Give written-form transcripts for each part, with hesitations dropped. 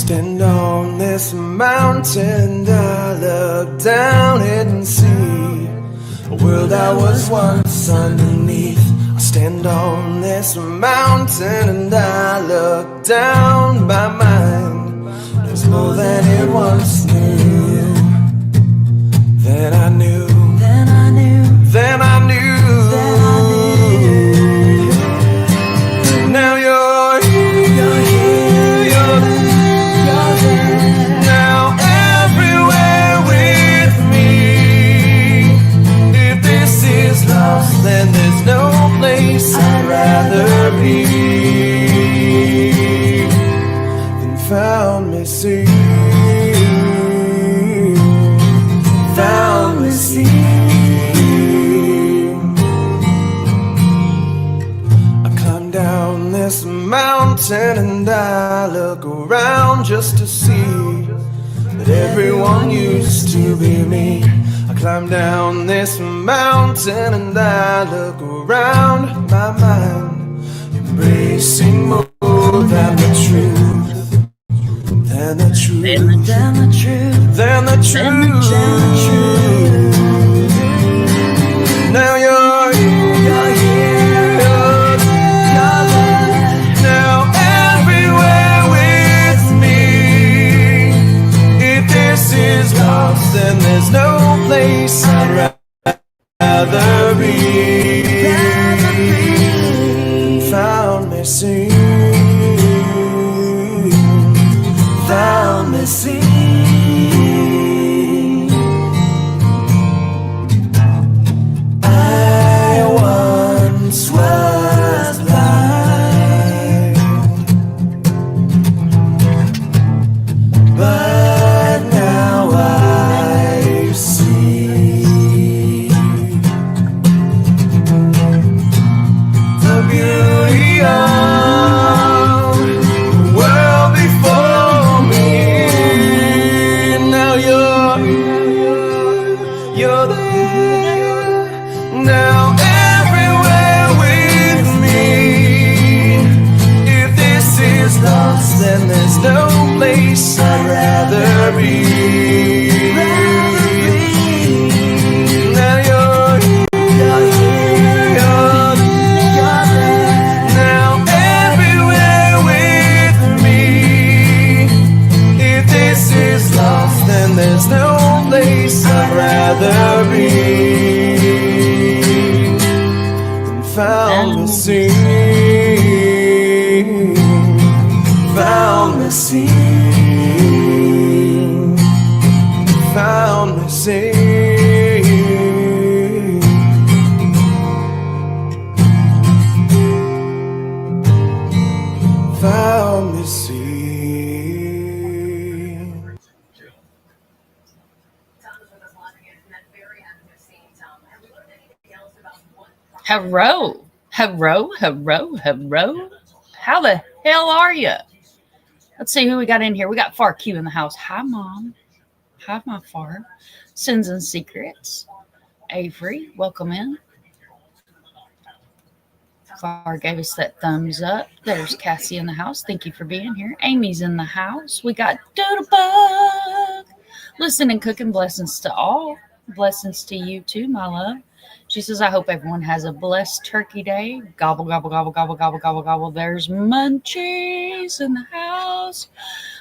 stand on this mountain and I look down and see a world I was once underneath. I stand on this mountain and I look down by mine. There's more than it once knew. Then I knew. Then I knew. Then I knew. Then I knew. Now you're here. You're here. You're there. Now everywhere with me. If this is lost, then there's no place I'd rather be than found me see. Found me see. I climb down this mountain and I look around just to see that everyone used to be me. I climb down this mountain and I look around my mind, embracing more than the truth, than the truth, than the truth, than the truth. Now you're here, you're here, you're there. Now everywhere with me. If this is lost, then there's no place I'd rather be. Found me sing. Found me sing. I once was blind, but now I see the beauty of the world before me. Now you're there. Now everywhere with me. If this is lost, then there's no place I'd rather be. Now you're here, you're there. Now everywhere with me. If this is lost, then there's no place I'd rather be than found me sing. Found me sing. Found me sing. Found me sing. Hello, hello, hello, hello. How the hell are you? Let's see who we got in here. We got Far Q in the house. Hi, Mom. Hi, my Far. Sins and Secrets. Avery, welcome in. Far gave us that thumbs up. There's Cassie in the house. Thank you for being here. Amy's in the house. We got Doodlebug. Listen and cooking. Blessings to all. Blessings to you too, my love. She says, I hope everyone has a blessed turkey day. Gobble, gobble, gobble, gobble, gobble, gobble, gobble. There's Munchies in the house.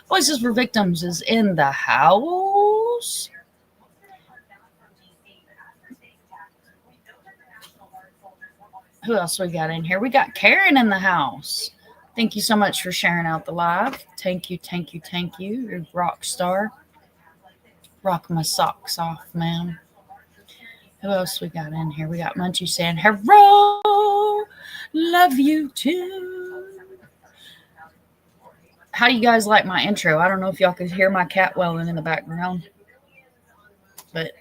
Voices for Victims is in the house. Who else we got in here? We got Karen in the house. Thank you so much for sharing out the live. Thank you, thank you, thank you. You're a rock star. Rock my socks off, man. Who else we got in here? We got Munchie saying, hello, love you too. How do you guys like my intro? I don't know if y'all could hear my cat welling in the background, but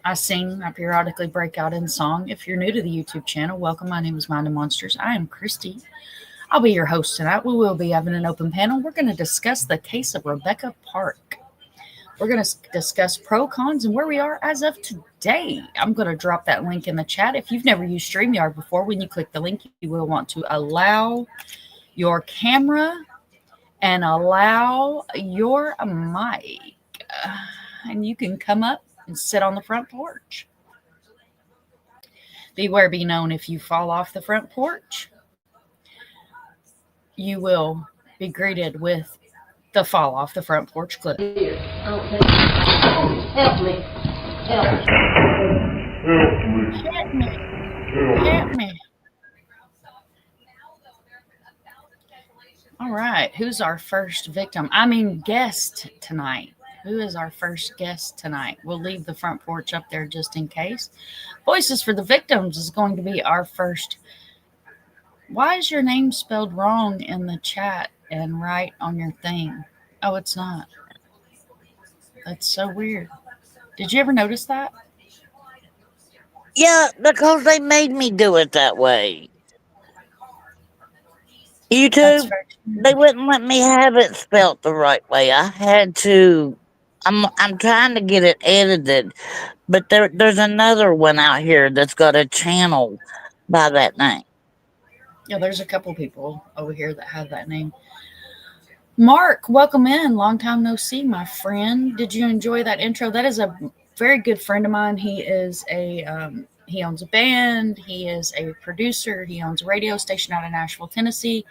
I sing. I periodically break out in song. If you're new to the YouTube channel, welcome. My name is Mind and Monsters. I am Christy. I'll be your host tonight. We will be having an open panel. We're going to discuss the case of Rebecca Park. We're going to discuss pro, cons, and where we are as of today. I'm going to drop that link in the chat. If you've never used StreamYard before, when you click the link, you will want to allow your camera and allow your mic. And you can come up and sit on the front porch. Beware, be known, if you fall off the front porch, you will be greeted with the fall off the front porch clip. Here. Okay. Help me. Help. Hit me. Hit me. All right. Who's our first victim? I mean, guest tonight. Who is our first guest tonight? We'll leave the front porch up there just in case. Voices for the Victims is going to be our first. Why is your name spelled wrong in the chat and right on your thing? Oh, it's not. That's so weird. Did you ever notice that? Yeah, because they made me do it that way. That's YouTube, very they wouldn't let me have it spelt the right way. I had to. I'm trying to get it edited, but there's another one out here that's got a channel by that name. Yeah, there's a couple people over here that have that name. Mark, welcome in. Long time no see, my friend. Did you enjoy that intro? That is a very good friend of mine. He is he owns a band. He is a producer. He owns a radio station out of Nashville, Tennessee.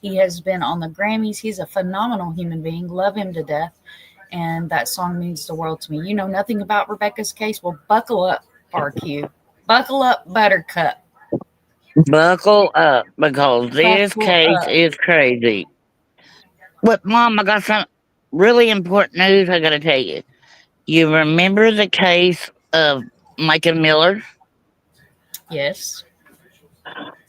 He has been on the Grammys. He's a phenomenal human being. Love him to death. And that song means the world to me. You know nothing about Rebecca's case? Well, buckle up, RQ. Buckle up, Buttercup. Buckle up, because this Buckle case up. is crazy. But Mom, I got some really important news I gotta tell you. You remember the case of Michael Miller? Yes.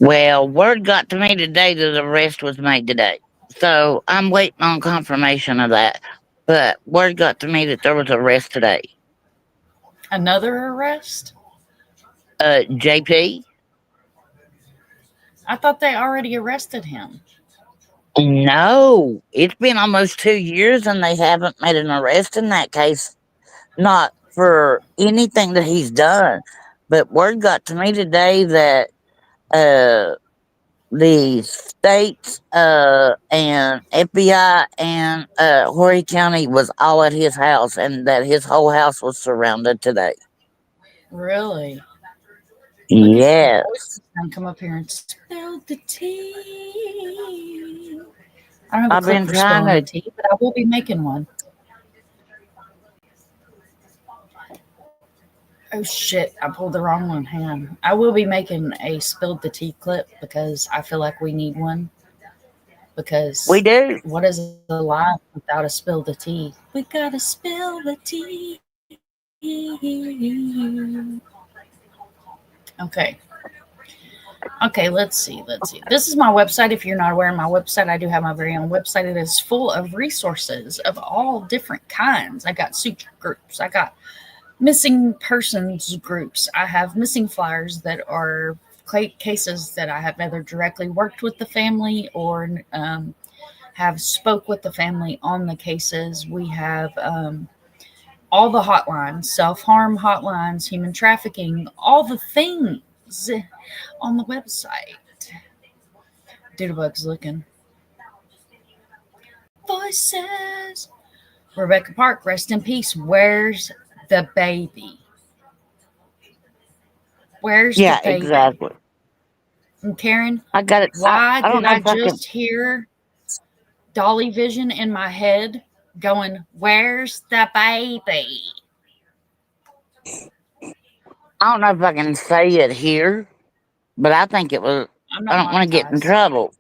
Well, word got to me today that the arrest was made today. So I'm waiting on confirmation of that. But word got to me that there was an arrest today. Another arrest? JP? I thought they already arrested him. No, it's been almost 2 years and they haven't made an arrest in that case. Not for anything that he's done. But word got to me today that the states and FBI and Horry County was all at his house, and that his whole house was surrounded today. Really? Yes. Come up here and spill the tea. I don't have a I've clip been for trying spilling the to. tea, but I will be making one. Oh shit, I pulled the wrong one. Hang on. I will be making a spilled the tea clip because I feel like we need one. Because We do. what is a life without a spill the tea? We gotta spill the tea. Okay. Okay, let's see. This is my website. If you're not aware of my website, I do have my very own website. It is full of resources of all different kinds. I got suture groups. I got missing persons groups. I have missing flyers that are cases that I have either directly worked with the family or have spoke with the family on the cases. We have all the hotlines, self-harm hotlines, human trafficking, all the things on the website. Doodlebug's looking. Voices. Rebecca Park, rest in peace. Where's the baby? Where's the baby? Exactly. And Karen, I got it. why I don't did know I if I can. just hear Dolly Vision in my head going, where's the baby? I don't know if I can say it here, but I think it was. I'm I not don't want to get in monetized. trouble.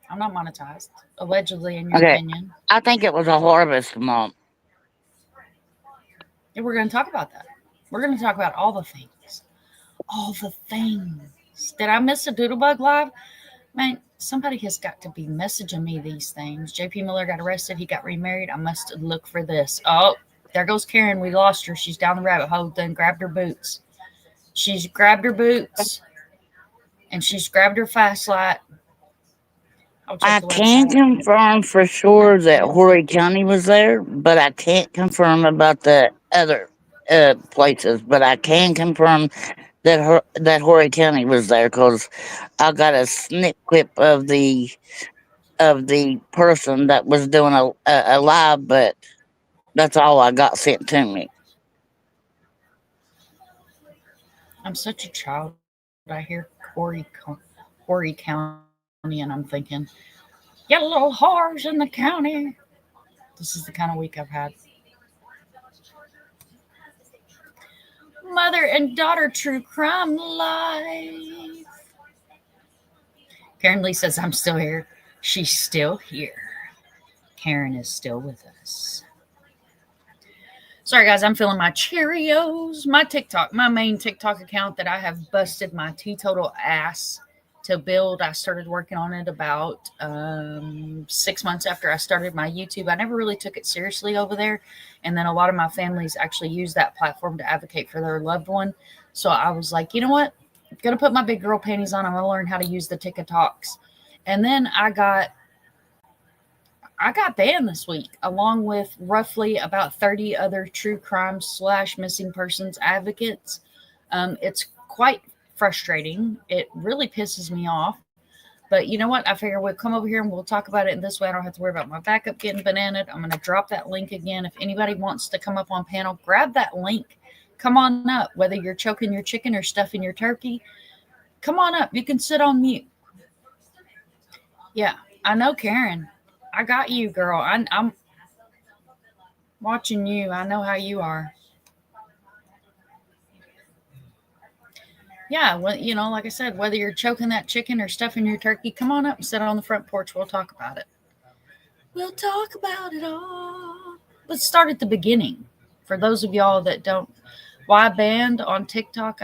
I'm not monetized. Allegedly, in your Okay. opinion. I think it was a harvest month. Yeah, we're going to talk about that. We're going to talk about all the things. All the things. Did I miss a Doodlebug live? Man, somebody has got to be messaging me these things. JP Miller got arrested. He got remarried. I must look for this. Oh, there goes Karen. We lost her. She's down the rabbit hole. Then grabbed her boots. She's grabbed her boots. And she's grabbed her flashlight. I can confirm for sure that Horry County was there, but I can't confirm about the other places. But I can confirm that Horry County was there because I got a snip clip of the of the person that was doing a live, but that's all I got sent to me. I'm such a child. I hear Horry County, and I'm thinking, get a little whores in the county. This is the kind of week I've had. Mother and daughter true crime live. Karen Lee says, I'm still here. She's still here. Karen is still with us. Sorry, guys, I'm feeling my Cheerios. My main TikTok account that I have busted my teetotal ass to build. I started working on it about 6 months after I started my YouTube. I never really took it seriously over there. And then a lot of my families actually use that platform to advocate for their loved one. So I was like, you know what? I'm going to put my big girl panties on. I'm going to learn how to use the TikToks. And then I got banned this week, along with roughly about 30 other true crime / missing persons advocates. It's quite frustrating. It really pisses me off. But you know what? I figure we'll come over here and we'll talk about it in this way. I don't have to worry about my backup getting bananaed. I'm going to drop that link again. If anybody wants to come up on panel, grab that link. Come on up. Whether you're choking your chicken or stuffing your turkey, come on up. You can sit on mute. Yeah, I know, Karen. I got you, girl. I'm watching you. I know how you are. Yeah, well, you know, like I said, whether you're choking that chicken or stuffing your turkey, come on up and sit on the front porch. We'll talk about it. We'll talk about it all. Let's start at the beginning. For those of y'all that don't, why banned on TikTok?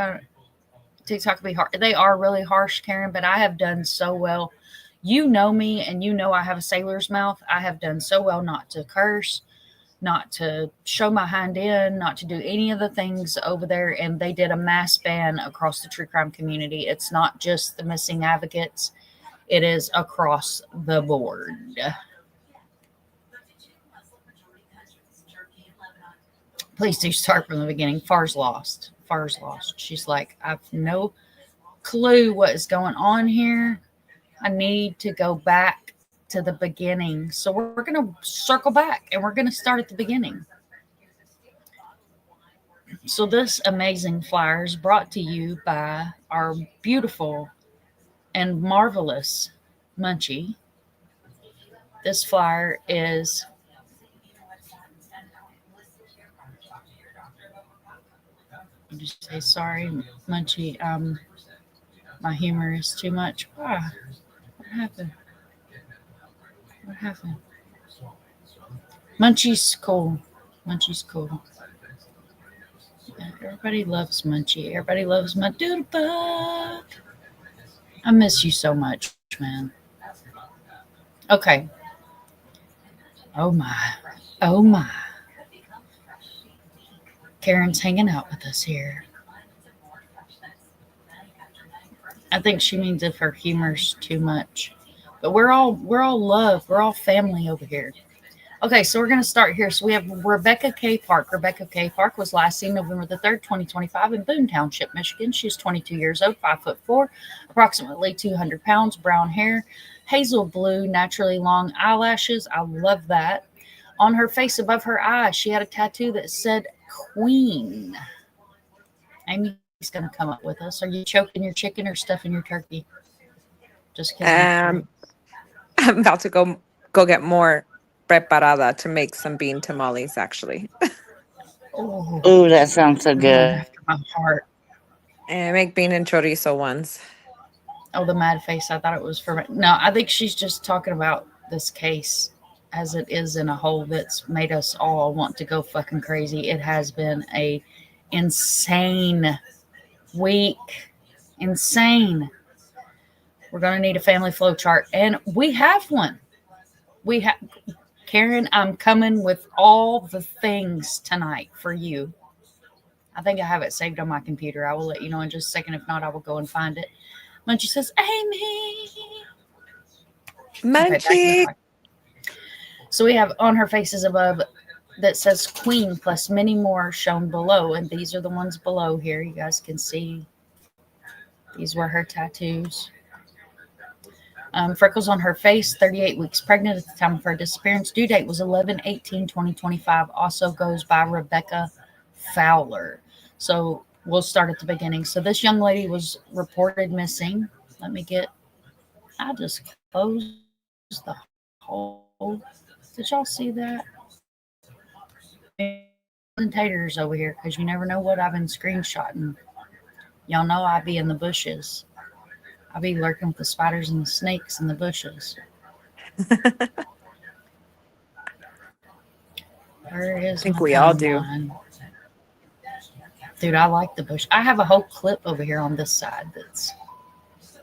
TikTok can be hard. They are really harsh, Karen, but I have done so well. You know me, and you know I have a sailor's mouth. I have done so well not to curse, not to show my hind end, not to do any of the things over there. And they did a mass ban across the true crime community. It's not just the missing advocates. It is across the board. Please do start from the beginning. Far's lost. Far's lost. She's like, I've no clue what is going on here. I need to go back to the beginning. So we're going to circle back and we're going to start at the beginning. So this amazing flyer is brought to you by our beautiful and marvelous Munchie. This flyer is I'll just say sorry, Munchie. My humor is too much. Ah, what happened? What happened? Munchie's cool. Munchie's cool. Yeah, everybody loves Munchie. Everybody loves my doodle bug. I miss you so much, man. Okay. Oh my. Oh my. Karen's hanging out with us here. I think she means if her humor's too much. But we're all love. We're all family over here. Okay, so we're going to start here. So we have Rebecca K. Park. Rebecca K. Park was last seen November the 3rd, 2025 in Boone Township, Michigan. She's 22 years old, 5'4", approximately 200 pounds, brown hair, hazel blue, naturally long eyelashes. I love that. On her face above her eye, she had a tattoo that said Queen. Amy's going to come up with us. Are you choking your chicken or stuffing your turkey? Just kidding. I'm about to go get more preparada to make some bean tamales, actually. Oh, that sounds so good. After my heart. And I make bean and chorizo ones. Oh, the mad face. I thought it was for me. No, I think she's just talking about this case as it is in a whole that's made us all want to go fucking crazy. It has been a insane week. Insane. We're going to need a family flow chart. And we have one. Karen, I'm coming with all the things tonight for you. I think I have it saved on my computer. I will let you know in just a second. If not, I will go and find it. Munchie says, Amy. Munchie. Okay, so we have on her faces above that says Queen plus many more shown below. And these are the ones below here. You guys can see. These were her tattoos. Freckles on her face, 38 weeks pregnant at the time of her disappearance. Due date was 11/18/2025. Also goes by Rebecca Fowler. So we'll start at the beginning. So this young lady was reported missing. I just closed the whole. Did y'all see that? Taters over here, because you never know what I've been screenshotting. Y'all know I be in the bushes. I be lurking with the spiders and the snakes in the bushes. Where is I think my we all do. timeline? Dude, I like the bush. I have a whole clip over here on this side that's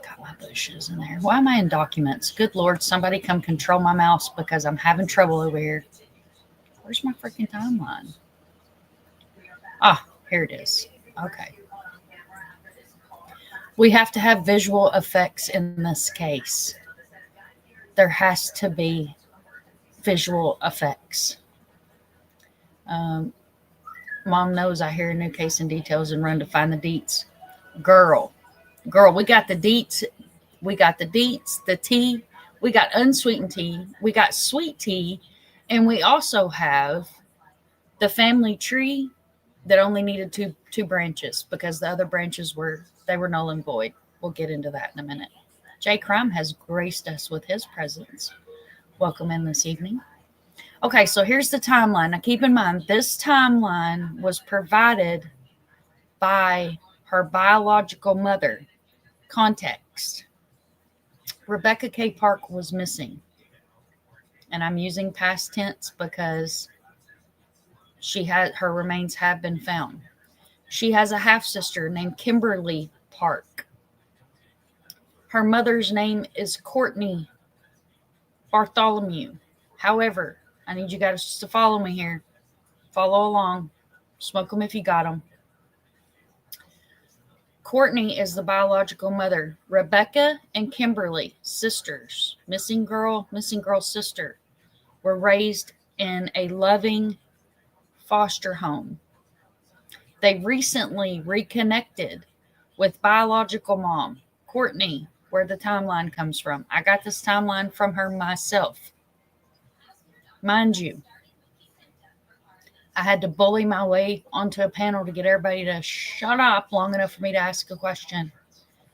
got my bushes in there. Why am I in documents? Good Lord, somebody come control my mouse because I'm having trouble over here. Where's my freaking timeline? Ah, here it is. Okay. We have to have visual effects in this case. There has to be visual effects. Mom knows I hear a new case and details and run to find the deets. Girl, we got the deets. We got the deets, the tea. We got unsweetened tea. We got sweet tea. And we also have the family tree that only needed two branches because the other branches were null and void. We'll get into that in a minute. Jay Crime has graced us with his presence. Welcome in this evening. Okay, so here's the timeline. Now keep in mind, this timeline was provided by her biological mother. Context. Rebecca K. Park was missing. And I'm using past tense because her remains have been found. She has a half-sister named Kimberly Park. Her mother's name is Courtney Bartholomew. However, I need you guys to follow me here. Follow along. Smoke them if you got them. Courtney is the biological mother. Rebecca and Kimberly, sisters, missing girl sister, were raised in a loving foster home. They recently reconnected with biological mom, Courtney, where the timeline comes from. I got this timeline from her myself. Mind you, I had to bully my way onto a panel to get everybody to shut up long enough for me to ask a question.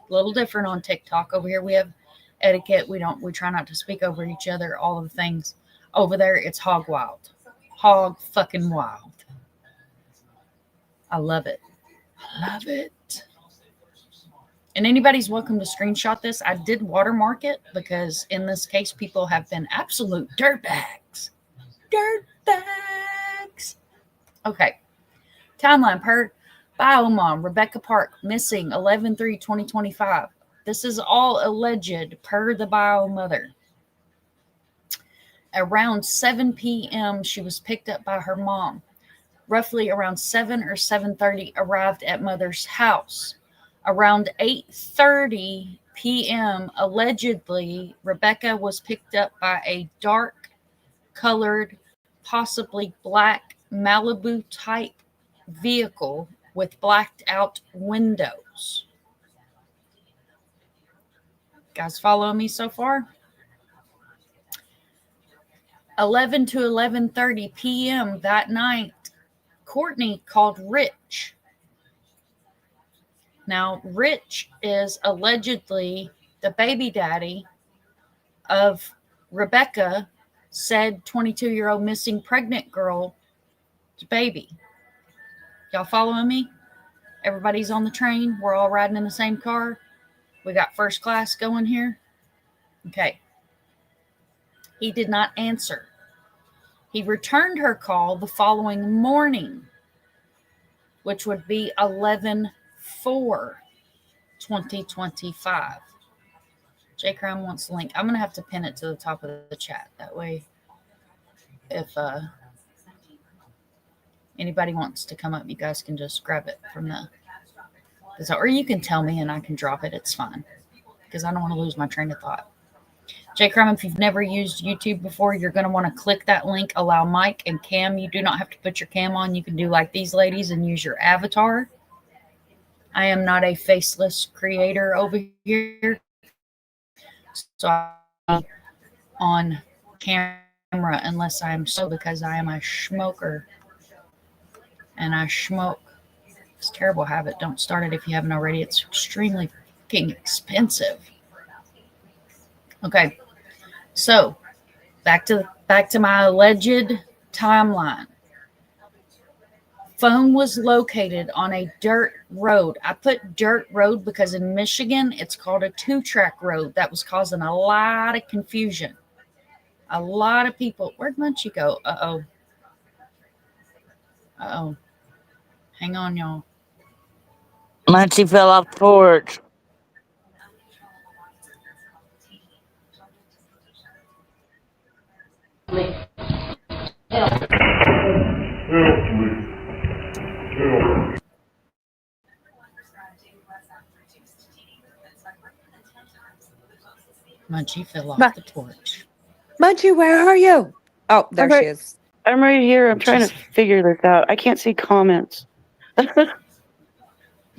A little different on TikTok. Over here we have etiquette. We try not to speak over each other, all of the things. Over there it's hog wild. Hog fucking wild. I love it. I love it. And anybody's welcome to screenshot this. I did watermark it because in this case people have been absolute dirtbags. Dirtbags. Okay. Timeline per bio mom, Rebecca Park, missing 11/3/2025. This is all alleged per the bio mother. Around 7 p.m., she was picked up by her mom. Roughly around 7 or 7:30, arrived at mother's house. Around 8:30 p.m., allegedly, Rebecca was picked up by a dark-colored, possibly black Malibu-type vehicle with blacked-out windows. Guys follow me so far? 11 to 11:30 p.m. that night, Courtney called Rich. Now, Rich is allegedly the baby daddy of Rebecca, said 22-year-old missing pregnant girl's baby. Y'all following me? Everybody's on the train. We're all riding in the same car. We got first class going here. Okay. He did not answer. He returned her call the following morning, which would be 11/4/2025. J. Crown wants the link. I'm going to have to pin it to the top of the chat. That way, if anybody wants to come up, you guys can just grab it from or you can tell me and I can drop it. It's fine because I don't want to lose my train of thought. J. Crumb, if you've never used YouTube before, you're going to want to click that link, allow mic and cam. You do not have to put your cam on. You can do like these ladies and use your avatar. I am not a faceless creator over here. on camera unless I am so because I am a smoker and I smoke. It's a terrible habit. Don't start it if you haven't already. It's extremely fucking expensive. Okay, so back to my alleged timeline. Phone was located on a dirt road. I put dirt road because in Michigan it's called a 2-track road. That was causing a lot of confusion. A lot of people. Where'd Munchie go? Uh oh. Hang on, y'all. Munchie fell off the porch. Help. Munchie fell off the porch. Munchie, where are you? Oh, there Okay. she is. I'm right here. I'm trying to figure this out. I can't see comments. You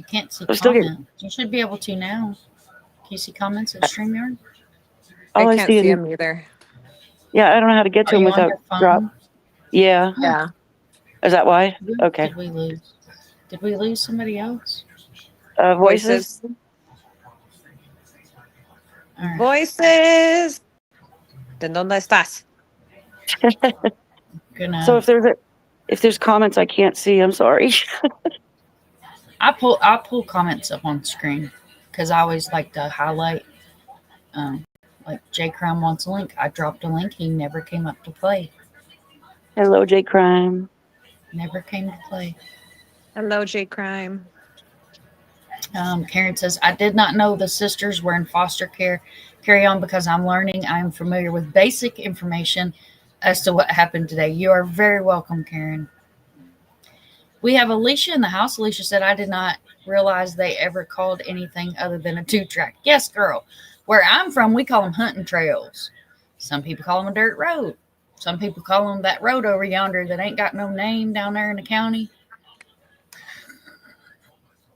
can't see I'm still getting- comments. You should be able to now. Can you see comments at StreamYard? All I I can't see see is- him either. Yeah, I don't know how to get to Are them you on without your phone? drop. Yeah. Yeah. Is that why? Who Okay. Did we lose? Did we lose somebody else? Voices? All right. Voices. ¿De dónde estás? Gonna, So if there's comments I can't see, I'm sorry. I pull comments up on screen because I always like to highlight. Like J Crime wants a link. I dropped a link. He never came up to play. Hello, J Crime. Never came to play. Hello, J Crime. Karen says, I did not know the sisters were in foster care. Carry on because I'm learning. I am familiar with basic information as to what happened today. You are very welcome, Karen. We have Alicia in the house. Alicia said, I did not realize they ever called anything other than a 2-track. Yes, girl. Where I'm from, we call them hunting trails. Some people call them a dirt road. Some people call them that road over yonder that ain't got no name down there in the county.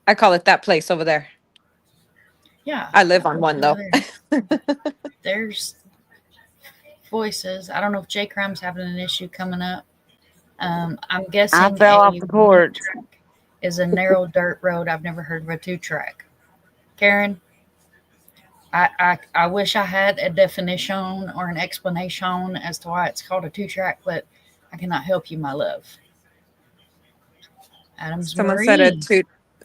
I call it that place over there. Yeah. I live on one, though. There's voices. I don't know if J Crime's having an issue coming up. I'm guessing I fell off the porch. Is a narrow dirt road. I've never heard of a 2-track. Karen, I wish I had a definition or an explanation as to why it's called a 2-track, but I cannot help you, my love. Adams Someone Marie.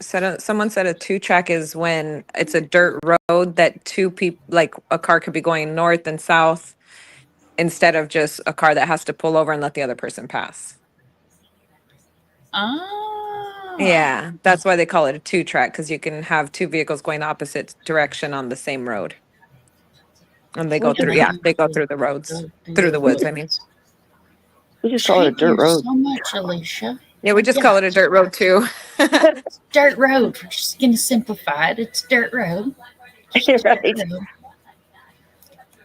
Someone said a 2-track is when it's a dirt road that two people, like a car could be going north and south instead of just a car that has to pull over and let the other person pass. Yeah, that's why they call it a 2-track, because you can have two vehicles going opposite direction on the same road. And they go through, they go through the roads, through the woods, I mean. We just call it a dirt Thank you road. so much, Alicia. Yeah, we just call it a dirt road, too. Dirt road. We're just going to simplify it. It's dirt road. You're right.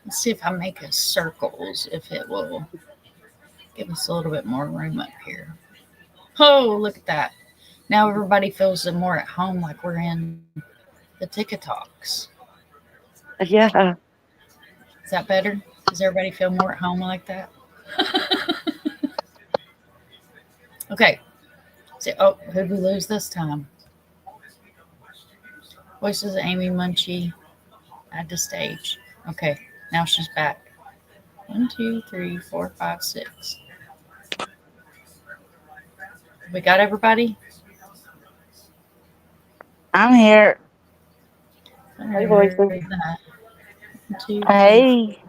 Let's see if I make a circles, if it will give us a little bit more room up here. Oh, look at that. Now everybody feels more at home, like we're in the TikToks. Yeah. Is that better? Does everybody feel more at home like that? Okay. So, who'd we lose this time? Voices of Amy Munchie at the stage. Okay, now she's back. 1, 2, 3, 4, 5, 6. We got everybody? I'm here. Hey, voices. Hey.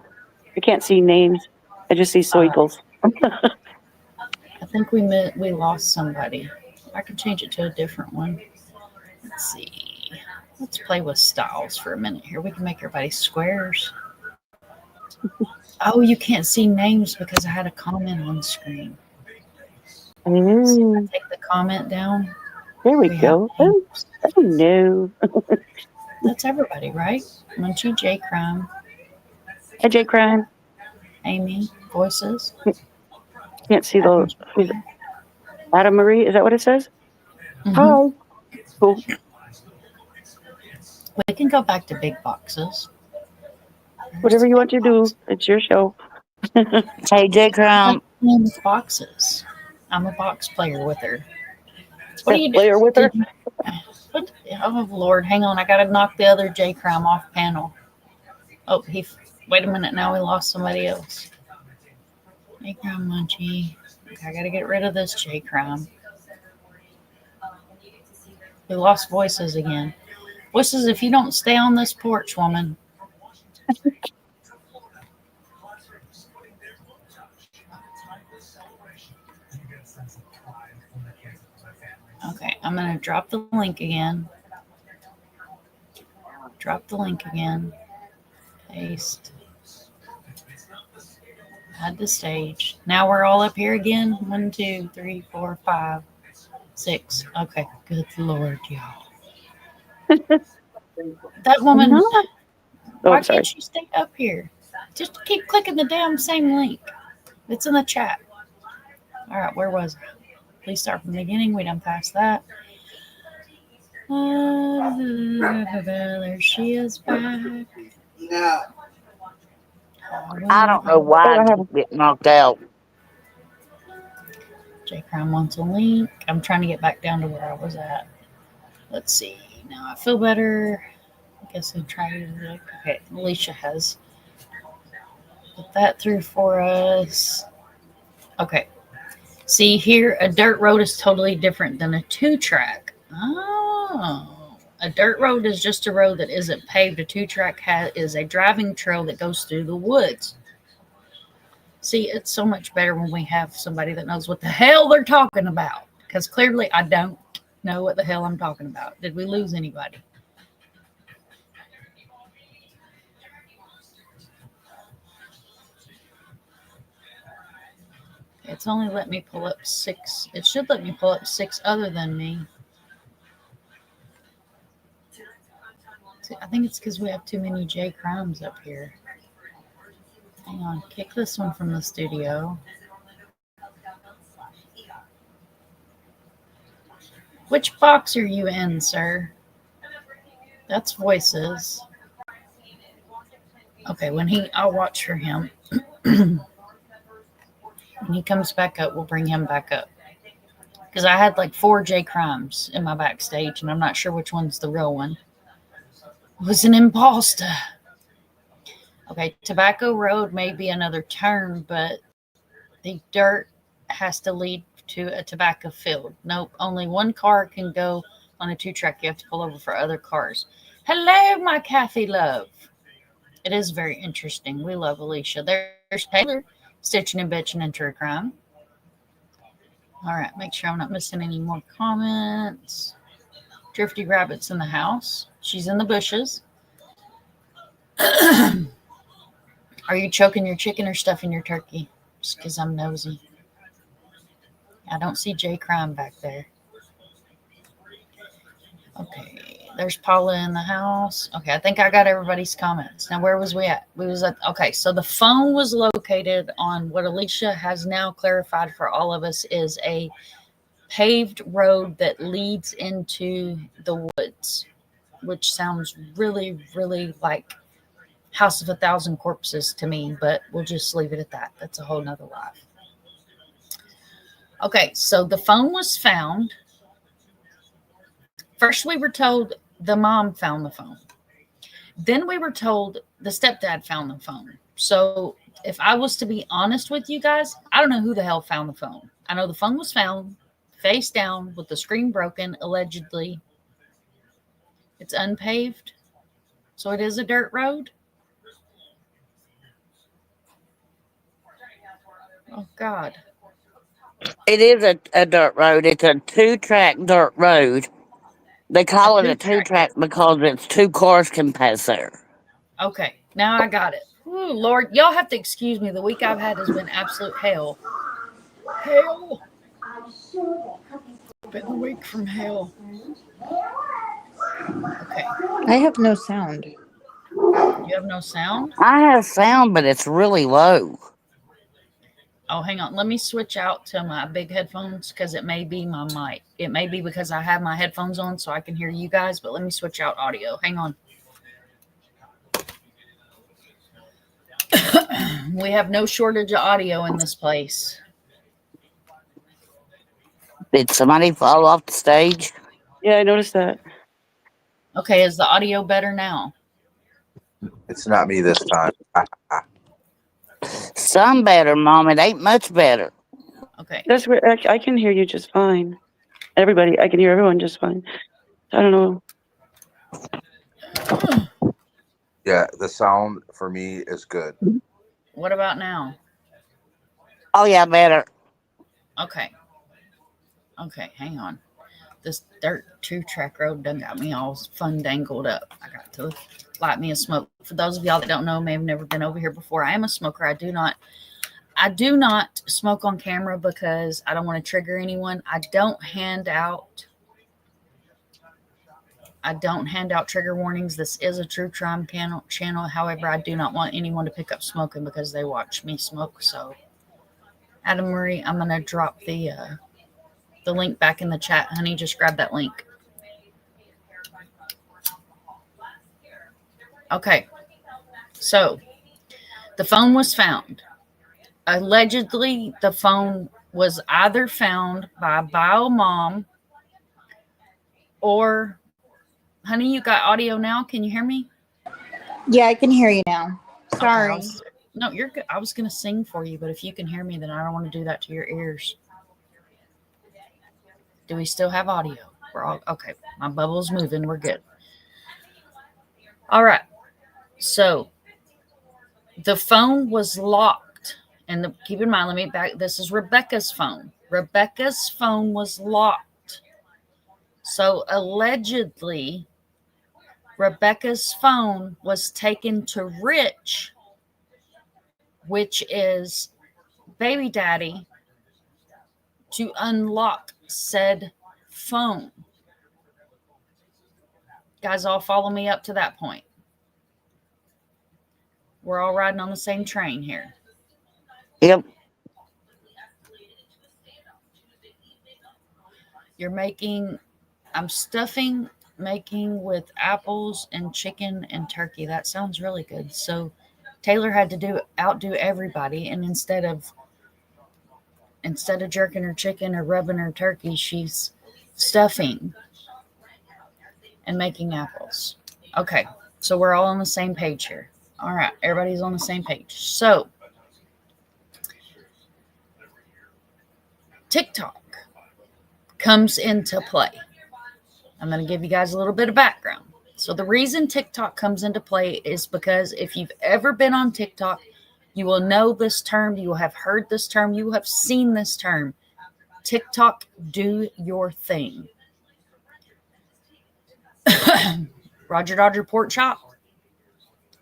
I can't see names. I just see soikles. I think we lost somebody. I can change it to a different one. Let's see. Let's play with styles for a minute here. We can make everybody squares. Oh, you can't see names because I had a comment on screen. See if I take the comment down. There we go. Oh no. That's everybody, right? Munchie, J Crime, Hey, J Crime. Amy, Voices. Can't see the Adam Marie. Is that what it says? Mhm. Hi. Cool. We can go back to big boxes. Whatever you want to do, it's your show. Hey, J Crown. Playing with boxes. I'm a box player with her. What do you do? Player with her. What? Oh Lord, hang on. I gotta knock the other J Crime off panel. Oh, wait a minute. Now we lost somebody else. J Crime Munchie. Okay, I gotta get rid of this J Crime. We lost Voices again. Voices, if you don't stay on this porch, woman. Okay, I'm going to drop the link again. Drop the link again. Paste. Add the stage. Now we're all up here again. 1, 2, 3, 4, 5, 6. Okay, good Lord, y'all. That woman, why can't she stay up here? Just keep clicking the damn same link. It's in the chat. All right, where was I? Please start from the beginning. We done passed that. There she is back. No. I don't know why I get knocked out. J Crown wants a link. I'm trying to get back down to where I was at. Let's see. Now I feel better. I guess I tried it. Okay, Alicia has put that through for us. Okay. See here, a dirt road is totally different than a 2-track. Oh, a dirt road is just a road that isn't paved. A 2-track is a driving trail that goes through the woods. See, it's so much better when we have somebody that knows what the hell they're talking about. Because clearly I don't know what the hell I'm talking about. Did we lose anybody? It's only let me pull up 6. It should let me pull up 6 other than me. See, I think it's because we have too many J Crimes up here. Hang on, kick this one from the studio. Which box are you in, sir? That's Voices. Okay, I'll watch for him. When he comes back up, we'll bring him back up. Because I had like 4 J Crimes in my backstage, and I'm not sure which one's the real one. It was an imposter. Okay, Tobacco Road may be another turn, but the dirt has to lead to a tobacco field. Nope, only one car can go on a 2-track. You have to pull over for other cars. Hello, my Kathy love. It is very interesting. We love Alicia. There's Taylor. Stitching and bitching and true crime. All right, make sure I'm not missing any more comments. Drifty Rabbit's in the house. She's in the bushes. Are you choking your chicken or stuffing your turkey? Just because I'm nosy. I don't see J Crime back there. Okay, there's Paula in the house. Okay, I think I got everybody's comments. Now, where was we at? Okay, so the phone was located on what Alicia has now clarified for all of us is a paved road that leads into the woods, which sounds really, really like House of 1,000 Corpses to me, but we'll just leave it at that. That's a whole nother life. Okay, so the phone was found. First, we were told the mom found the phone. Then we were told the stepdad found the phone. So if I was to be honest with you guys, I don't know who the hell found the phone. I know the phone was found face down with the screen broken, allegedly. It's unpaved. So it is a dirt road. Oh, God. It is a dirt road. It's a 2-track dirt road. They call it a 2-track because it's 2 cars can pass there. Okay, now I got it. Ooh, Lord, y'all have to excuse me. The week I've had has been absolute hell. Hell. Been a week from hell. Okay. I have no sound. You have no sound? I have sound, but it's really low. Oh, hang on. Let me switch out to my big headphones because it may be my mic. It may be because I have my headphones on so I can hear you guys, but let me switch out audio. Hang on. We have no shortage of audio in this place. Did somebody fall off the stage? Yeah, I noticed that. Okay, is the audio better now? It's not me this time. Some better, Mom. It ain't much better. Okay. That's where I can hear you just fine. Everybody, I can hear everyone just fine. I don't know. Yeah, the sound for me is good. What about now? Oh, yeah, better. Okay. Okay, hang on. This dirt 2-track road done got me all fun dangled up. I got to light me a smoke. For those of y'all that don't know, may have never been over here before, I am a smoker. I do not smoke on camera because I don't want to trigger anyone. I don't hand out trigger warnings. This is a true crime channel. However, I do not want anyone to pick up smoking because they watch me smoke. So, Adam Marie, I'm going to drop the link back in the chat, honey. Just grab that link. Okay. So, the phone was found. Allegedly, the phone was either found by a bio mom or, honey, you got audio now? Can you hear me? Yeah, I can hear you now. Sorry. Okay, no, you're good. I was going to sing for you, but if you can hear me, then I don't want to do that to your ears. Do we still have audio? We're all okay. My bubble's moving. We're good. All right. So the phone was locked. And keep in mind, let me back. This is Rebecca's phone. Rebecca's phone was locked. So allegedly, Rebecca's phone was taken to Rich, which is baby daddy, to unlock said phone. Guys, all follow me up to that point. We're all riding on the same train here. Yep. You're making, I'm making with apples and chicken and turkey. That sounds really good. So Taylor had to outdo everybody, and instead of jerking her chicken or rubbing her turkey, she's stuffing and making apples. Okay, so we're all on the same page here. All right, everybody's on the same page. So TikTok comes into play. I'm going to give you guys a little bit of background. So the reason TikTok comes into play is because if you've ever been on TikTok, you will know this term. You will have heard this term. You will have seen this term. TikTok, do your thing. Roger Dodger Pork Chop.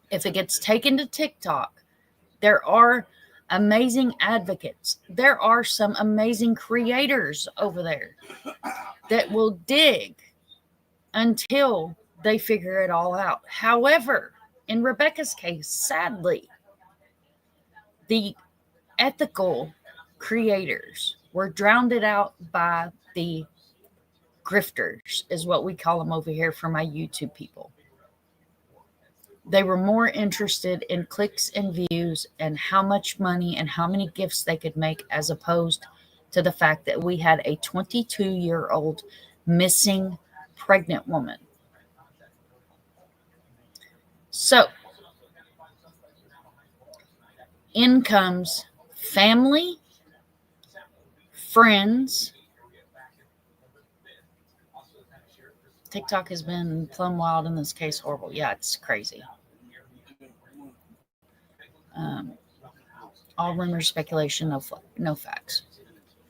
If it gets taken to TikTok, there are amazing advocates. There are some amazing creators over there that will dig until they figure it all out. However, in Rebecca's case, sadly, the ethical creators were drowned out by the grifters, is what we call them over here for my YouTube people. They were more interested in clicks and views and how much money and how many gifts they could make, as opposed to the fact that we had a 22-year-old missing pregnant woman. So, in comes family, friends. TikTok has been plumb wild in this case, horrible. Yeah, it's crazy. All rumors, speculation, no facts.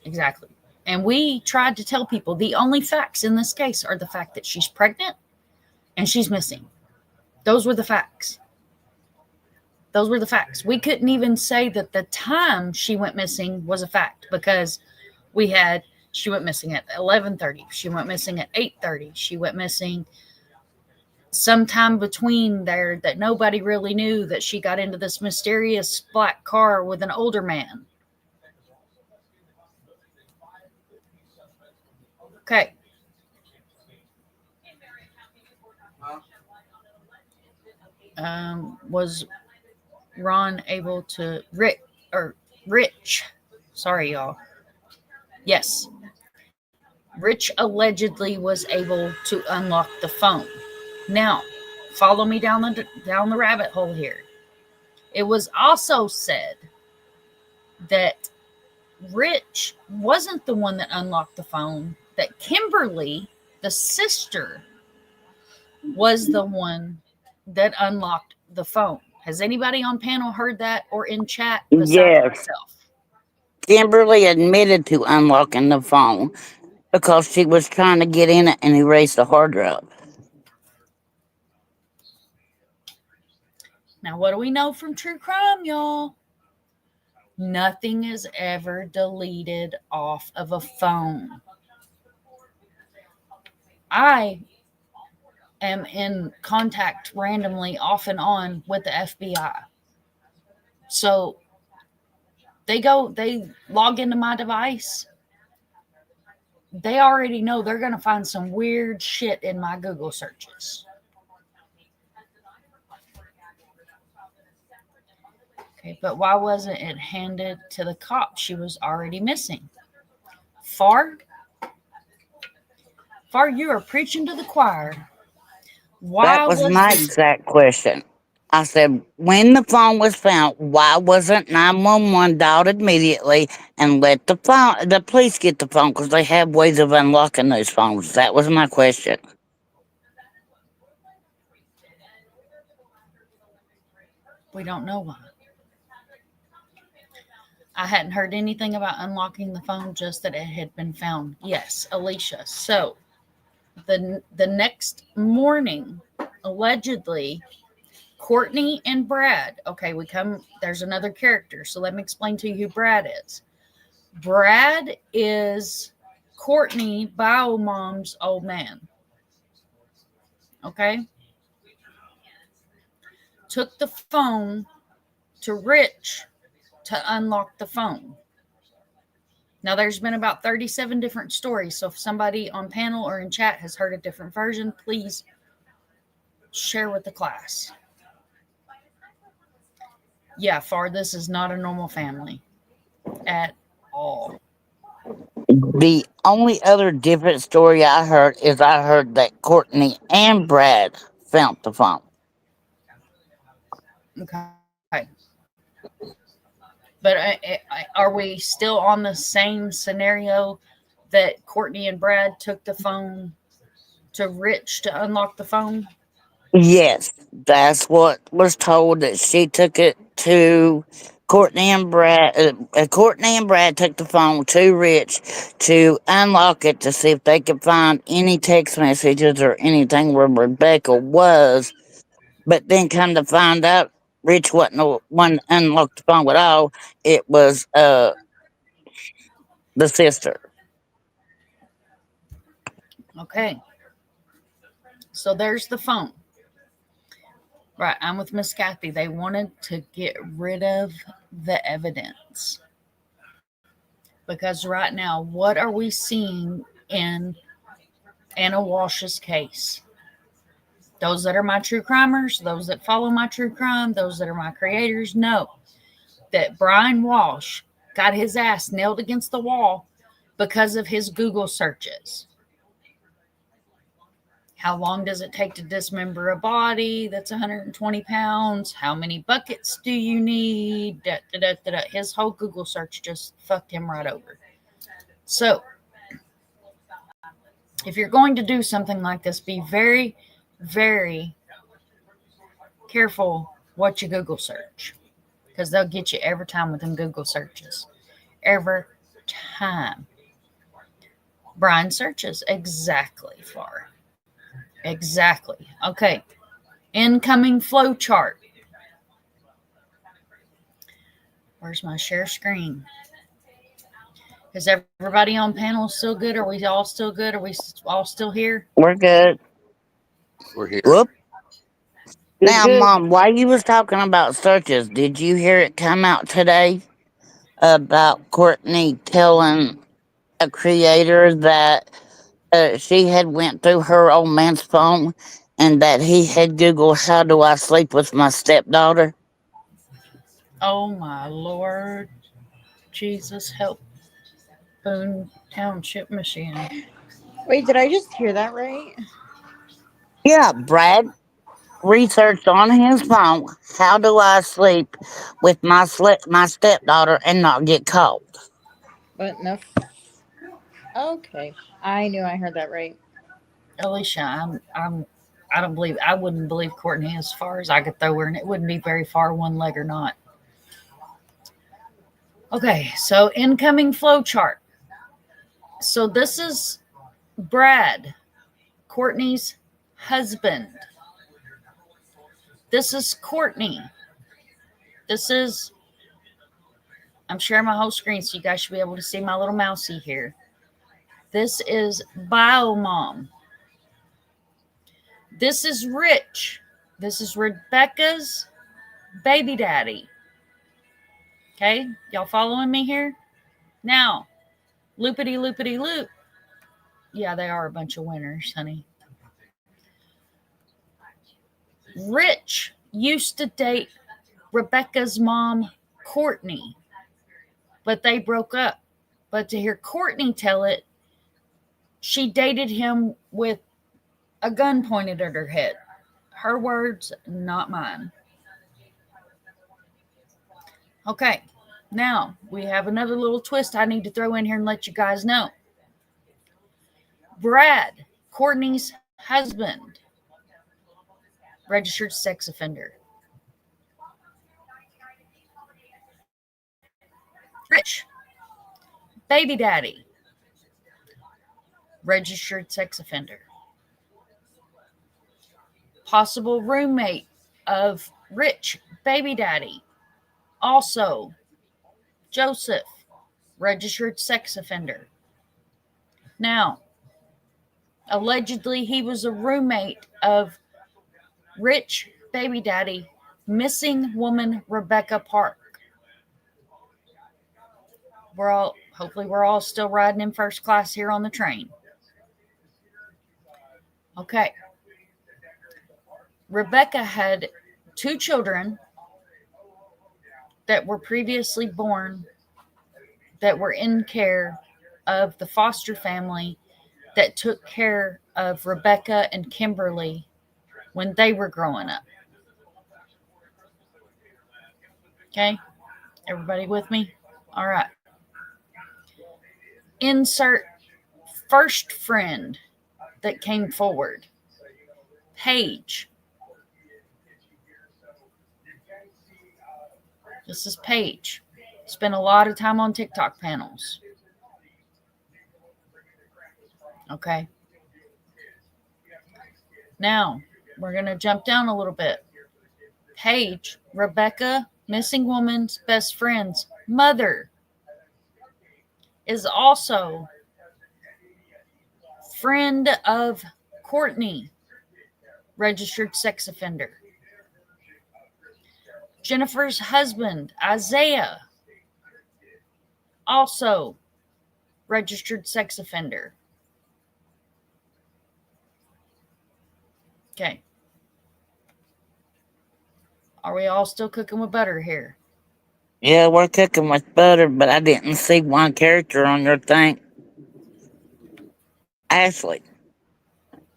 Exactly. And we tried to tell people the only facts in this case are the fact that she's pregnant and she's missing. Those were the facts. Those were the facts. We couldn't even say that the time she went missing was a fact, because we had, she went missing at 11:30. She went missing at 8:30. She went missing sometime between there that nobody really knew, that she got into this mysterious black car with an older man. Okay. Was Ron able to Rich. Sorry, y'all. Yes, Rich allegedly was able to unlock the phone. Now, follow me down the rabbit hole here. It was also said that Rich wasn't the one that unlocked the phone, that Kimberly, the sister, was the one that unlocked the phone. Has anybody on panel heard that or in chat besides Yes. myself? Kimberly admitted to unlocking the phone because she was trying to get in it and erase the hard drive. Now, what do we know from true crime, y'all? Nothing is ever deleted off of a phone. I am in contact randomly off and on with the FBI. So they log into my device. They already know they're going to find some weird shit in my Google searches. Okay, but why wasn't it handed to the cops? She was already missing. Far, you are preaching to the choir. Why That was my exact question. I said, when the phone was found, why wasn't 911 dialed immediately and let the police get the phone? Because they have ways of unlocking those phones. That was my question. We don't know why. I hadn't heard anything about unlocking the phone, just that it had been found. Yes, Alicia. So the next morning, allegedly, Courtney and Brad. Okay, there's another character. So let me explain to you who Brad is. Brad is Courtney Biomom's old man. Okay? Took the phone to Rich to unlock the phone. Now, there's been about 37 different stories. So if somebody on panel or in chat has heard a different version, please share with the class. Yeah, Far, this is not a normal family at all. The only other different story I heard is that Courtney and Brad found the phone. Okay. But are we still on the same scenario that Courtney and Brad took the phone to Rich to unlock the phone? Yes, that's what was told, that she took it to Courtney and Brad. Courtney and Brad took the phone to Rich to unlock it to see if they could find any text messages or anything where Rebecca was. But then come to find out, Rich wasn't the one that unlocked the phone at all. It was the sister. Okay. So there's the phone. Right, I'm with Miss Kathy. They wanted to get rid of the evidence. Because right now, what are we seeing in Anna Walsh's case? Those that are my true crimers, those that follow my true crime, those that are my creators know that Brian Walsh got his ass nailed against the wall because of his Google searches. How long does it take to dismember a body that's 120 pounds? How many buckets do you need? His whole Google search just fucked him right over. So, if you're going to do something like this, be very, very careful what you Google search. Because they'll get you every time with them Google searches. Every time. Brian searches exactly Far. Exactly. Okay. Incoming flow chart. Where's my share screen? Is everybody on panel still good? Are we all still good? Are we all still here? We're good. We're here. Whoop. Now, good. Mom, while you was talking about searches, did you hear it come out today about Courtney telling a creator that she had went through her old man's phone and that he had Googled, how do I sleep with my stepdaughter? Oh my Lord. Jesus help Boone Township, Michigan. Wait, did I just hear that right? Yeah, Brad researched on his phone how do I sleep with my stepdaughter and not get caught. But no. Okay. I knew I heard that right. Alicia, I don't believe I wouldn't believe Courtney as far as I could throw her, and it wouldn't be very far one leg or not. Okay, so incoming flow chart. So this is Brad, Courtney's husband. This is Courtney. This is, I'm sharing my whole screen so you guys should be able to see my little mousey here. This is Bio Mom. This is Rich. This is Rebecca's baby daddy. Okay, y'all following me here? Now, loopity loopity loop. Yeah, they are a bunch of winners, honey. Rich used to date Rebecca's mom, Courtney, but they broke up. But to hear Courtney tell it, she dated him with a gun pointed at her head. Her words, not mine. Okay, now we have another little twist I need to throw in here and let you guys know. Brad, Courtney's husband, registered sex offender. Rich, baby daddy, registered sex offender. Possible roommate of Rich, baby daddy, also Joseph, registered sex offender. Now, allegedly, he was a roommate of Rich, baby daddy, missing woman Rebecca Park. Hopefully we're all still riding in first class here on the train. Okay. Rebecca had 2 children that were previously born that were in care of the foster family that took care of Rebecca and Kimberly when they were growing up. Okay? Everybody with me? All right. Insert first friend that came forward. Paige. This is Paige. Spent a lot of time on TikTok panels. Okay. Now, we're going to jump down a little bit. Paige, Rebecca, missing woman's best friend's mother, is also friend of Courtney, registered sex offender. Jennifer's husband, Isaiah, also registered sex offender. Okay. Are we all still cooking with butter here? Yeah, we're cooking with butter, but I didn't see one character on your thing. Ashley.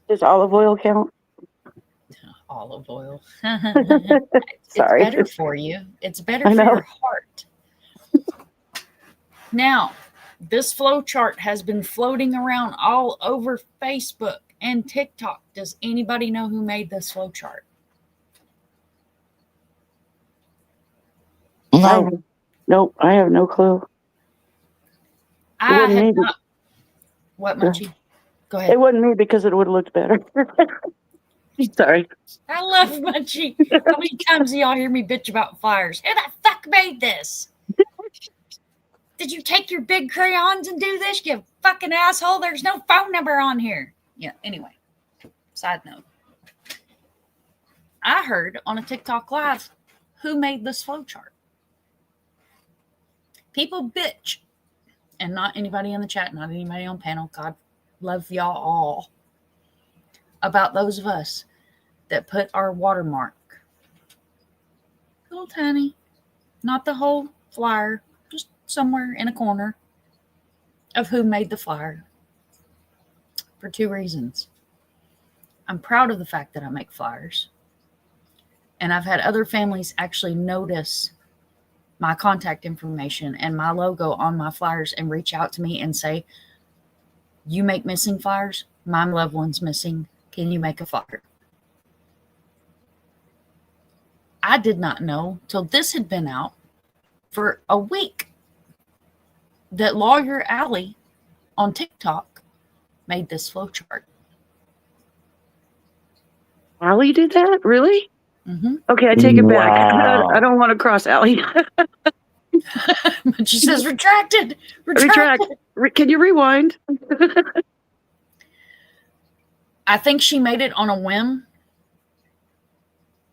Does olive oil count? Olive oil. It's Sorry. better for you. It's better I for know. your heart. Now, this flow chart has been floating around all over Facebook and TikTok. Does anybody know who made this flow chart? No. Nope, I have no clue. I wouldn't have need not. What, Munchie? Go ahead. It wasn't me because it would have looked better. Sorry. I love Munchie. How many times do y'all hear me bitch about flyers? Who the fuck made this? Did you take your big crayons and do this, you fucking asshole? There's no phone number on here. Yeah, anyway. Side note. I heard on a TikTok live who made this flow chart. People bitch. And not anybody in the chat, not anybody on panel. God love y'all all. About those of us that put our watermark. Little tiny. not the whole flyer, just somewhere in a corner of who made the flyer for 2 reasons. I'm proud of the fact that I make flyers. And I've had other families actually notice my contact information and my logo on my flyers and reach out to me and say, you make missing flyers? My loved one's missing. Can you make a flyer? I did not know till this had been out for a week that Lawyer Allie on TikTok made this flowchart. Allie did that? Really? Mm-hmm. Okay, I take it back. Wow. I don't want to cross Allie. But she says retracted. Retract. Can you rewind? I think she made it on a whim.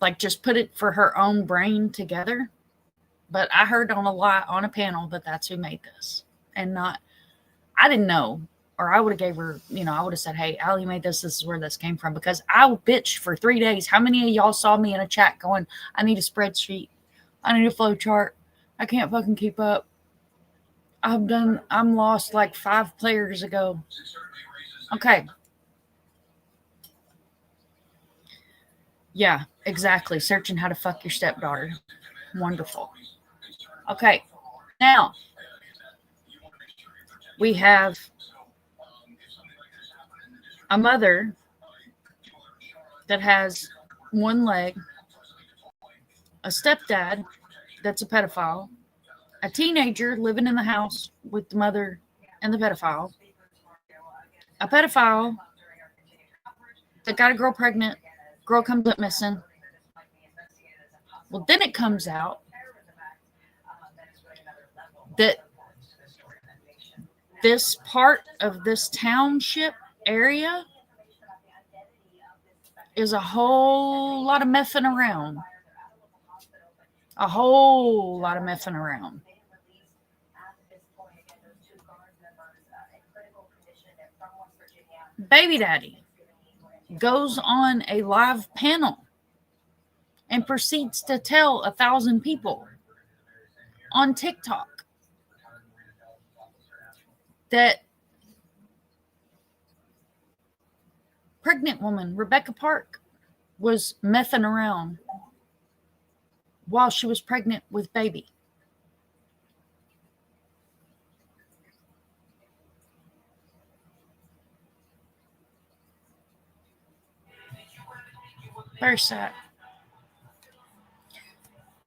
Like just put it for her own brain together. But I heard on a panel that that's who made this. And not, I didn't know. Or I would have gave her, I would have said, hey, Allie made this. This is where this came from. Because I bitched for 3 days. How many of y'all saw me in a chat going, I need a spreadsheet. I need a flow chart. I can't fucking keep up. I'm lost like 5 players ago. Okay. Yeah, exactly. Searching how to fuck your stepdaughter. Wonderful. Okay. Now, we have a mother that has 1 leg, a stepdad that's a pedophile, a teenager living in the house with the mother and the pedophile, a pedophile that got a girl pregnant, girl comes up missing. Well, then it comes out that this part of this township area is a whole lot of messing around. A whole lot of messing around. Baby daddy goes on a live panel and proceeds to tell 1,000 people on TikTok that pregnant woman, Rebecca Park, was messing around while she was pregnant with baby. Very sad.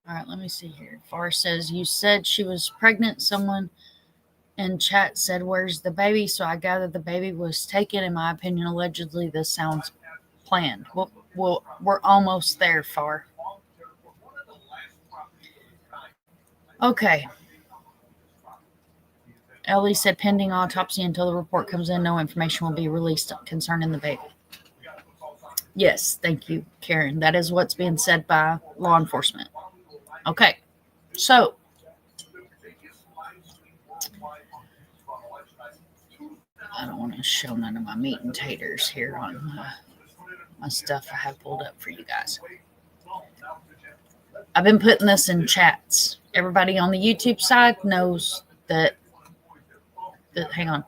All right, let me see here. Far says, you said she was pregnant. Someone in chat said, where's the baby? So I gather the baby was taken. In my opinion, allegedly, this sounds planned. We're almost there, Far. Okay. Ellie said, pending autopsy until the report comes in, no information will be released concerning the baby. Yes, thank you, Karen. That is what's being said by law enforcement. Okay, so I don't want to show none of my meat and taters here on my stuff I have pulled up for you guys. I've been putting this in chats. Everybody on the YouTube side knows that hang on.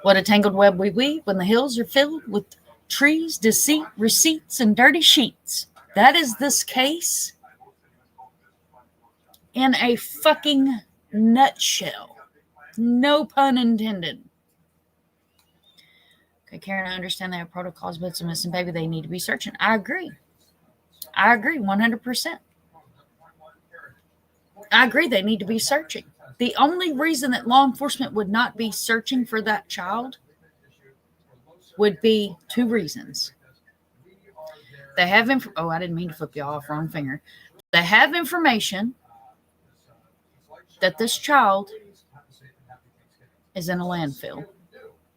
What a tangled web we weave when the hills are filled with trees, deceit, receipts, and dirty sheets. That is this case in a fucking nutshell. No pun intended. Okay, Karen, I understand they have protocols, but it's a missing baby. They need to be searching. I agree. 100%. I agree. They need to be searching. The only reason that law enforcement would not be searching for that child would be 2 reasons. They have I didn't mean to flip you off, wrong finger. They have information that this child is in a landfill,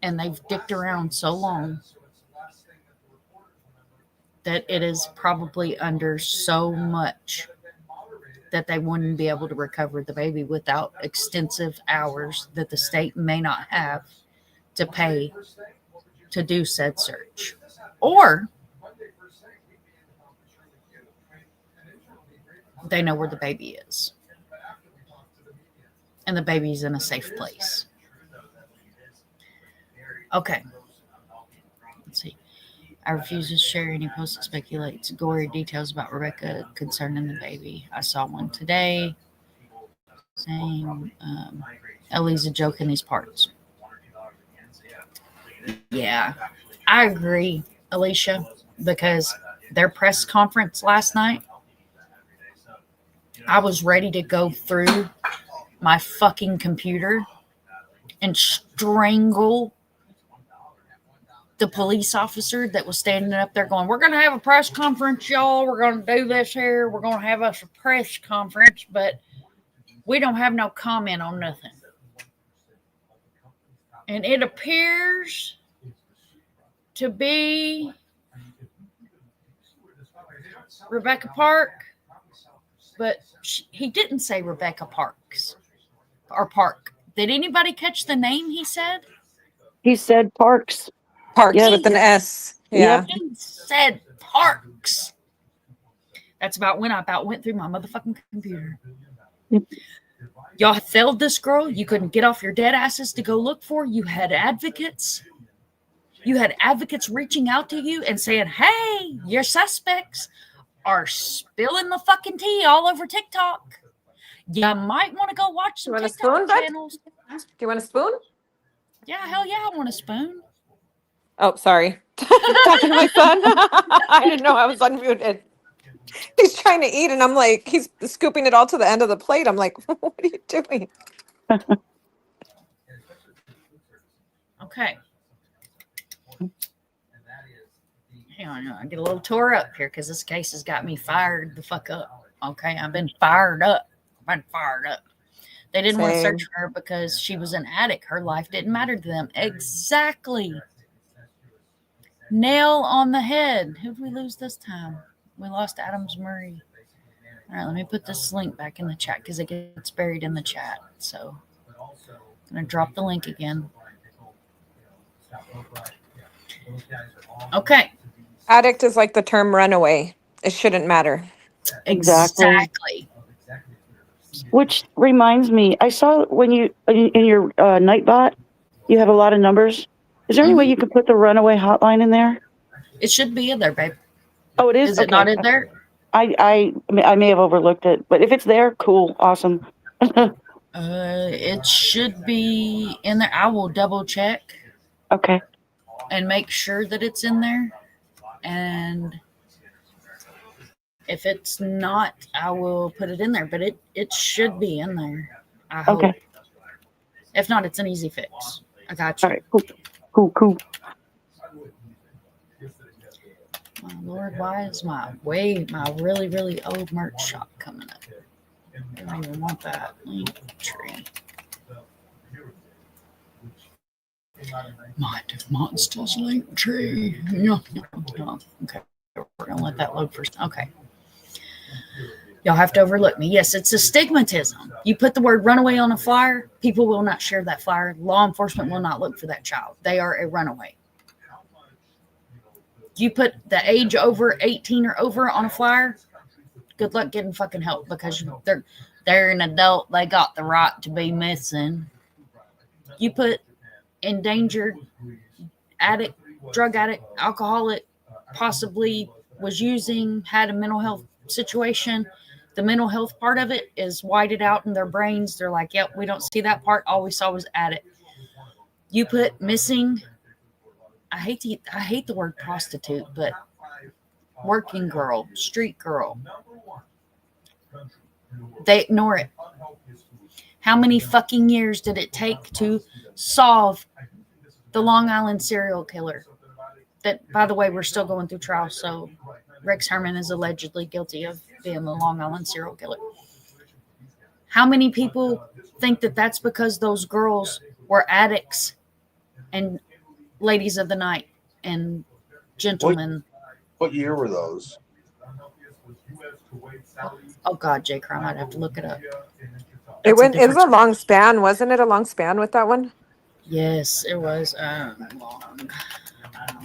and they've dicked around so long that it is probably under so much that they wouldn't be able to recover the baby without extensive hours that the state may not have to pay to do said search. Or they know where the baby is. and the baby's in a safe place. Okay. Let's see. I refuse to share any posts that speculates gory details about Rebecca concerning the baby. I saw one today saying Ellie's a joke in these parts. Yeah, I agree, Alicia, because their press conference last night, I was ready to go through my fucking computer and strangle the police officer that was standing up there going, we're going to have a press conference, y'all. We're going to do this here. We're going to have us a press conference, but we don't have no comment on nothing. And it appears to be Rebecca Park, but he didn't say Rebecca Parks or Park. Did anybody catch the name he said? He said Parks. Parks Yeah. with an S. Yeah. He said Parks. That's about when I about went through my motherfucking computer. Y'all failed this girl. You couldn't get off your dead asses to go look for. You had advocates. You had advocates reaching out to you and saying, hey, your suspects are spilling the fucking tea all over TikTok. You might want to go watch some You want a TikTok spoon, bud? channels. Do you want a spoon? Yeah, hell yeah, I want a spoon. Oh, sorry. Talking to my son. I didn't know I was unmuted. He's trying to eat, and I'm like, he's scooping it all to the end of the plate. I'm like, what are you doing? Okay. Hang on, I get a little tore up here because this case has got me fired the fuck up. Okay, I've been fired up. They didn't want to Same. search for her because she was an addict. Her life didn't matter to them. Exactly. Nail on the head. Who did we lose this time? We lost Adams Murray. All right, let me put this link back in the chat because it gets buried in the chat. So I'm going to drop the link again. Okay. Addict is like the term runaway. It shouldn't matter. Exactly. Which reminds me, I saw when you in your Nightbot, you have a lot of numbers. Is there any way you could put the runaway hotline in there? It should be in there, babe. Oh, it is. Is it not in there? I may have overlooked it, but if it's there, cool, awesome. It should be in there. I will double check Okay. and make sure that it's in there. And if it's not, I will put it in there. But it should be in there. I hope. Okay. If not, it's an easy fix. I got you. All right. Cool. My Lord, why is my really, really old merch shop coming up? I don't even want that link tree. Mind of Monsters link tree. No. Okay. We're going to let that load first. Okay. Y'all have to overlook me. Yes, it's a stigmatism. You put the word runaway on a flyer, people will not share that flyer. Law enforcement will not look for that child. They are a runaway. You put the age over 18 or over on a flyer, good luck getting fucking help because they're an adult. They got the right to be missing. You put endangered, addict, drug addict, alcoholic, possibly was using, had a mental health situation. The mental health part of it is whited out in their brains. They're like, yep, we don't see that part. All we saw was addict. You put missing. I hate the word prostitute, but working girl, street girl. They ignore it. How many fucking years did it take to solve the Long Island serial killer? That, by the way, we're still going through trial, so Rex Herman is allegedly guilty of being the Long Island serial killer. How many people think that that's because those girls were addicts and ladies of the night and gentlemen? What year were those? Oh God, J. Crime, I'd have to look it up. It was a long span, wasn't it? A long span with that one? Yes, it was Long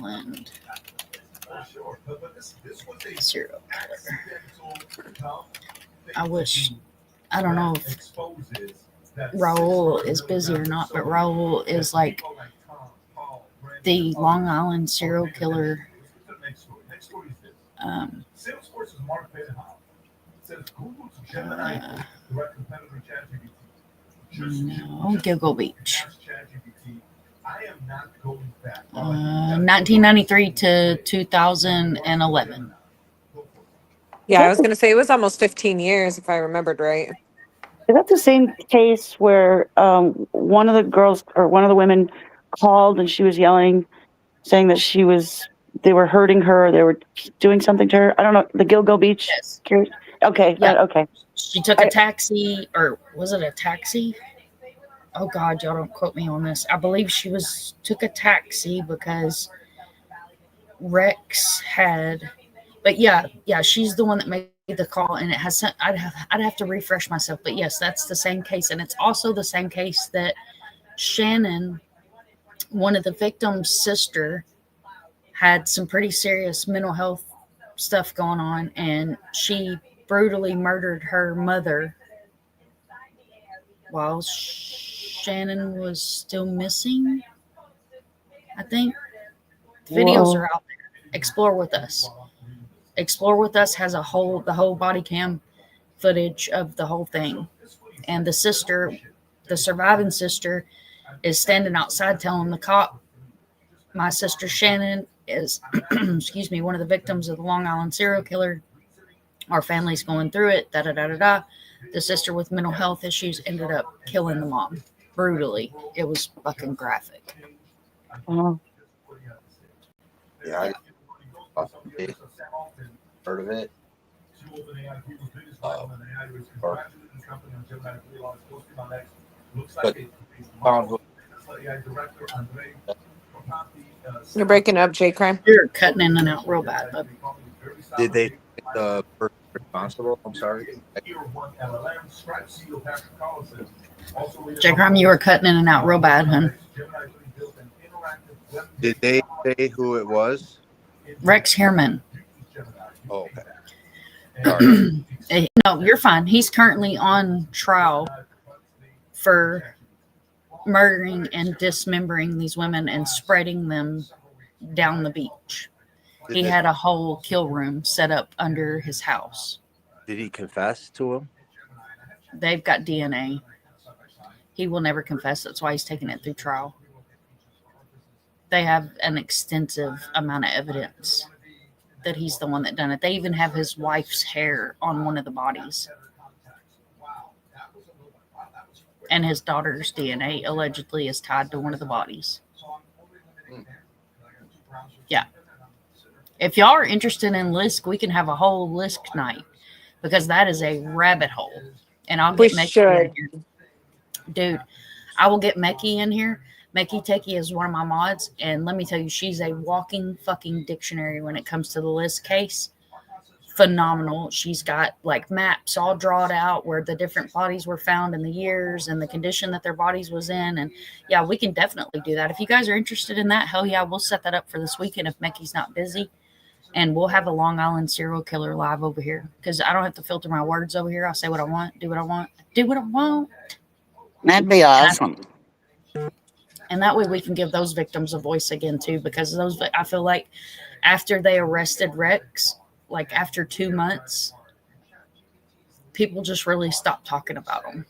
Island serial killer. I don't know if Raul is busy or not, but Raul is like the Long Island serial killer. Um, no, Gilgo Beach. 1993 to 2011. Yeah, I was going to say it was almost 15 years if I remembered right. Is that the same case where one of the girls or one of the women called and she was yelling, saying that they were hurting her, they were doing something to her? I don't know. The Gilgo Beach Yes. case? Okay. Yeah. Okay. She took a taxi, or was it a taxi? Oh God, y'all don't quote me on this. I believe she took a taxi because Rex had, but yeah, she's the one that made the call, and it has. I'd have to refresh myself, but yes, that's the same case, and it's also the same case that Shannon, one of the victims' sister, had some pretty serious mental health stuff going on, and she brutally murdered her mother while Shannon was still missing. I think the videos Whoa. are out there. Explore with Us. Explore with Us has the whole body cam footage of the whole thing, and the surviving sister, is standing outside telling the cop, "My sister Shannon is, excuse me, one of the victims of the Long Island serial killer. Our family's going through it. Da da da da da." The sister with mental health issues ended up killing the mom brutally. It was fucking graphic. Oh. Yeah, I heard of it. But You're breaking up, J Crime. You're cutting in and out real bad, bub. did they take the person responsible? I'm sorry. J Crime, you were cutting in and out real bad, hun. Did they say who it was? Rex Herman. Oh, okay. Sorry. No, you're fine. He's currently on trial for murdering and dismembering these women and spreading them down the beach. He had a whole kill room set up under his house. Did he confess to him? They've got DNA. He will never confess. That's why he's taking it through trial. They have an extensive amount of evidence that he's the one that done it. They even have his wife's hair on one of the bodies. And his daughter's DNA allegedly is tied to one of the bodies. Yeah. If y'all are interested in Lisk, we can have a whole Lisk night, because that is a rabbit hole. And I'll get Mecky in here. Dude, I will get Mecky in here. Mecky Techie is one of my mods, and let me tell you, she's a walking fucking dictionary when it comes to the Lisk case. Phenomenal. She's got like maps all drawn out where the different bodies were found in the years and the condition that their bodies was in. And yeah, we can definitely do that. If you guys are interested in that, hell yeah, we'll set that up for this weekend if Mecky's not busy. And we'll have a Long Island serial killer live over here, because I don't have to filter my words over here. I'll say what I want, do what I want, do what I want. That'd be awesome. And that way we can give those victims a voice again too, because I feel like after they arrested Rex, like after 2 months, people just really stopped talking about them.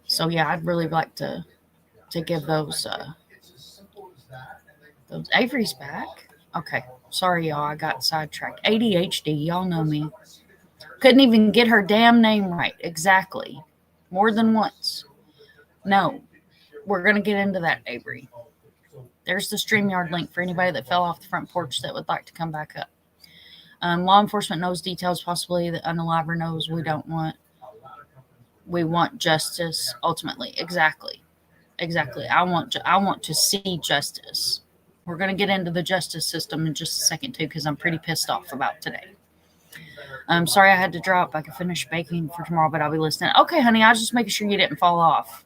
So yeah, I'd really like to give those Avery's back. Okay, sorry y'all, I got sidetracked. ADHD, y'all know me. Couldn't even get her damn name right. Exactly. More than once. No, we're gonna get into that, Avery. There's the StreamYard link for anybody that fell off the front porch that would like to come back up. Law enforcement knows details possibly that Unaliver knows we don't want. We want justice ultimately. Exactly. I want to see justice. We're going to get into the justice system in just a second too, because I'm pretty pissed off about today. I'm sorry I had to drop. I can finish baking for tomorrow, but I'll be listening. Okay, honey, I was just making sure you didn't fall off.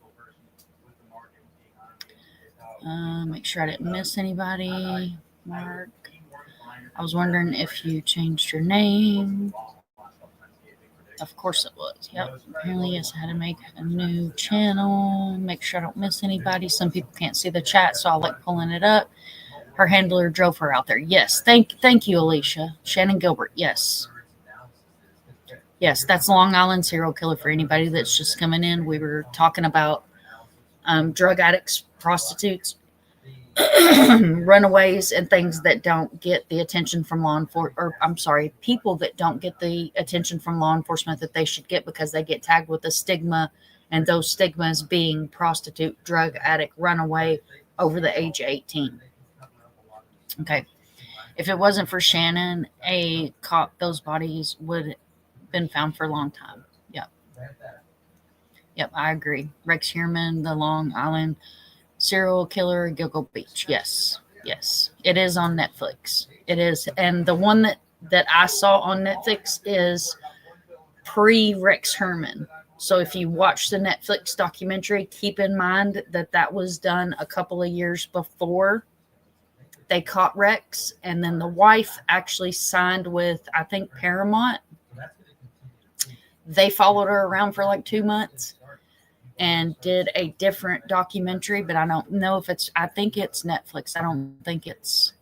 Make sure I didn't miss anybody. Mark. I was wondering if you changed your name. Of course it was. Yep. Apparently, yes, I had to make a new channel. Make sure I don't miss anybody. Some people can't see the chat, so I like pulling it up. Her handler drove her out there. Yes. Thank you, Alicia. Shannon Gilbert. Yes. Yes, that's Long Island serial killer for anybody that's just coming in. We were talking about drug addicts, prostitutes, runaways, and things that don't get the attention from law enforcement, or I'm sorry, people that don't get the attention from law enforcement that they should get because they get tagged with a stigma, and those stigmas being prostitute, drug addict, runaway over the age of 18. Okay. If it wasn't for Shannon, those bodies would have been found for a long time. Yep. Yep, I agree. Rex Heuermann, the Long Island serial killer, Gilgo Beach. Yes, yes, it is on Netflix. It is, and the one that I saw on Netflix is pre-Rex Heuermann. So if you watch the Netflix documentary, keep in mind that was done a couple of years before they caught Rex, and then the wife actually signed with, I think, Paramount. They followed her around for like 2 months and did a different documentary, but I don't know if I think it's Netflix. I don't think it's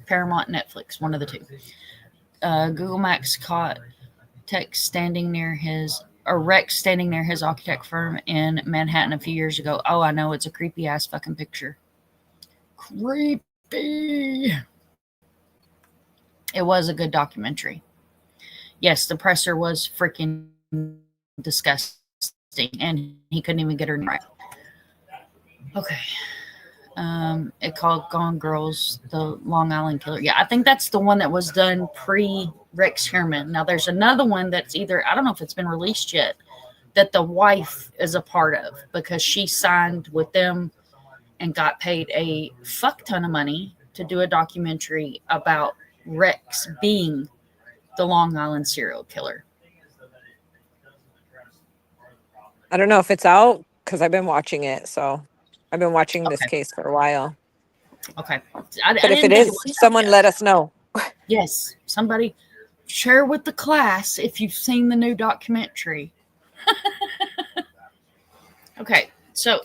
Paramount, Netflix, one of the two. Google Maps caught Rex standing near his architect firm in Manhattan a few years ago. Oh, I know, it's a creepy ass fucking picture. Creepy. It was a good documentary. Yes, the presser was freaking disgusting, and he couldn't even get her right. Okay. It called Gone Girls, the Long Island Killer. Yeah, I think that's the one that was done pre-Rex Heuermann. Now, there's another one that's either, I don't know if it's been released yet, that the wife is a part of because she signed with them and got paid a fuck ton of money to do a documentary about Rex being the Long Island serial killer. I don't know if it's out because I've been watching it. So I've been watching this case for a while. Okay. But if it is, someone let us know. Yes. Somebody share with the class if you've seen the new documentary. Okay. So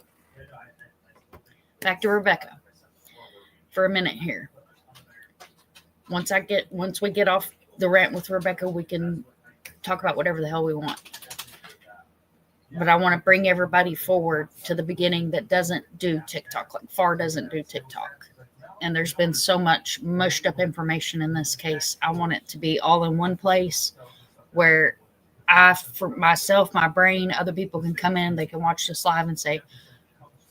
back to Rebecca for a minute here. Once we get off the rant with Rebecca, we can talk about whatever the hell we want. But I want to bring everybody forward to the beginning that doesn't do TikTok, like FAR doesn't do TikTok. And there's been so much mushed up information in this case. I want it to be all in one place where for myself, my brain, other people can come in, they can watch this live and say,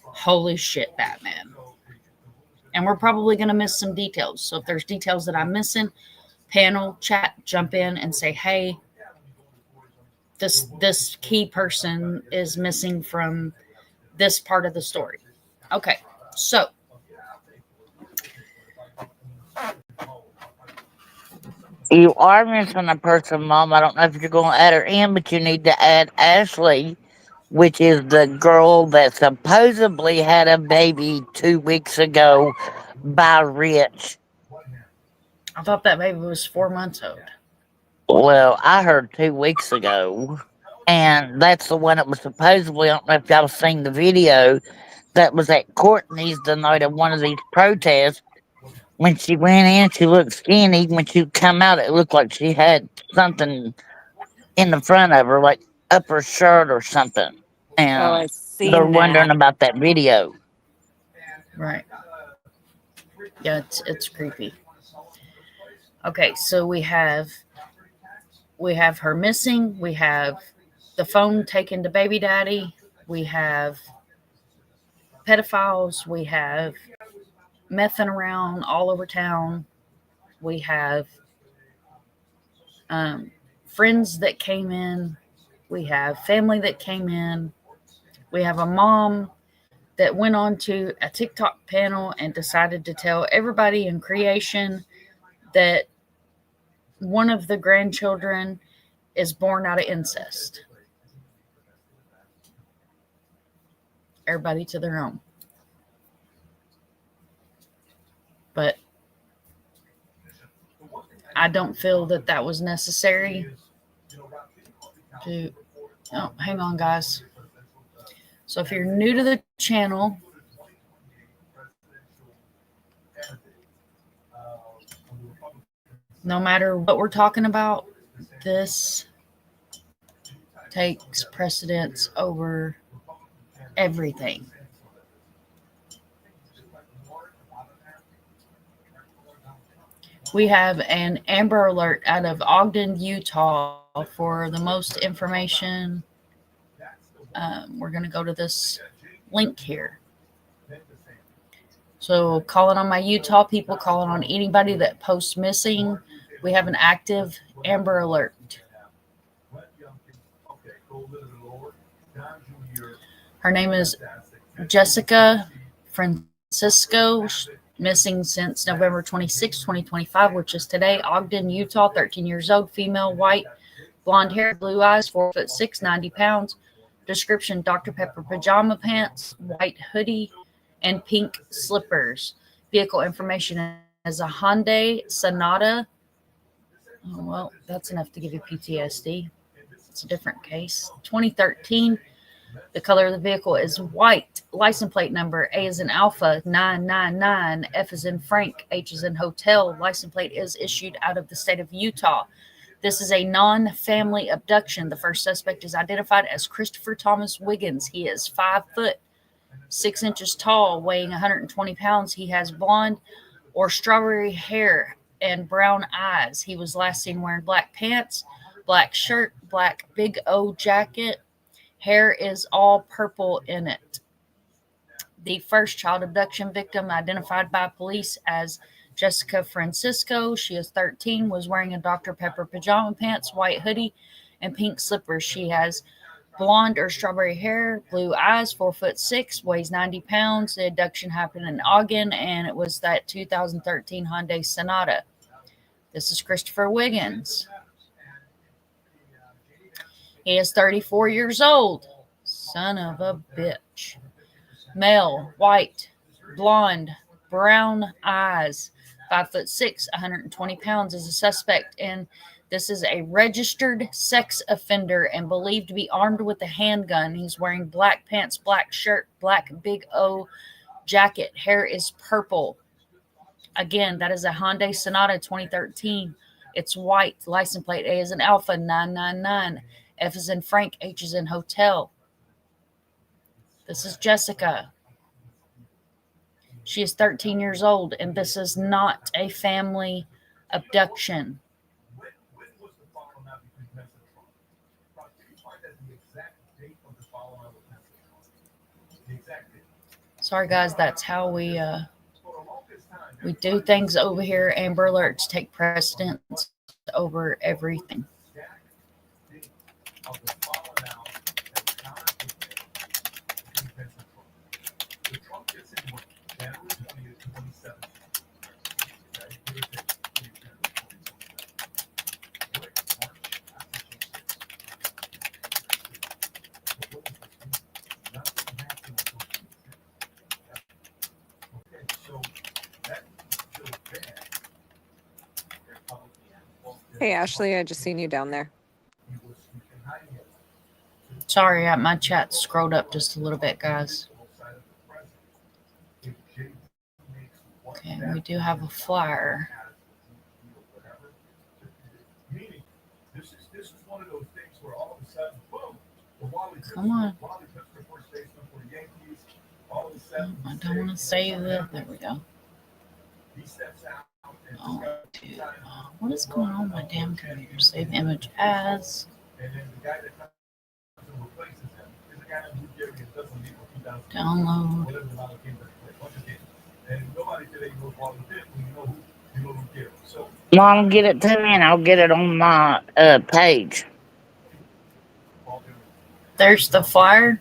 holy shit, Batman. And we're probably going to miss some details. So if there's details that I'm missing, panel, chat, jump in and say, hey, this key person is missing from this part of the story. Okay, so you are missing a person, Mom. I don't know if you're going to add her in, but you need to add Ashley, which is the girl that supposedly had a baby 2 weeks ago by Rich. I thought that baby was 4 months old. Well, I heard 2 weeks ago, and that's the one that was supposedly, I don't know if y'all seen the video, that was at Courtney's the night of one of these protests. When she went in, she looked skinny. When she come out, it looked like she had something in the front of her, like up her shirt or something. And I seen they're wondering that. about that video. Right. Yeah, it's creepy. Okay, so we have her missing. We have the phone taken to baby daddy. We have pedophiles. We have messing around all over town. We have friends that came in. We have family that came in. We have a mom that went on to a TikTok panel and decided to tell everybody in creation that one of the grandchildren is born out of incest. Everybody to their own. But I don't feel that that was necessary to. Oh, hang on, guys. So if you're new to the channel, no matter what we're talking about, this takes precedence over everything. We have an Amber Alert out of Ogden, Utah for the most information. We're going to go to this link here. So calling on my Utah people, calling on anybody that posts missing, we have an active Amber Alert. Her name is Jessica Francisco, missing since November 26, 2025, which is today. Ogden, Utah, 13 years old, female, white, blonde hair, blue eyes, 4'6", 90 pounds. Description: Dr. Pepper pajama pants, white hoodie, and pink slippers. Vehicle information is a Hyundai Sonata. Oh, well, that's enough to give you PTSD. It's a different case. 2013. The color of the vehicle is white. License plate number: A is in Alpha 999, F is in Frank, H is in Hotel. License plate is issued out of the state of Utah. This is a non-family abduction. The first suspect is identified as Christopher Thomas Wiggins. He is 5 foot 6 inches tall, weighing 120 pounds. He has blonde or strawberry hair and brown eyes. He was last seen wearing black pants, black shirt, black Big O jacket. Hair is all purple in it. The first child abduction victim, identified by police as Jessica Francisco. She is 13, was wearing a Dr. Pepper pajama pants, white hoodie, and pink slippers. She has blonde or strawberry hair, blue eyes, 4'6", weighs 90 pounds. The abduction happened in Ogden, and it was that 2013 Hyundai Sonata. This is Christopher Wiggins. He is 34 years old. Son of a bitch. Male, white, blonde, brown eyes, 5'6", 120 pounds, is a suspect, and this is a registered sex offender and believed to be armed with a handgun. He's wearing black pants, black shirt, black Big O jacket. Hair is purple. Again, that is a Hyundai Sonata 2013. It's white. License plate: A is in Alpha 999. F is in Frank, H is in Hotel. This is Jessica. She is 13 years old, and this is not a family abduction. Sorry, guys, that's how we do things over here. Amber Alerts take precedence over everything. Hey, Ashley, I just seen you down there. Sorry, my chat scrolled up just a little bit, guys. Okay, we do have a flyer. Come on. I don't want to save it. There we go. Oh, dude. What is going on with my damn computer? Save image as. Download. Mom, get it to me and I'll get it on my page. There's the flyer.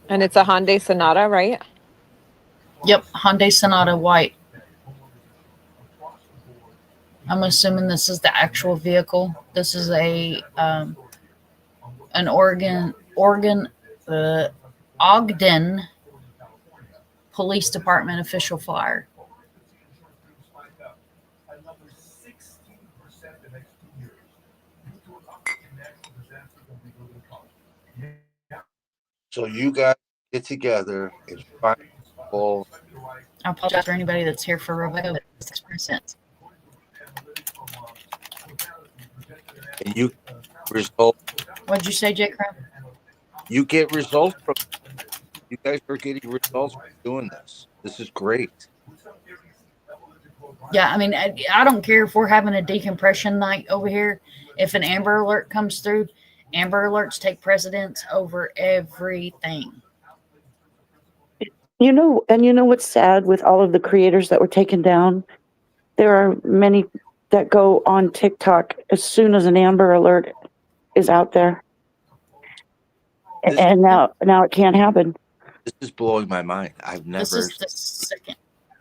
And it's a Hyundai Sonata, right? Yep, Hyundai Sonata white. I'm assuming this is the actual vehicle. This is a an Ogden police department official flyer. So you guys get together and find people, I apologize for anybody that's here for Rebecca, but it's 6%. and you result. What'd you say, Jake Crown? You get results from. You guys are getting results from doing this. This is great. Yeah, I mean, I don't care if we're having a decompression night over here. If an Amber Alert comes through, Amber Alerts take precedence over everything. And you know what's sad with all of the creators that were taken down? There are many that go on TikTok as soon as an Amber Alert is out there. This, And now it can't happen. this is blowing my mind. I've This never is the second.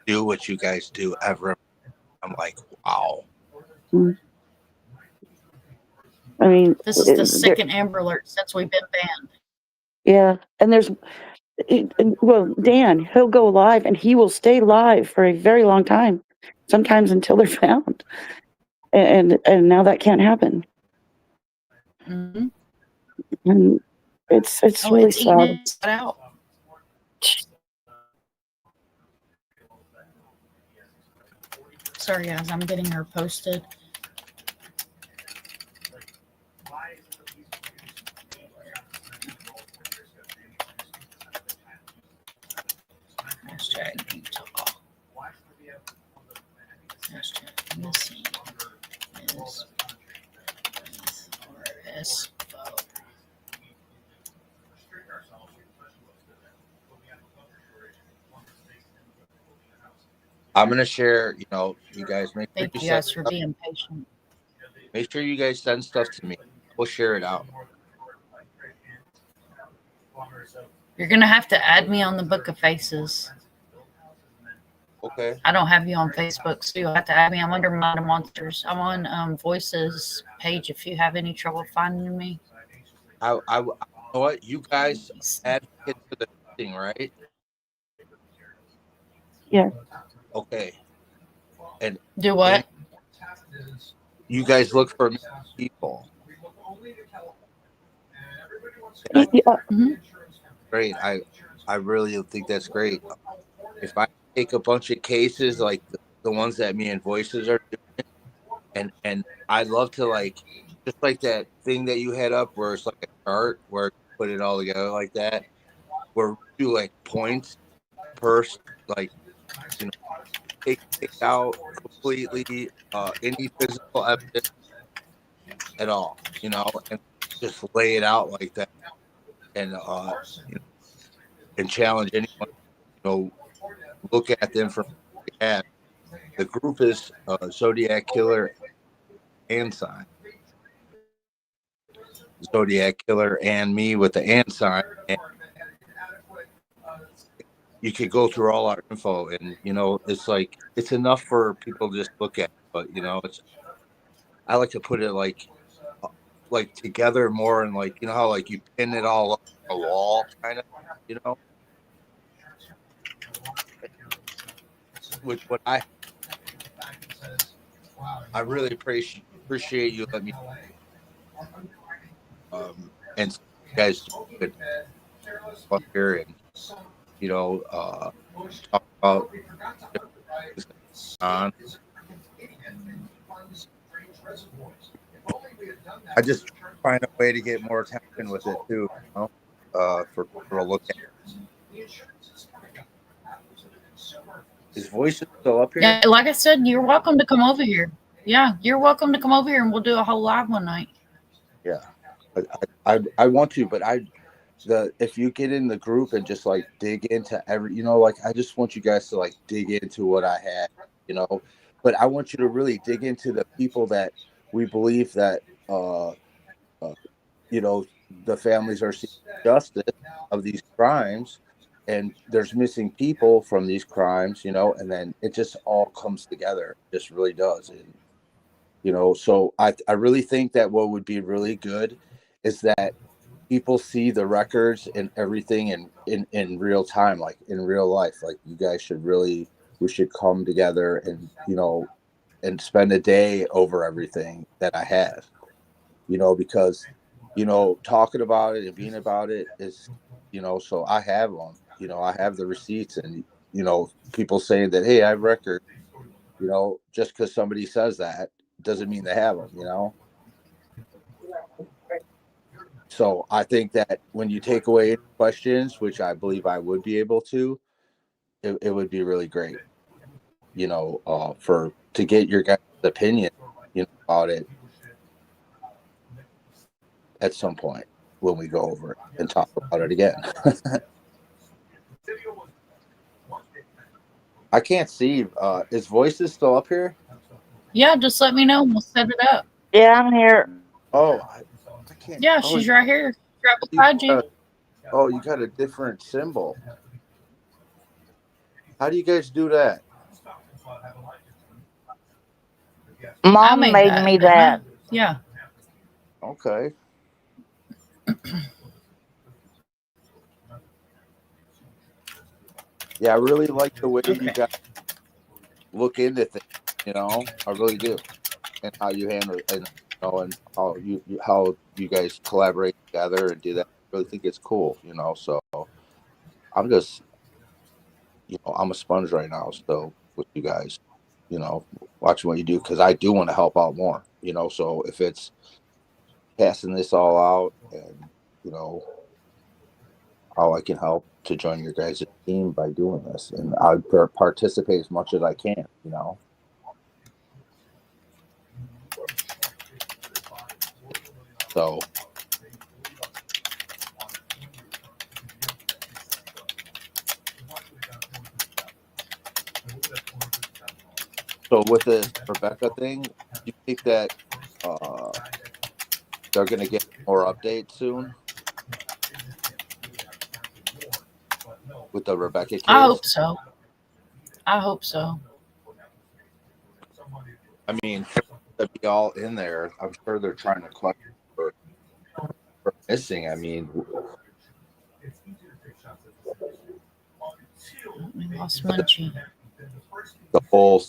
do what you guys do ever. I'm like, wow. I mean, This is the second Amber Alert since we've been banned. yeah. And well, Dan, he'll go live and he will stay live for a very long time, sometimes until they're found. And now that can't happen. Mm-hmm. And it's really It's eating sad. it out. Sorry, guys, I'm getting her posted. Hashtag Utah. Hashtag missing is RS vote. I'm gonna share. You guys make sure Thank you guys for being patient. Make sure you guys send stuff to me. We'll share it out. You're gonna have to add me on the Book of Faces. Okay. I don't have you on Facebook, so you'll have to add me. I'm under Mind of Monsters. I'm on Voices page if you have any trouble finding me. You know what? You guys advocate for the thing, right? Yeah. Okay. And do what? You guys look for people. Yeah. Mm-hmm. Great. I really think that's great. If I take a bunch of cases like the ones that me and Voices are doing, and I'd love to just like that thing that you had up where it's like a chart where you put it all together like that, where we do like points per take out completely any physical evidence at all, and just lay it out like that, and and challenge anyone, look at the information we have. The group is Zodiac Killer and sign. Zodiac Killer and me with the and sign. And you could go through all our info, and it's like it's enough for people to just look at. But I like to put it like together more, and how you pin it all up on a wall, kind of, with what I really appreciate you letting me and you guys do good up here, and talk about on. I just find a way to get more attention with it too, for people to look at. His voice is still up here. Yeah, like I said, you're welcome to come over here. Yeah, you're welcome to come over here, and we'll do a whole live one night. Yeah, I want to, but if you get in the group and just dig into every, I just want you guys to dig into what I had, but I want you to really dig into the people that we believe that, the families are seeking justice of these crimes, and there's missing people from these crimes, and then it just all comes together. It just really does. And, so I really think that what would be really good is that people see the records and everything in real time, like in real life. Like you guys we should come together and, and spend a day over everything that I have, because, talking about it and being about it is, so I have them, I have the receipts and, people saying that, hey, I have records, just because somebody says that doesn't mean they have them. So I think that when you take away questions, which I believe I would be able to, it would be really great, to get your guys' opinion, about it at some point when we go over it and talk about it again. I can't see. Is Voices still up here? Yeah, just let me know. We'll set it up. Yeah, I'm here. Oh, I can't. Yeah, she's right here. Right beside you. You got a different symbol. How do you guys do that? Mom made me that. Yeah. Okay. Yeah, I really like the way you guys look into things. I really do, and how you handle it, and and how you guys collaborate together and do that. I really think it's cool. So I'm just, I'm a sponge right now. So with you guys, watching what you do, because I do want to help out more. So if it's passing this all out, and how I can help to join your guys' team by doing this, and I participate as much as I can. So with this Rebecca thing, do you think that they're going to get more updates soon with the Rebecca case? I hope so. I mean, to be all in there, I'm sure they're trying to collect for missing. I mean, We lost Munchie. the whole.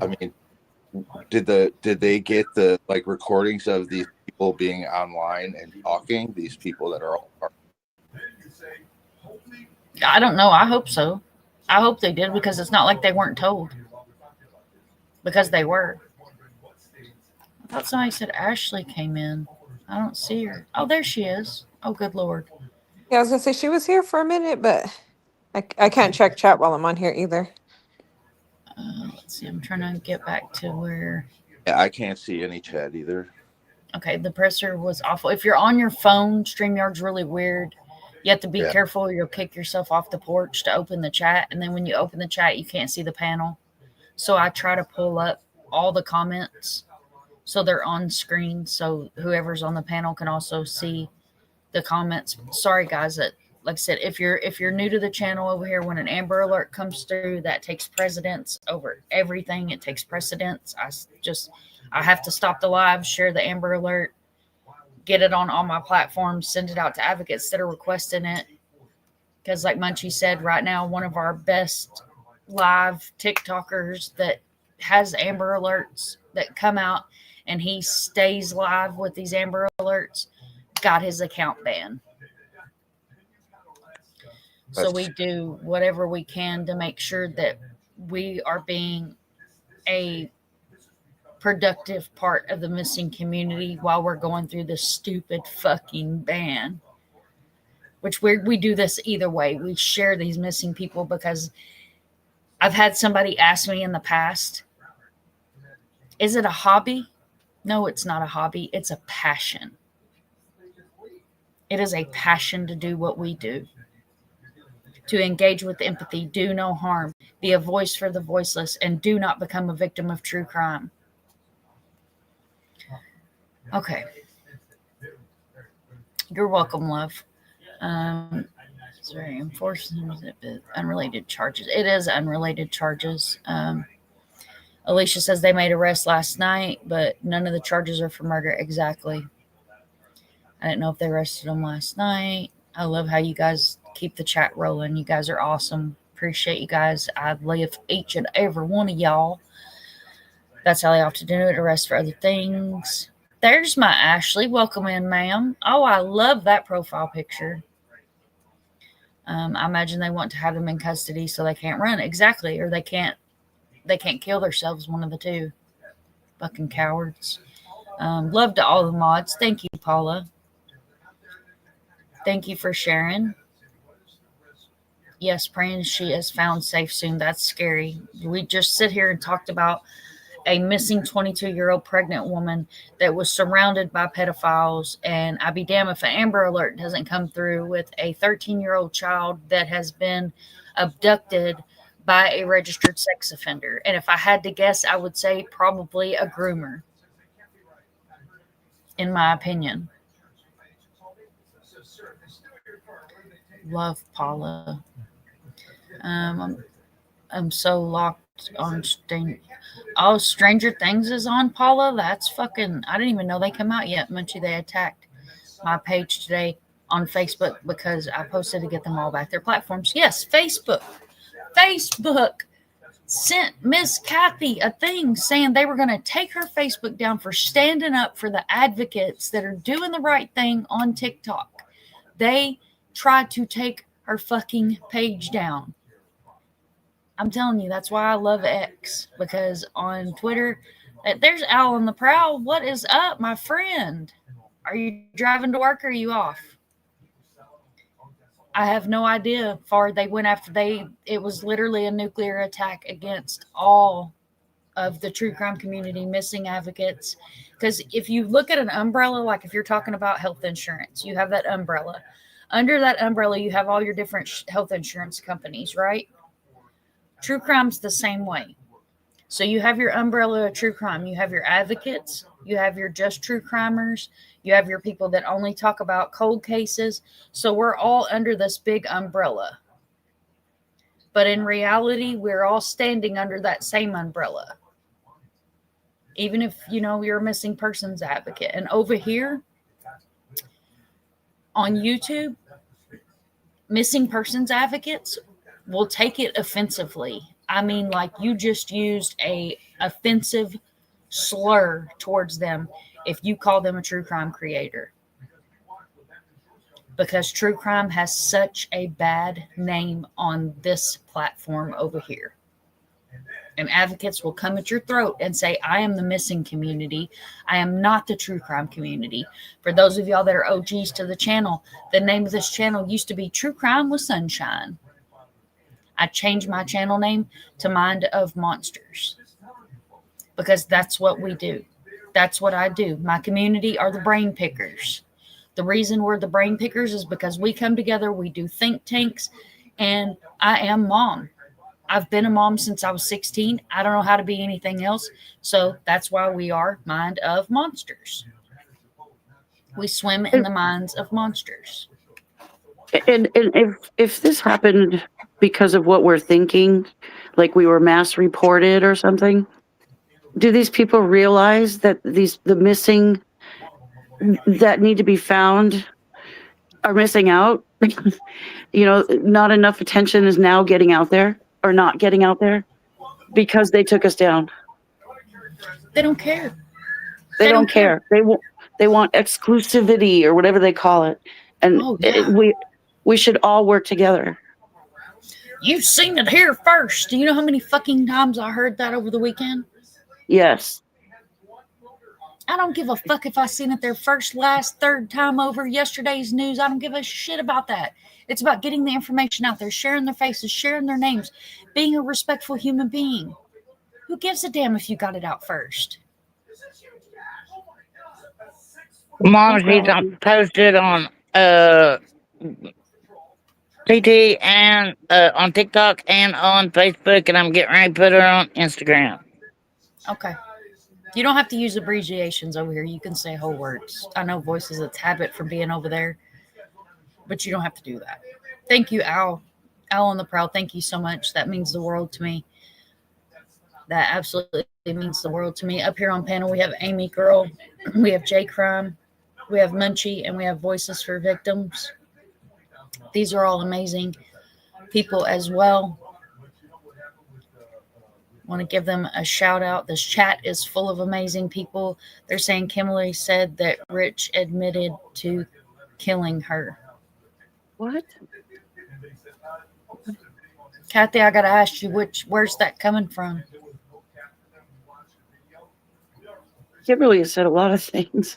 I mean, did they get the recordings of these people being online and talking? These people that are all. I don't know. I hope so. I hope they did, because it's not like they weren't told. Because they were. I thought somebody said Ashley came in. I don't see her. Oh, there she is. Oh, good Lord. Yeah, I was gonna say she was here for a minute, but I can't check chat while I'm on here either. Let's see. I'm trying to get back to where. Yeah, I can't see any chat either. Okay, the presser was awful. If you're on your phone, StreamYard's really weird. You have to be careful or you'll kick yourself off the porch to open the chat. And then when you open the chat, you can't see the panel. So I try to pull up all the comments so they're on screen, so whoever's on the panel can also see the comments. Sorry, guys, that, like I said, if you're new to the channel over here, when an Amber Alert comes through, that takes precedence over everything. It takes precedence. I have to stop the live, share the Amber Alert, get it on all my platforms, send it out to advocates that are requesting it. Because like Munchie said, right now, one of our best live TikTokers that has Amber Alerts that come out, and he stays live with these Amber Alerts, got his account banned. So we do whatever we can to make sure that we are being a productive part of the missing community while we're going through this stupid fucking ban. Which we do this either way. We share these missing people, because I've had somebody ask me in the past, is it a hobby? No, it's not a hobby. It's a passion. It is a passion to do what we do. To engage with empathy, do no harm, be a voice for the voiceless, and do not become a victim of true crime. Okay. You're welcome, love. It's very unfortunate, but unrelated charges. It is unrelated charges. Alicia says they made arrests last night, but none of the charges are for murder. Exactly. I didn't know if they arrested him last night. I love how you guys keep the chat rolling. You guys are awesome. Appreciate you guys. I love each and every one of y'all. That's how they often do it. Arrest for other things. There's my Ashley. Welcome in, ma'am. Oh, I love that profile picture. I imagine they want to have them in custody so they can't run. Exactly. Or they can't kill themselves, one of the two. Fucking cowards. Love to all the mods. Thank you, Paula. Thank you for sharing. Yes, praying she is found safe soon. That's scary. We just sit here and talked about a missing 22-year-old pregnant woman that was surrounded by pedophiles, and I'd be damned if an Amber Alert doesn't come through with a 13-year-old child that has been abducted by a registered sex offender. And if I had to guess, I would say probably a groomer, in my opinion. Love Paula. I'm so locked on Stranger Things is on, Paula. That's fucking. I didn't even know they come out yet. Munchie, they attacked my page today on Facebook because I posted to get them all back their platforms. Yes, Facebook sent Miss Kathy a thing saying they were going to take her Facebook down for standing up for the advocates that are doing the right thing on TikTok. They tried to take her fucking page down. I'm telling you, that's why I love X, because on Twitter, there's Al on the Prowl. What is up, my friend? Are you driving to work or are you off? I have no idea how far they went after it was literally a nuclear attack against all of the true crime community, missing advocates. Because if you look at an umbrella, like if you're talking about health insurance, you have that umbrella. Under that umbrella, you have all your different health insurance companies, right? True crime's the same way. So you have your umbrella of true crime. You have your advocates. You have your just true crimers. You have your people that only talk about cold cases. So we're all under this big umbrella. But in reality, we're all standing under that same umbrella. Even if, you're a missing persons advocate. And over here on YouTube, missing persons advocates will take it offensively. I mean, like you just used a offensive slur towards them if you call them a true crime creator. Because true crime has such a bad name on this platform over here. And advocates will come at your throat and say, I am the missing community. I am not the true crime community. For those of y'all that are OGs to the channel, the name of this channel used to be True Crime with Sunshine. I changed my channel name to Mind of Monsters because that's what we do. That's what I do. My community are the brain pickers. The reason we're the brain pickers is because we come together, we do think tanks, and I am mom. I've been a mom since I was 16. I don't know how to be anything else. So that's why we are Mind of Monsters. We swim in the minds of monsters. And if this happened because of what we're thinking, like we were mass reported or something, do these people realize that the missing that need to be found are missing out? Not enough attention is now getting out there or not getting out there because they took us down. They don't care. They don't care. They want exclusivity or whatever they call it. And we should all work together. You've seen it here first. Do you know how many fucking times I heard that over the weekend? Yes. I don't give a fuck if I seen it there first, last, third time over yesterday's news. I don't give a shit about that. It's about getting the information out there, sharing their faces, sharing their names, being a respectful human being. Who gives a damn if you got it out first? Mom, she's posted on TT and on TikTok and on Facebook, and I'm getting ready to put her on Instagram. Okay. You don't have to use abbreviations over here. You can say whole words. I know voice is a habit from being over there, but you don't have to do that. Thank you, Al. Al on the Prowl, thank you so much. That means the world to me. That absolutely means the world to me. Up here on panel, we have Amy Girl. We have J Crime. We have Munchie, and we have Voices for Victims. These are all amazing people as well. Want to give them a shout out. This chat is full of amazing people. They're saying Kimberly said that Rich admitted to killing her. What? Kathy, I gotta ask you, where's that coming from? Kimberly has said a lot of things.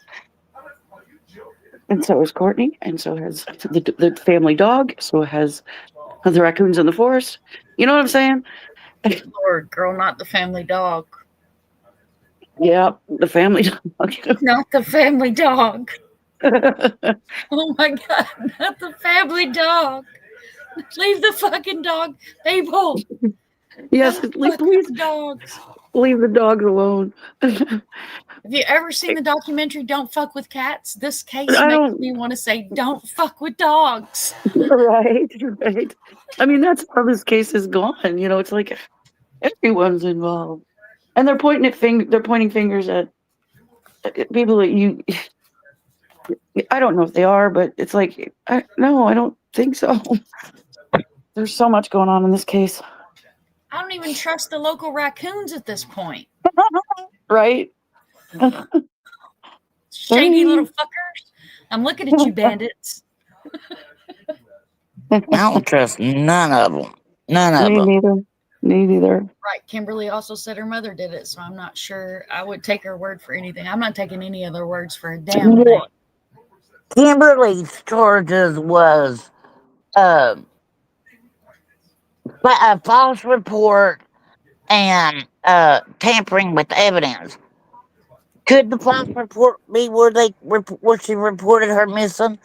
And so has Courtney, and so has the family dog, so has the raccoons in the forest. You know what I'm saying? Lord, girl, not the family dog. Yeah, the family dog. Not the family dog. Oh my God, not the family dog. Leave the fucking dog, people. Yes, please Dogs. leave the dogs alone. Have you ever seen the documentary Don't Fuck with Cats? This case I makes don't- me want to say, don't fuck with dogs. Right. I mean, that's how this case is gone. You know, it's like everyone's involved, and they're pointing fingers at people that you. I don't know if they are, but it's like, no, I don't think so. There's so much going on in this case. I don't even trust the local raccoons at this point. Right? Shady little fuckers. I'm looking at you, bandits. I don't trust none of them. None of Me them. neither. Me neither. Right. Kimberly also said her mother did it, so I'm not sure I would take her word for anything. I'm not taking any other words for a damn thing. Kimberly's charges was a false report and tampering with evidence. Could the false report be where she reported her missing?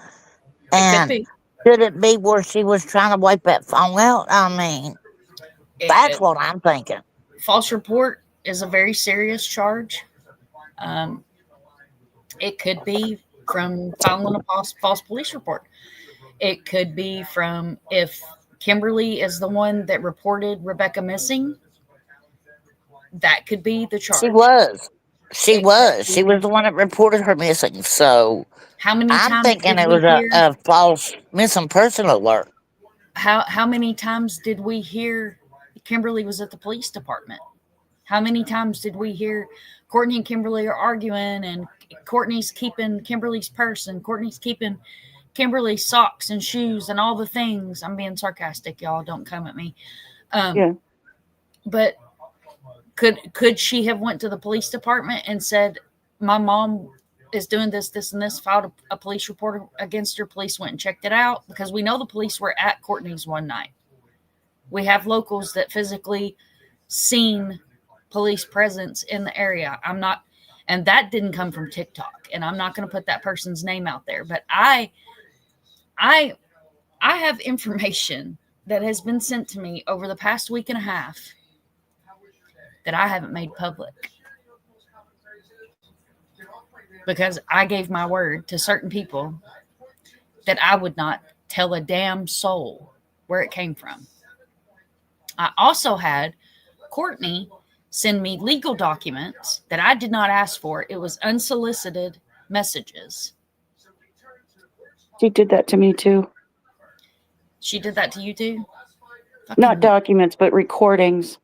And could it be where she was trying to wipe that phone out? I mean, that's what I'm thinking. False report is a very serious charge. It could be from filing a false police report. It could be from if Kimberly is the one that reported Rebecca missing. That could be the charge. She was. She was the one that reported her missing. So how many I'm times thinking did it was we hear, a false missing person alert. How many times did we hear Kimberly was at the police department? How many times did we hear Courtney and Kimberly are arguing, and Courtney's keeping Kimberly's purse, and Courtney's keeping Kimberly's socks and shoes and all the things? I'm being sarcastic, y'all. Don't come at me. Yeah. But could she have went to the police department and said, my mom is doing this, and this, filed a police report against her? Police went and checked it out, because we know the police were at Courtney's one night. We have locals that physically seen police presence in the area. And that didn't come from TikTok, and I'm not going to put that person's name out there, but I have information that has been sent to me over the past week and a half that I haven't made public, because I gave my word to certain people that I would not tell a damn soul where it came from. I also had Courtney send me legal documents that I did not ask for. It was unsolicited messages. She did that to me too. She did that to you too? Not documents, but recordings.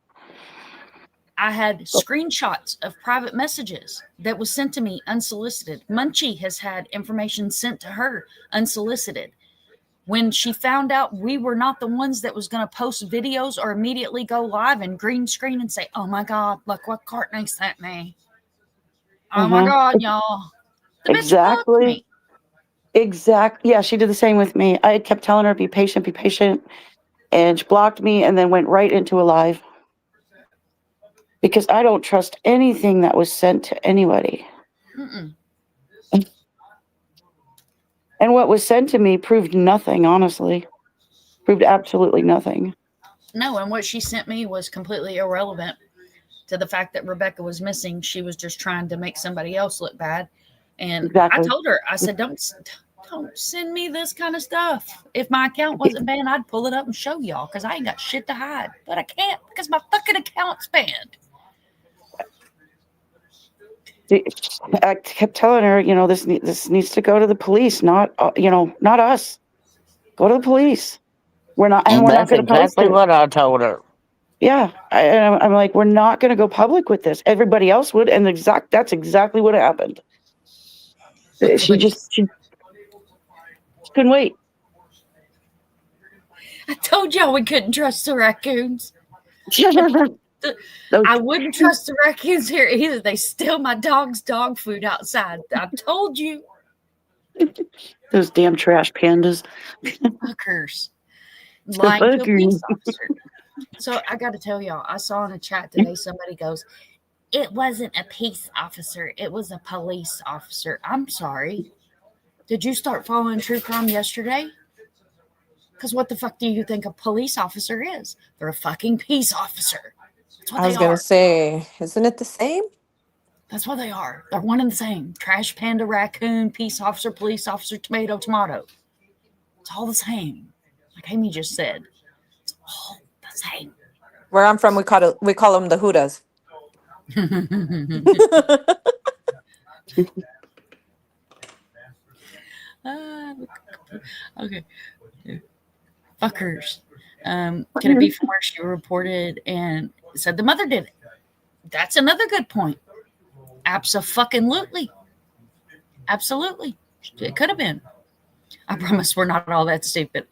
I had screenshots of private messages that was sent to me unsolicited. Munchie has had information sent to her unsolicited. When she found out we were not the ones that was going to post videos or immediately go live and green screen and say, oh my God, look what Courtney sent me. Oh my God, y'all. The Exactly. Exactly. Yeah, she did the same with me. I kept telling her, be patient, be patient. And she blocked me and then went right into a live. Because I don't trust anything that was sent to anybody. Mm-mm. And what was sent to me proved nothing, honestly. Proved absolutely nothing. No, and what she sent me was completely irrelevant to the fact that Rebecca was missing. She was just trying to make somebody else look bad. And Exactly. I told her, I said, don't send me this kind of stuff. If my account wasn't banned, I'd pull it up and show y'all, because I ain't got shit to hide. But I can't, because my fucking account's banned. I kept telling her, this needs to go to the police, not not us. Go to the police. We're not And going that's to post exactly it. what I told her. Yeah, I'm like, we're not going to go public with this. Everybody else would, and that's exactly what happened. She couldn't wait. I told y'all we couldn't trust the raccoons. I wouldn't trust the raccoons here either. They steal my dog's dog food outside. I told you. Those damn trash pandas. Fuckers. Lying to a Fuckers. police officer. So I got to tell y'all, I saw in a chat today somebody goes, it wasn't a peace officer. It was a police officer. I'm sorry. Did you start following true crime yesterday? Because what the fuck do you think a police officer is? They're a fucking peace officer. That's what I was going to say, isn't it the same? That's what they are. They're one and the same. Trash panda, raccoon, peace officer, police officer, tomato, tomato. It's all the same. Like Amy just said. It's all the same. Where I'm from, we call them the Hudas. Okay. Fuckers. Can it be from where she reported and said the mother did it? That's another good point. Abso-fucking-lutely. Absolutely. It could have been. I promise we're not all that stupid.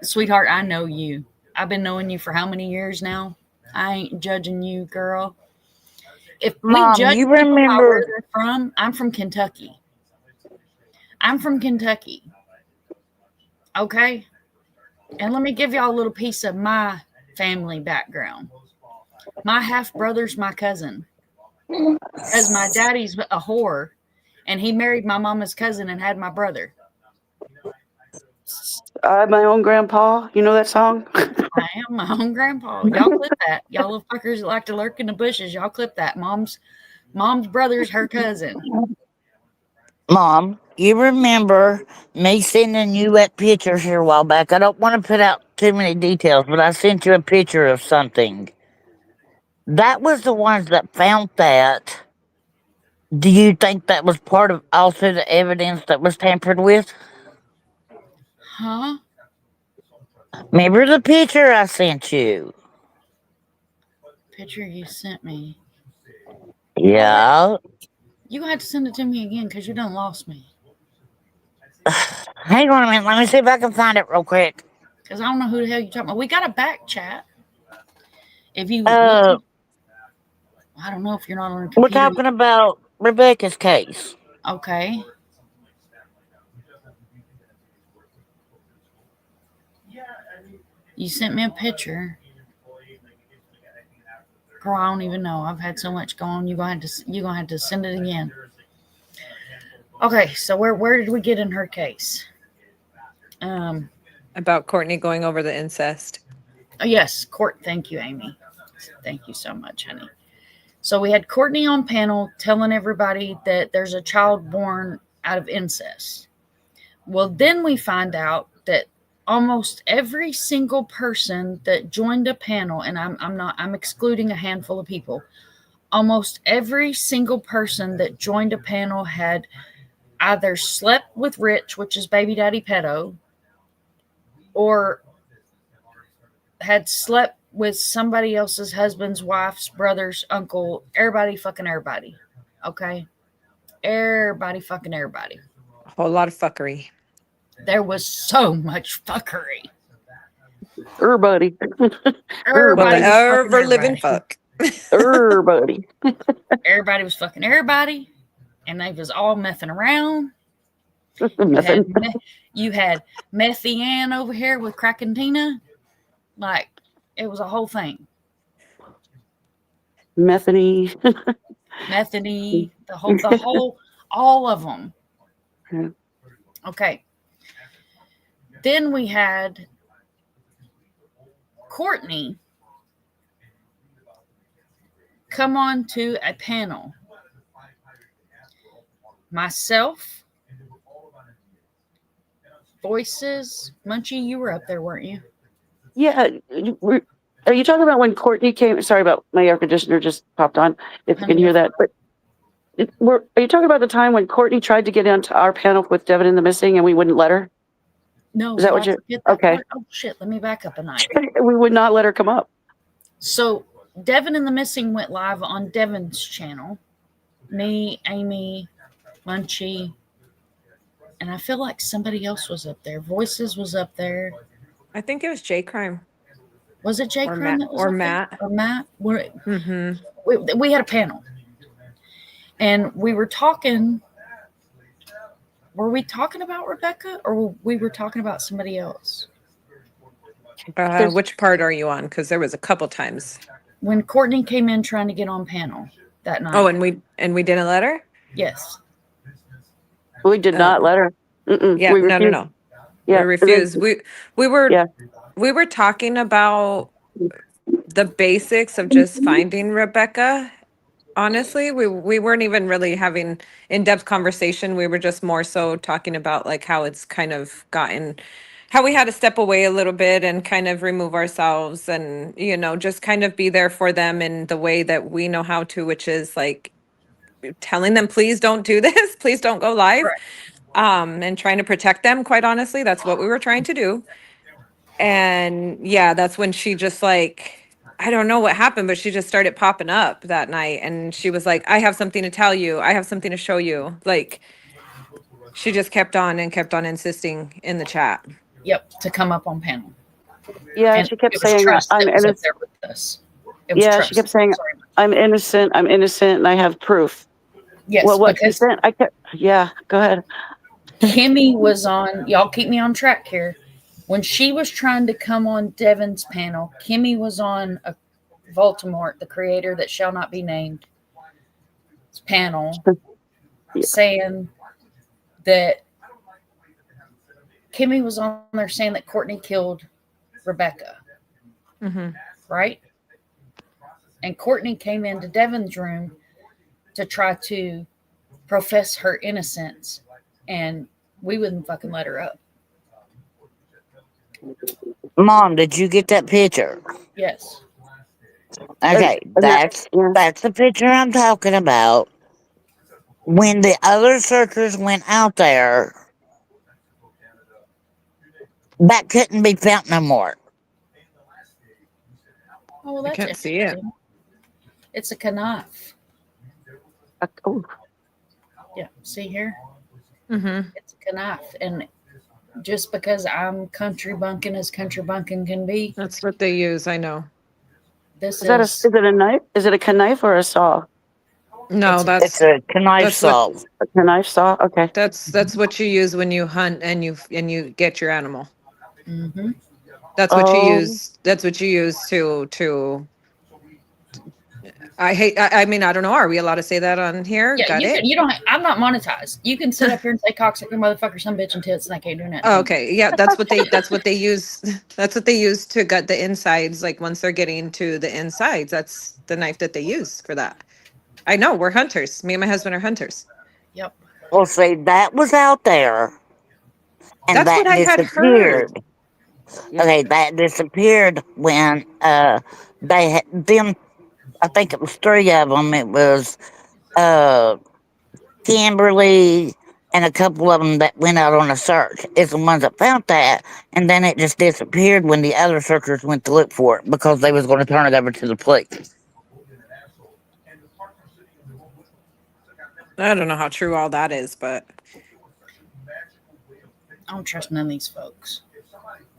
Sweetheart, I know you. I've been knowing you for how many years now? I ain't judging you, girl. If Mom, we judge you people by remember- where they're from, I'm from Kentucky. Okay? And let me give y'all a little piece of my family background. My half-brother's my cousin. Because my daddy's a whore, and he married my mama's cousin and had my brother. I have my own grandpa. You know that song? I am my own grandpa. Y'all clip that. Y'all little fuckers that like to lurk in the bushes. Y'all clip that. Mom's brother's her cousin. Mom, you remember me sending you that picture here a while back? I don't want to put out too many details, but I sent you a picture of something. That was the ones that found that. Do you think that was part of also the evidence that was tampered with? Huh? Remember the picture I sent you? Picture you sent me. Yeah. You gonna have to send it to me again because you done lost me. Hang on a minute. Let me see if I can find it real quick. Because I don't know who the hell you're talking about. We got a back chat. If you Uh, I don't know if you're not on a we're computer. talking about Rebecca's case. Okay. You sent me a picture. Girl, I don't even know. I've had so much going on. You're gonna have to send it again. Okay, so where did we get in her case? About Courtney going over the incest. Oh, yes, thank you, Amy. Thank you so much, honey. So we had Courtney on panel telling everybody that there's a child born out of incest. Well, then we find out that almost every single person that joined a panel, and I'm excluding a handful of people. Almost every single person that joined a panel had either slept with Rich, which is baby daddy pedo, or had slept with somebody else's husband's wife's brother's uncle. Everybody fucking everybody. Okay? Everybody fucking everybody. A whole lot of fuckery. There was so much fuckery. Everybody. Everybody was Ever fucking living everybody. fuck. Everybody. Everybody was fucking everybody. And they was all messing around. You had Methy Ann over here with Crackentina. Like, it was a whole thing. Methany. Methany, the whole, all of them. Yeah. Okay. Then we had Courtney come on to a panel. Myself, Voices, Munchie, you were up there, weren't you? Yeah. Are you talking about when Courtney came? Sorry about my air conditioner just popped on. If you can hear that. But Are you talking about the time when Courtney tried to get onto our panel with Devin and the Missing and we wouldn't let her? No, Is that what y'all you're forget that okay? part. Oh shit, let me back up a night. We would not let her come up. So Devin and the Missing went live on Devin's channel. Me, Amy, Munchie, and I feel like somebody else was up there. Voices was up there. I think it was J Crime Was it Jay or Crime Matt that was or up Matt. there? Or Matt? Mm-hmm. We had a panel. And we were talking. Were we talking about Rebecca or we were talking about somebody else? Which part are you on? Because there was a couple times. When Courtney came in trying to get on panel that night. Oh, and we didn't let her? Yes. We did not let her. Yeah, We no. refused. We Yeah, refused. We yeah. were talking about the basics of just finding Rebecca. Honestly, we weren't even really having in-depth conversation. We were just more so talking about like how it's kind of gotten, how we had to step away a little bit and kind of remove ourselves and, you know, just kind of be there for them in the way that we know how to, which is like telling them, please don't do this, please don't go live. Right. And trying to protect them, quite honestly, that's what we were trying to do. And yeah, that's when she just like, I don't know what happened, but she just started popping up that night. And she was like, I have something to tell you. I have something to show you. Like, she just kept on and kept on insisting in the chat. Yep, to come up on panel. Yeah, And she kept it was saying, Trust I'm that was up innocent. there with us. It was Yeah, Trust. she kept saying, Sorry. I'm innocent, and I have proof. Yes, Well, what she because said, yeah, go ahead. Kimmy was on, y'all keep me on track here. When she was trying to come on Devin's panel, Kimmy was on a Voldemort, the creator that shall not be named, panel, Yeah. saying that Kimmy was on there saying that Courtney killed Rebecca. Mm-hmm. Right? And Courtney came into Devin's room to try to profess her innocence, and we wouldn't fucking let her up. Mom, did you get that picture? Yes. Okay, that's the picture I'm talking about. When the other searchers went out there, that couldn't be found no more. Oh, well, I that's can't see it. It's a knife. Oh, Yeah, see here? Mm-hmm. It's a knife. And just because I'm country bunking as country bunking can be, That's what they use. I know. this is it a knife? Is it a knife or a saw? No, It's a knife that's what saw. A knife saw? Okay. that's what you use when you hunt and you get your animal. Mm-hmm. That's what you use. That's what you use to. I mean, I don't know. Are we allowed to say that on here? Yeah, Got you it. can. You don't. I'm not monetized. You can sit up here and say cocksucker, motherfucker, some bitch, and tits, and I can't do nothing. Oh, okay. Yeah, that's what they use. That's what they use to gut the insides. Like once they're getting to the insides, that's the knife that they use for that. I know, we're hunters. Me and my husband are hunters. Yep. Well, see, that was out there, and That's what that I had heard. disappeared. Okay, that disappeared when they had them. I think it was three of them. It was uh Kimberly and a couple of them that went out on a search. It's the ones that found that, and then it just disappeared when the other searchers went to look for it because they was going to turn it over to the police. I don't know how true all that is, but I don't trust none of these folks.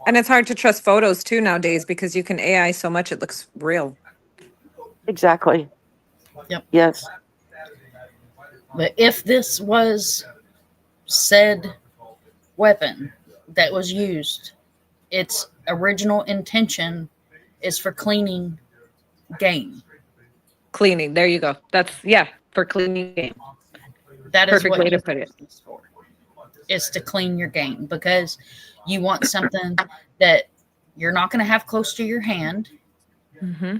and it's hard to trust photos too nowadays because you can AI so much it looks real. Exactly. Yep. Yes. But if this was said weapon that was used, its original intention is for cleaning game. Cleaning. There you go. That's for cleaning game. That is Perfect what way to you put it. use this for. Is to clean your game because you want something that you're not going to have close to your hand, Mm-hmm.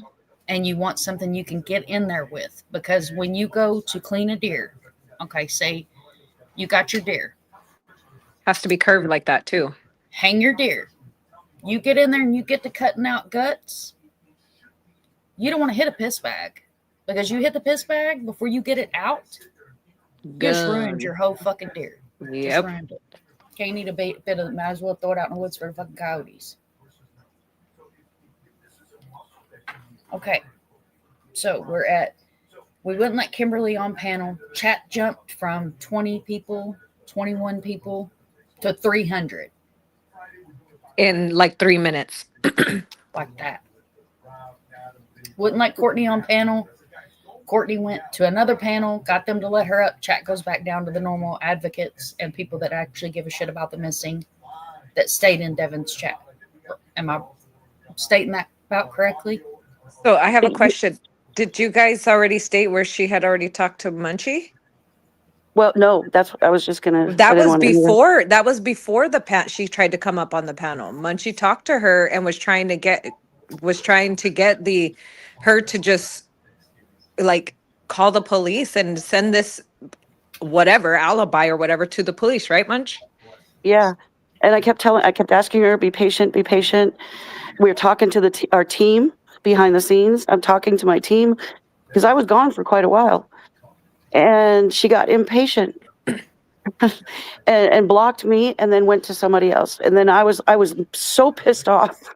and you want something you can get in there with. Because when you go to clean a deer, okay, say you got your deer, Has to be curved like that too. hang your deer. You get in there and you get to cutting out guts. You don't want to hit a piss bag because you hit the piss bag before you get it out, Just ruined Gone. your whole fucking deer. Just Yep. ruined it. Can't eat a bit of it. Might as well throw it out in the woods for the fucking coyotes. Okay. So we wouldn't let Kimberly on panel. Chat jumped from 20 people, 21 people to 300. In like 3 minutes. Like that. Wouldn't let Courtney on panel. Courtney went to another panel, got them to let her up. Chat goes back down to the normal advocates and people that actually give a shit about the missing that stayed in Devin's chat. Am I stating that about correctly? So I have a question. Did you guys already state where she had already talked to Munchie? Well, no, that's what I was just gonna. I That didn't was want to. before. That was before she tried to come up on the panel. Munchie talked to her and was trying to get her to just like call the police and send this whatever alibi or whatever to the police, right, Munch? Yeah, and I kept asking her, be patient, be patient. We were talking to our team behind the scenes. I'm talking to my team because I was gone for quite a while, and she got impatient and blocked me, and then went to somebody else. And then I was so pissed off.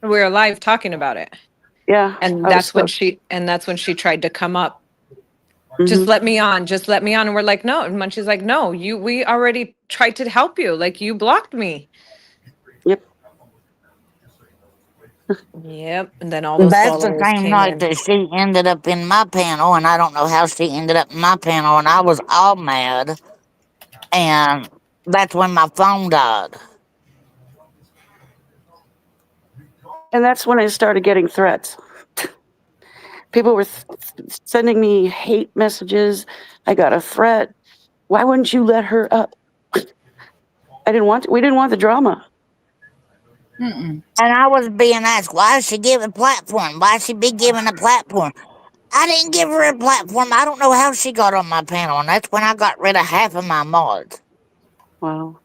We were live talking about it. Yeah, And I was that's when so- she tried to come up. Mhm. Just let me on, just let me on. And we're like, no. And Munchie's like, no, we already tried to help you. Like, you blocked me. Yep. Yep. And then all those That's the followers same came night in. that she ended up in my panel, and I don't know how she ended up in my panel, and I was all mad. And that's when my phone died. And that's when I started getting threats. People were sending me hate messages. I got a threat. Why wouldn't you let her up? We didn't want the drama. Mm-mm. And I was being asked, why is she giving a platform? Why she be giving a platform? I didn't give her a platform. I don't know how she got on my panel, and that's when I got rid of half of my mods. Wow.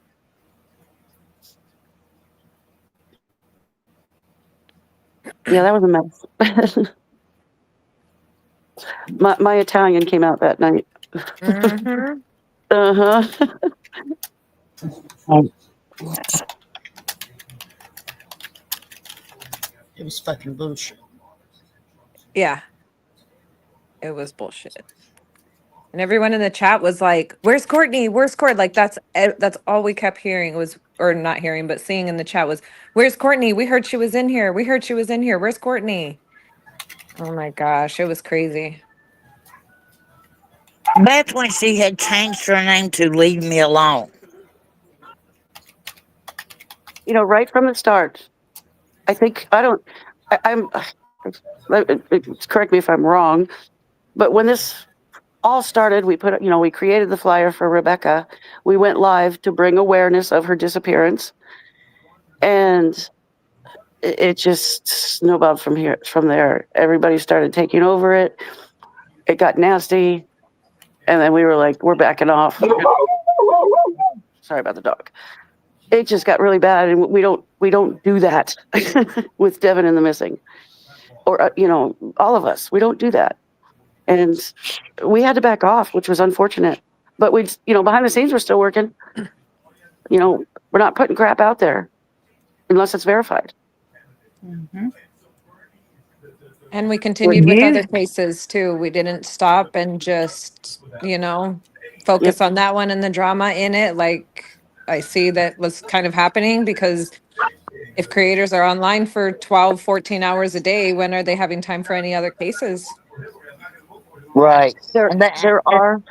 Yeah, that was a mess. my Italian came out that night. Mm-hmm. Uh-huh. It was fucking bullshit. Yeah. It was bullshit. And everyone in the chat was like, where's Courtney? Where's Courtney? Like, that's all we kept hearing was, or not hearing, but seeing in the chat was, where's Courtney? We heard she was in here. We heard she was in here. Where's Courtney? Oh my gosh, it was crazy. That's when she had changed her name to Leave Me Alone. Right from the start. I think I'm correct me if I'm wrong, but when this all started, we created the flyer for Rebecca. We went live to bring awareness of her disappearance, and it just snowballed from there. Everybody started taking over it. It got nasty, and then we were like, we're backing off. Sorry about the dog. It just got really bad, and we don't do that with Devin and the missing, or all of us. We don't do that, and we had to back off, which was unfortunate. But behind the scenes, we're still working. We're not putting crap out there unless it's verified. Mm-hmm. And we continued with other cases too. We didn't stop and just, focus on that one and the drama in it. Like, I see that was kind of happening because if creators are online for 12, 14 hours a day, when are they having time for any other cases? Right. There are.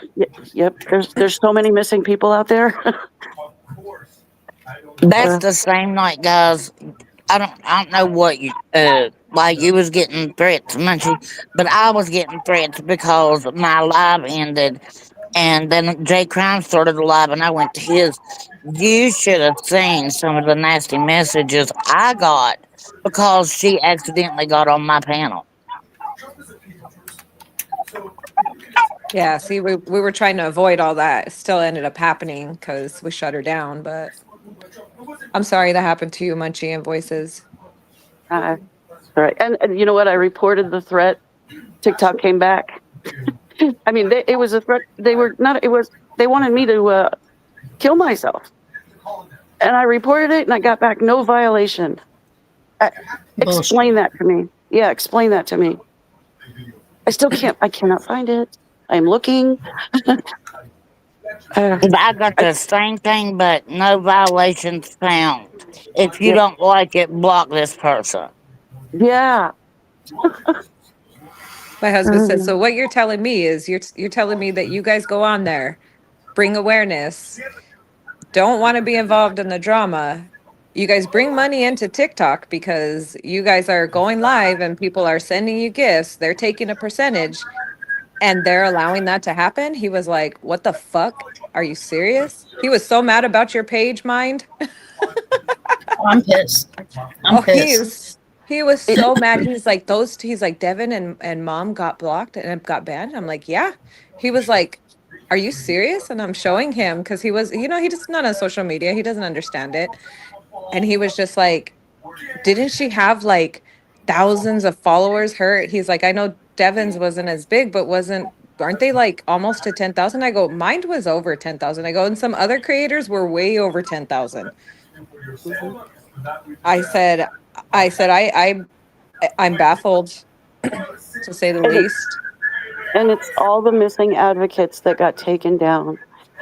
Yep. There's so many missing people out there. That's the same night, guys. I don't know what why you was getting threats, Munchie, but I was getting threats because my live ended, and then Jay Crown started the live, and I went to his. You should have seen some of the nasty messages I got because she accidentally got on my panel. Yeah, see, we were trying to avoid all that. It still ended up happening because we shut her down, but I'm sorry that happened to you, Munchie and Voices. All right. And you know what? I reported the threat. TikTok came back. I mean, it was a threat. They were not. It was. They wanted me to kill myself, and I reported it, and I got back no violation. Bullshit. Explain that to me. Yeah, explain that to me. I still can't. I cannot find it. I'm looking. I got the same thing, but no violations found. If you Yep. don't like it, block this person. Yeah. My husband said, so what you're telling me is you're telling me that you guys go on there, bring awareness, don't want to be involved in the drama. You guys bring money into TikTok because you guys are going live and people are sending you gifts. They're taking a percentage and they're allowing that to happen. He was like, what the fuck? Are you serious? He was so mad about your page, Mind. Oh, I'm pissed. I'm Oh, pissed. he was so mad. He's like, he's like, Devin and mom got blocked and got banned. I'm like, yeah. He was like, are you serious? And I'm showing him because he was, he just not on social media. He doesn't understand it. And he was just like, didn't she have like thousands of followers? He's like, I know Devin's wasn't as big, but aren't they like almost to 10,000? I go, mine was over 10,000. I go, and some other creators were way over 10,000. Mhm. I said, I'm baffled to say the And it, least. and it's all the missing advocates that got taken down.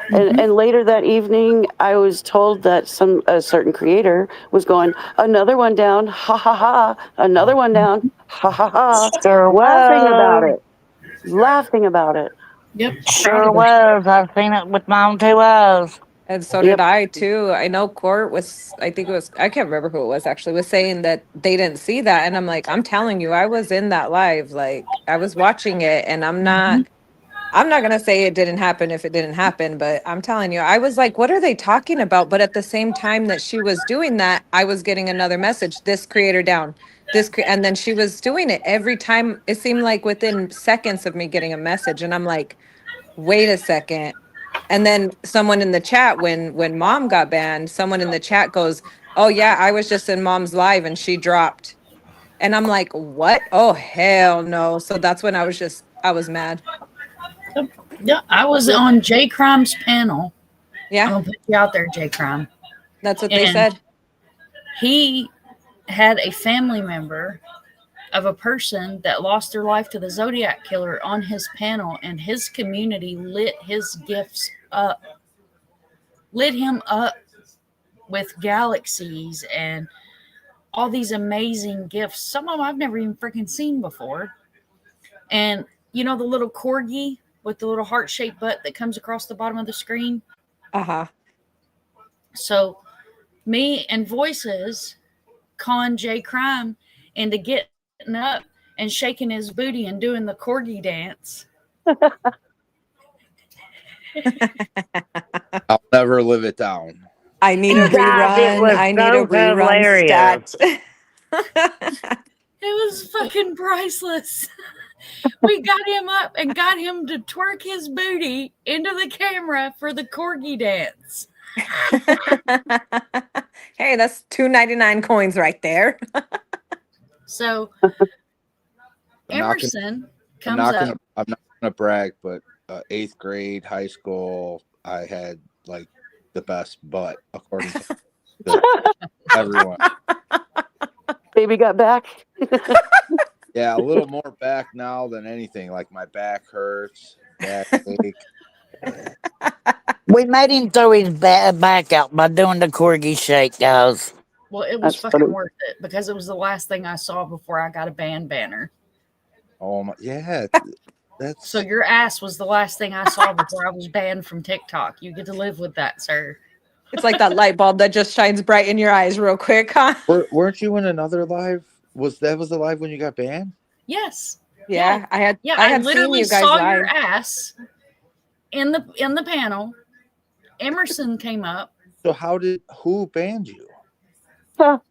Mhm. And later that evening, I was told that a certain creator was going, another one down, ha ha ha, another one down, ha ha ha, Sure laughing about was. it, laughing about it. Yep. Proud Sure of her. was. I've seen it with my own two eyes. And so did Yep. I too. I know Court was, I think it was, I can't remember who it was actually, was saying that they didn't see that. And I'm like, I'm telling you, I was in that live. Like I was watching it and I'm not going to say it didn't happen if it didn't happen, but I'm telling you, I was like, what are they talking about? But at the same time that she was doing that, I was getting another message, this creator down, and then she was doing it every time. It seemed like within seconds of me getting a message. And I'm like, wait a second. And then someone in the chat, when mom got banned, someone in the chat goes, oh yeah, I was just in mom's live and she dropped. And I'm like, what? Oh, hell no. So that's when I was mad. Yep. Yeah, I was Yep. on J Crime's panel. I'm Yeah, gonna put you out there, J Crime. that's what they And said. he had a family member of a person that lost their life to the Zodiac killer on his panel, and his community lit his gifts up, lit him up with galaxies and all these amazing gifts. Some of them I've never even freaking seen before. And you know the little corgi with the little heart-shaped butt that comes across the bottom of the screen? Uh-huh. So me and Voices con J Crime into getting up and shaking his booty and doing the corgi dance. I'll never live it down. I need a Guys, it rerun. was I need a so rerun hilarious. stat. It was fucking priceless. We got him up and got him to twerk his booty into the camera for the corgi dance. Hey, that's 2.99 coins right there. So I'm not Emerson comes up. I'm not gonna brag, but 8th grade, high school, I had like the best butt according to everyone. Baby got back. Yeah, a little more back now than anything. Like my back hurts, back ache. We made him throw his back out by doing the corgi shake, guys. Well, it was That's fucking funny. worth it because it was the last thing I saw before I got a band banner. Oh my, yeah, that's So your ass was the last thing I saw before I was banned from TikTok. You get to live with that, sir. It's like that light bulb that just shines bright in your eyes real quick, huh? Weren't you in another live? Was the live when you got banned? Yes. Yeah, I had seen literally you guys saw live. your ass in the panel. Emerson came up. So who banned you?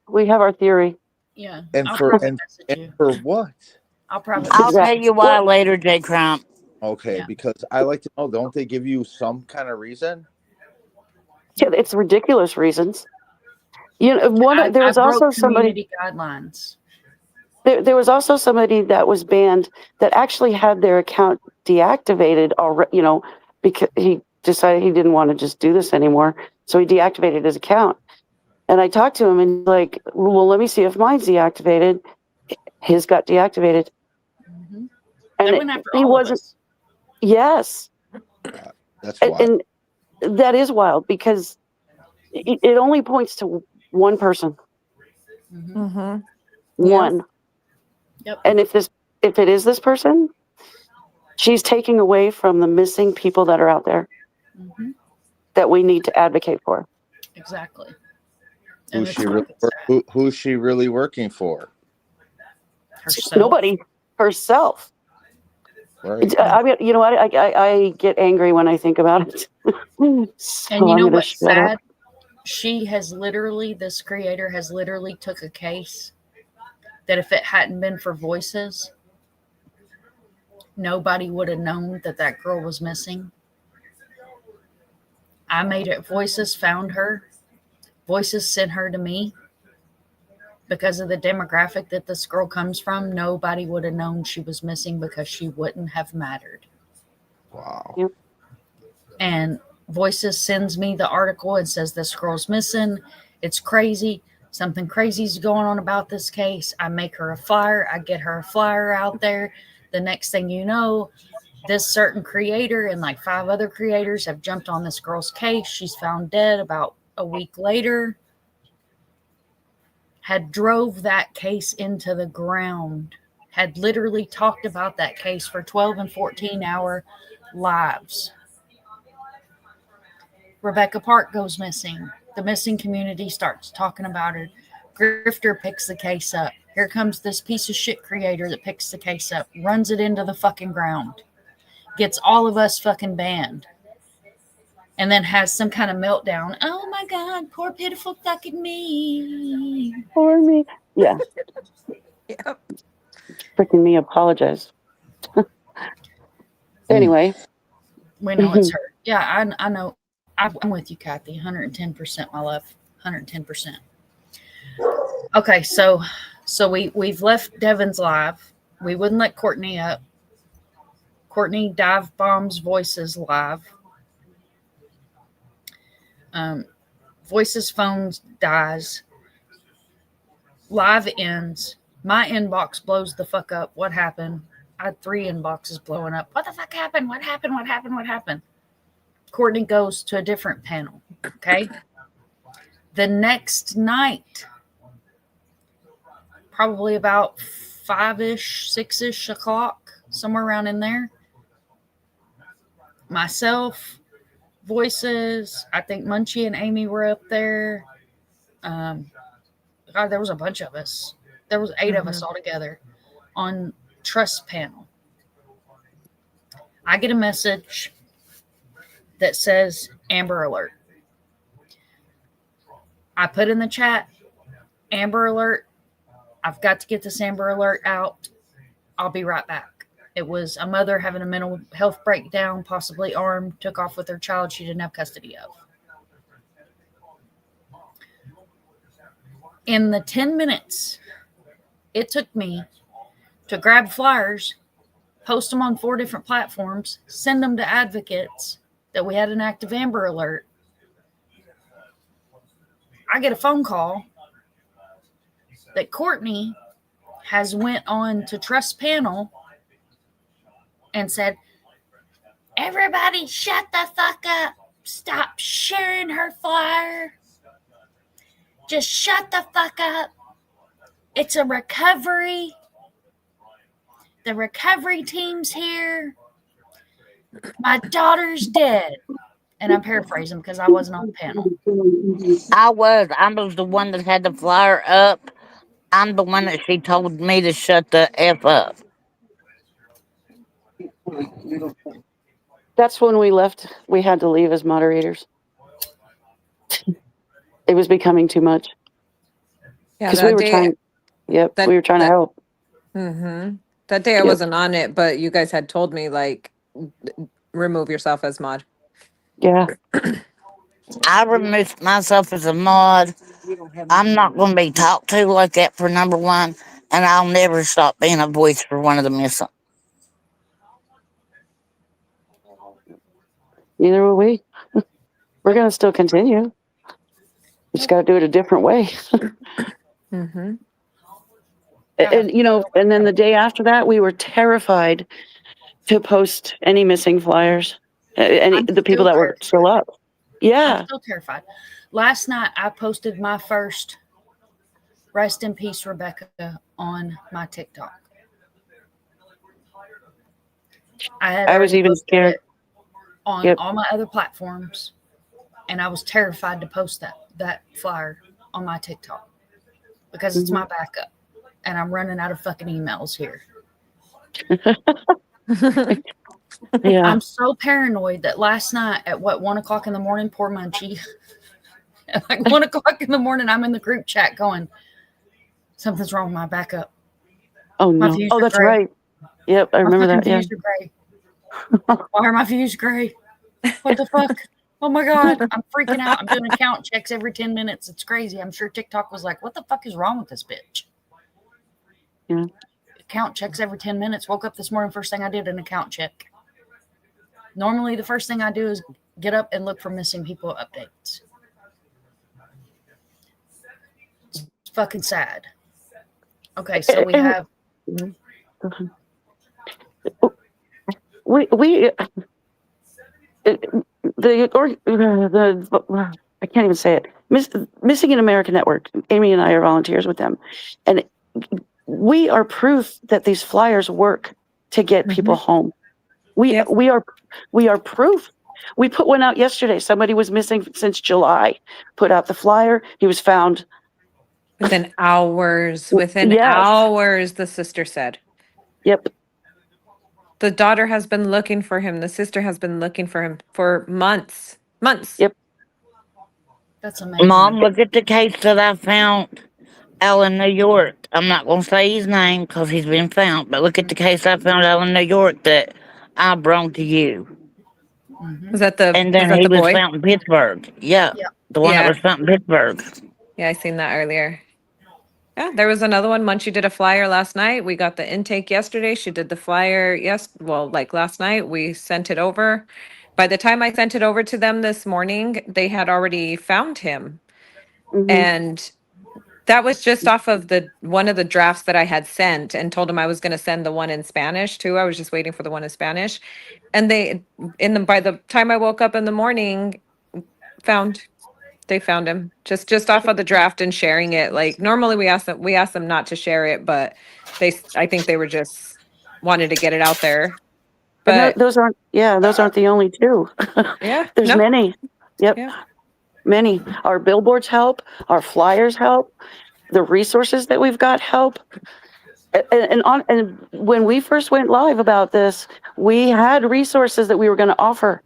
We have our theory. Yeah. And I'll for probably and, message and you. for what? I'll probably I'll message tell you why later, J Crump. Okay, Yeah. because I like to know, don't they give you some kind of reason? Yeah, it's ridiculous reasons. There I was also broke somebody. community guidelines. There was also somebody that was banned that actually had their account deactivated already, because he decided he didn't want to just do this anymore. So he deactivated his account. And I talked to him and like, well, let me see if mine's deactivated. His got deactivated. Mm-hmm. And They went after he all of wasn't, us. yes. That's wild. And that is wild because it only points to one person. Mm-hmm. Mm-hmm. One. Yep. And if it is this person, she's taking away from the missing people that are out there Mm-hmm. that we need to advocate for. Exactly. And Who's it's she really fucking sad. who's she really working for? Herself. Nobody. Herself. Right. I mean, you know what? I get angry when I think about it. So And you I'm know gonna what's shut up. sad? This creator has literally took a case that if it hadn't been for voices, nobody would have known that girl was missing. I made it. Voices found her. Voices sent her to me. Because of the demographic that this girl comes from, nobody would have known she was missing because she wouldn't have mattered. Wow. Yep. And Voices sends me the article and says this girl's missing. It's crazy. Something crazy's going on about this case. I make her a flyer. I get her a flyer out there. The next thing you know, this certain creator and like 5 other creators have jumped on this girl's case. She's found dead about a week later. Had drove that case into the ground. Had literally talked about that case for 12 and 14-hour lives. Rebecca Park goes missing. The missing community starts talking about her. Grifter picks the case up. Here comes this piece of shit creator that picks the case up, runs it into the fucking ground, gets all of us fucking banned, and then has some kind of meltdown. Oh my God, poor pitiful fucking me. For me. Yeah. Yep. Freaking me apologize. Anyway. We know it's her. Yeah, I know. I'm with you, Kathy. 110%, my love. 110%. Okay, so we've left Devin's live. We wouldn't let Courtney up. Courtney dive bombs Voices live. Voices phone dies. Live ends. My inbox blows the fuck up. What happened? I had 3 inboxes blowing up. What the fuck happened? What happened? What happened? What happened? Courtney goes to a different panel. Okay. The next night, probably about 5-ish, 6-ish o'clock, somewhere around in there, myself, Voices, I think Munchie and Amy were up there. God, there was a bunch of us. There was 8 of us all together on Trust panel. I get a message that says Amber Alert. I put in the chat, Amber Alert. I've got to get this Amber Alert out. I'll be right back. It was a mother having a mental health breakdown, possibly armed, took off with her child she didn't have custody of. In the 10 minutes it took me to grab flyers, post them on 4 different platforms, send them to advocates that we had an active Amber Alert, I get a phone call that Courtney has went on to Trust panel and said, everybody shut the fuck up. Stop sharing her flyer. Just shut the fuck up. It's a recovery. The recovery team's here. My daughter's dead. And I'm paraphrasing because I wasn't on the panel. I was the one that had the flyer up. I'm the one that she told me to shut the F up. That's when we left. We had to leave as moderators. It was becoming too much. Yeah, Because we were trying. Yep, we were trying to help. That day I wasn't on it, but you guys had told me like remove yourself as mod. Yeah. I removed myself as a mod. I'm not going to be talked to like that for number one. and I'll never stop being a voice for one of the missing. Neither will we. We're going to still continue. We just got to do it a different way. Mm-hmm. And, you know, and then the day after that, we were terrified to post any missing flyers. Any I'm the people still that were still up. I'm Yeah. still terrified. Last night I posted my first rest in peace Rebecca on my TikTok. I was already even posted scared. it on Yep. all my other platforms, and I was terrified to post that flyer on my TikTok because it's my backup, and I'm running out of fucking emails here. Yeah. I'm so paranoid that last night at 1 o'clock in the morning, poor Munchie, at like 1 o'clock in the morning, I'm in the group chat going, something's wrong with my backup. Oh My no. views Oh, are that's gray. right. Yep, I My remember fucking that. Yeah. views are gray. Why are my views gray? What the fuck? Oh my God. I'm freaking out. I'm doing account checks every 10 minutes. It's crazy. I'm sure TikTok was like, what the fuck is wrong with this bitch? Yeah. Account checks every 10 minutes. Woke up this morning, first thing I did, an account check. Normally, the first thing I do is get up and look for missing people updates. It's fucking sad. Okay, so we have. We the I can't even say it. Missing in America Network. Amy and I are volunteers with them, and we are proof that these flyers work to get people home. We are proof. We put one out yesterday. Somebody was missing since July. Put out the flyer. He was found Within hours, the sister said. Yep. The daughter has been looking for him. The sister has been looking for him for months. Months. Yep. That's amazing. Mom, look at the case that I found out in New York. I'm not going to say his name because he's been found, but look at the case I found out in New York that I brought to you. Was that the And then was that he the was boy? found in Pittsburgh. Yeah. Yep. The one that Yeah. was found in Pittsburgh. Yeah, I seen that earlier. Yeah, there was another one. Munchie did a flyer last night. We got the intake yesterday. She did the flyer like last night. We sent it over. By the time I sent it over to them this morning, they had already found him. And that was just off of one of the drafts that I had sent and told him I was going to send the one in Spanish too. I was just waiting for the one in Spanish. And by the time I woke up in the morning, they found him just off of the draft and sharing it. Like normally we ask them not to share it, but I think they were just wanted to get it out there. But those aren't the only two. Yeah, There's many. Yep. Yeah. Many. Our billboards help, our flyers help, the resources that we've got help. And when we first went live about this, we had resources that we were going to offer.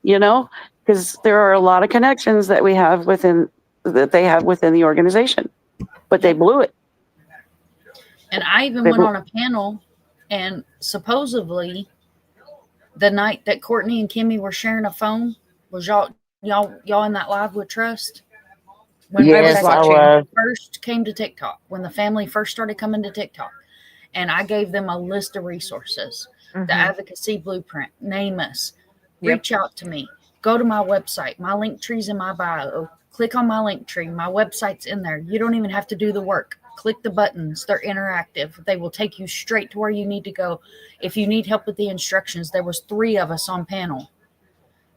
You know, because there are a lot of connections that they have within the organization, but they blew it. And I even went on a panel, and supposedly the night that Courtney and Kimmy were sharing a phone, was y'all in that live with Trust? When Yes, I was. first came to TikTok, when the family first started coming to TikTok, and I gave them a list of resources, the advocacy blueprint, name us, reach out to me, go to my website, my link tree's in my bio, click on my link tree, my website's in there. You don't even have to do the work. Click the buttons, they're interactive. They will take you straight to where you need to go. If you need help with the instructions, there was 3 of us on panel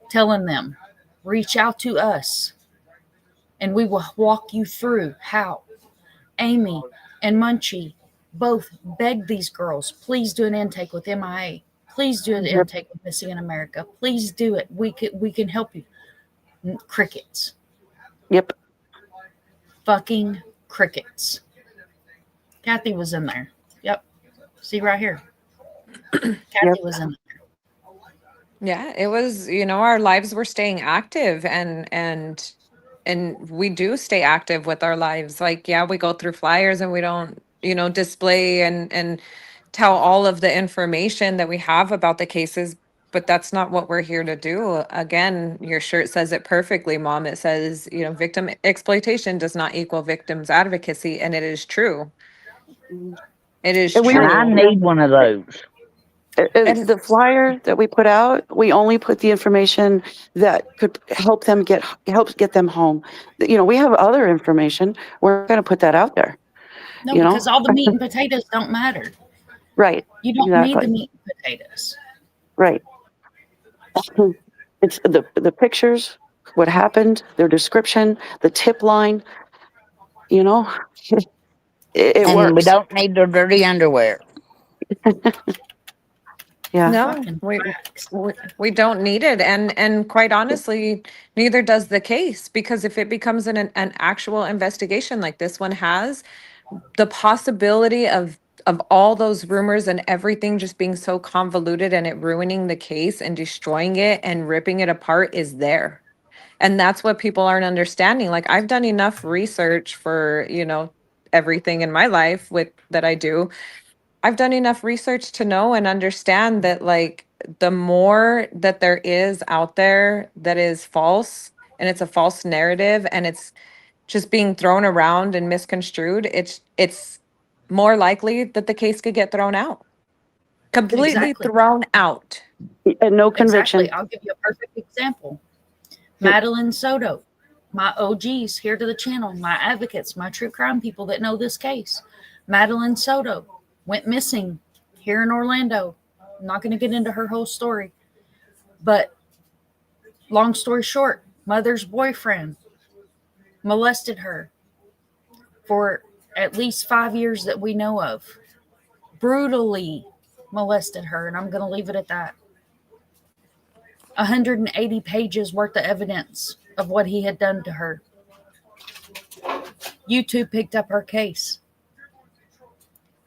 telling them, reach out to us and we will walk you through how. Amy and Munchie both begged these girls, please do an intake with MIA. Please do an intake with Missing in America. Please do it. We can help you. Crickets. Yep. Fucking crickets. Kathy was in there. Yep. See right here. Kathy was in there. Yeah, it was, our lives were staying active and we do stay active with our lives. Like, yeah, we go through flyers and we don't, display and tell all of the information that we have about the cases, but that's not what we're here to do. Again, your shirt says it perfectly, Mom. It says, victim exploitation does not equal victims advocacy, and it is true. It is And we And were, I true. yeah. need one of those. And The flyer that we put out, we only put the information that could help get them home. We have other information. We're going to put that out there. No, You because know, all the meat and potatoes don't matter. right? You don't need the Exactly. meat and potatoes. Right. It's the pictures, what happened, their description, the tip line. You know, it And we works. don't need their dirty underwear. Yeah. no, Fucking facts. we don't need it. And quite honestly, neither does the case, because if it becomes an actual investigation like this one has, the possibility of all those rumors and everything just being so convoluted and it ruining the case and destroying it and ripping it apart is there. And that's what people aren't understanding. Like, I've done enough research for, everything in my life with that I do. I've done enough research to know and understand that, like, the more that there is out there that is false, and it's a false narrative, and it's just being thrown around and misconstrued, it's more likely that the case could get thrown out. Completely Exactly. thrown out. And no conviction. Exactly. I'll give you a perfect example. Madeline Soto, my OGs here to the channel, my advocates, my true crime people that know this case. Madeline Soto went missing here in Orlando. I'm not going to get into her whole story, but long story short, mother's boyfriend molested her for at least 5 years that we know of. Brutally molested her, and I'm going to leave it at that. 180 pages worth of evidence of what he had done to her. YouTube picked up her case.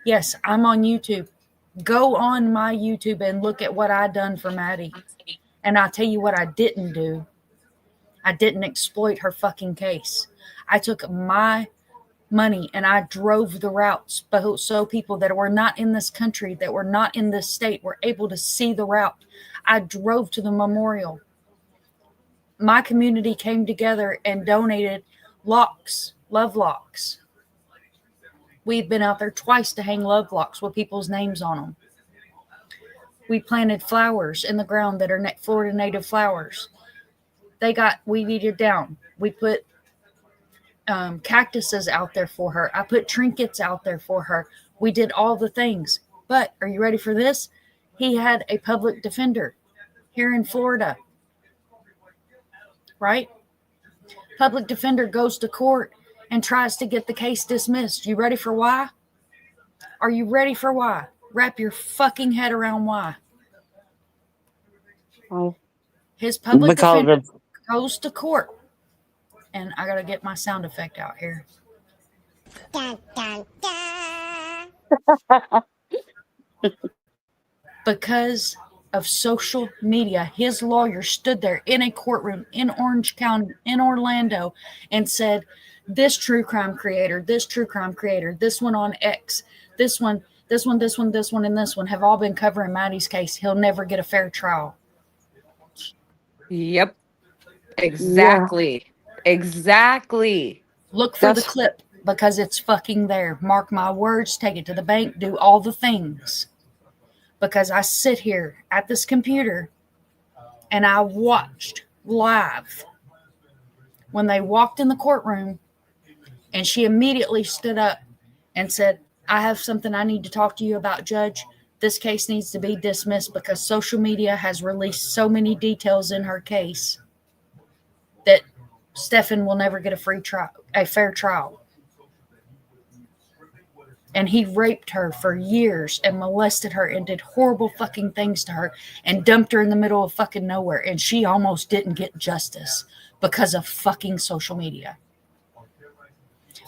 Yes, I'm on YouTube. Go on my YouTube and look at what I done for Maddie. And I'll tell you what I didn't do. I didn't exploit her fucking case. I took my money and I drove the routes so people that were not in this country, that were not in this state, were able to see the route. I drove to the memorial. My community came together and donated locks, love locks. We've been out there twice to hang love locks with people's names on them. We planted flowers in the ground that are Florida native flowers. They got weeded down. We put cactuses out there for her. I put trinkets out there for her. We did all the things. But are you ready for this? He had a public defender here in Florida. Right? Public defender goes to court and tries to get the case dismissed. You ready for why? Are you ready for why? Wrap your fucking head around why. Oh. His public Because defender of goes to court. And I got to get my sound effect out here. Dun, dun, dun. Because of social media, his lawyer stood there in a courtroom in Orange County, in Orlando, and said, this true crime creator, this one on X, this one, and this one have all been covering Maddie's case. He'll never get a fair trial. Yep. Exactly. Yeah. Exactly. Look for the clip because it's fucking there. Mark my words, take it to the bank, do all the things. Because I sit here at this computer and I watched live when they walked in the courtroom, and she immediately stood up and said, I have something I need to talk to you about, Judge. This case needs to be dismissed because social media has released so many details in her case that Stefan will never get a fair trial. And he raped her for years and molested her and did horrible fucking things to her and dumped her in the middle of fucking nowhere. And she almost didn't get justice because of fucking social media.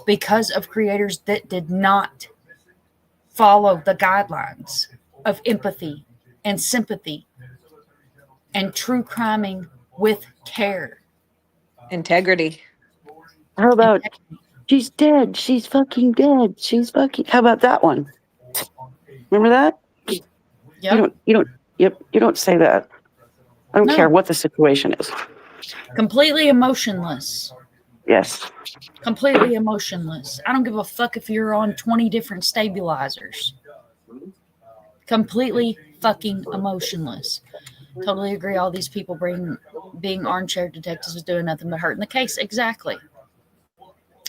Because of creators that did not follow the guidelines of empathy and sympathy and true criming with care. Integrity. How about she's dead? She's fucking dead. How about that one? Remember that? Yep. You don't say that. I don't care what the situation is. Completely emotionless. Yes. Completely emotionless. I don't give a fuck if you're on 20 different stabilizers. Completely fucking emotionless. Totally agree. All these people being armchair detectives is doing nothing but hurting the case. Exactly.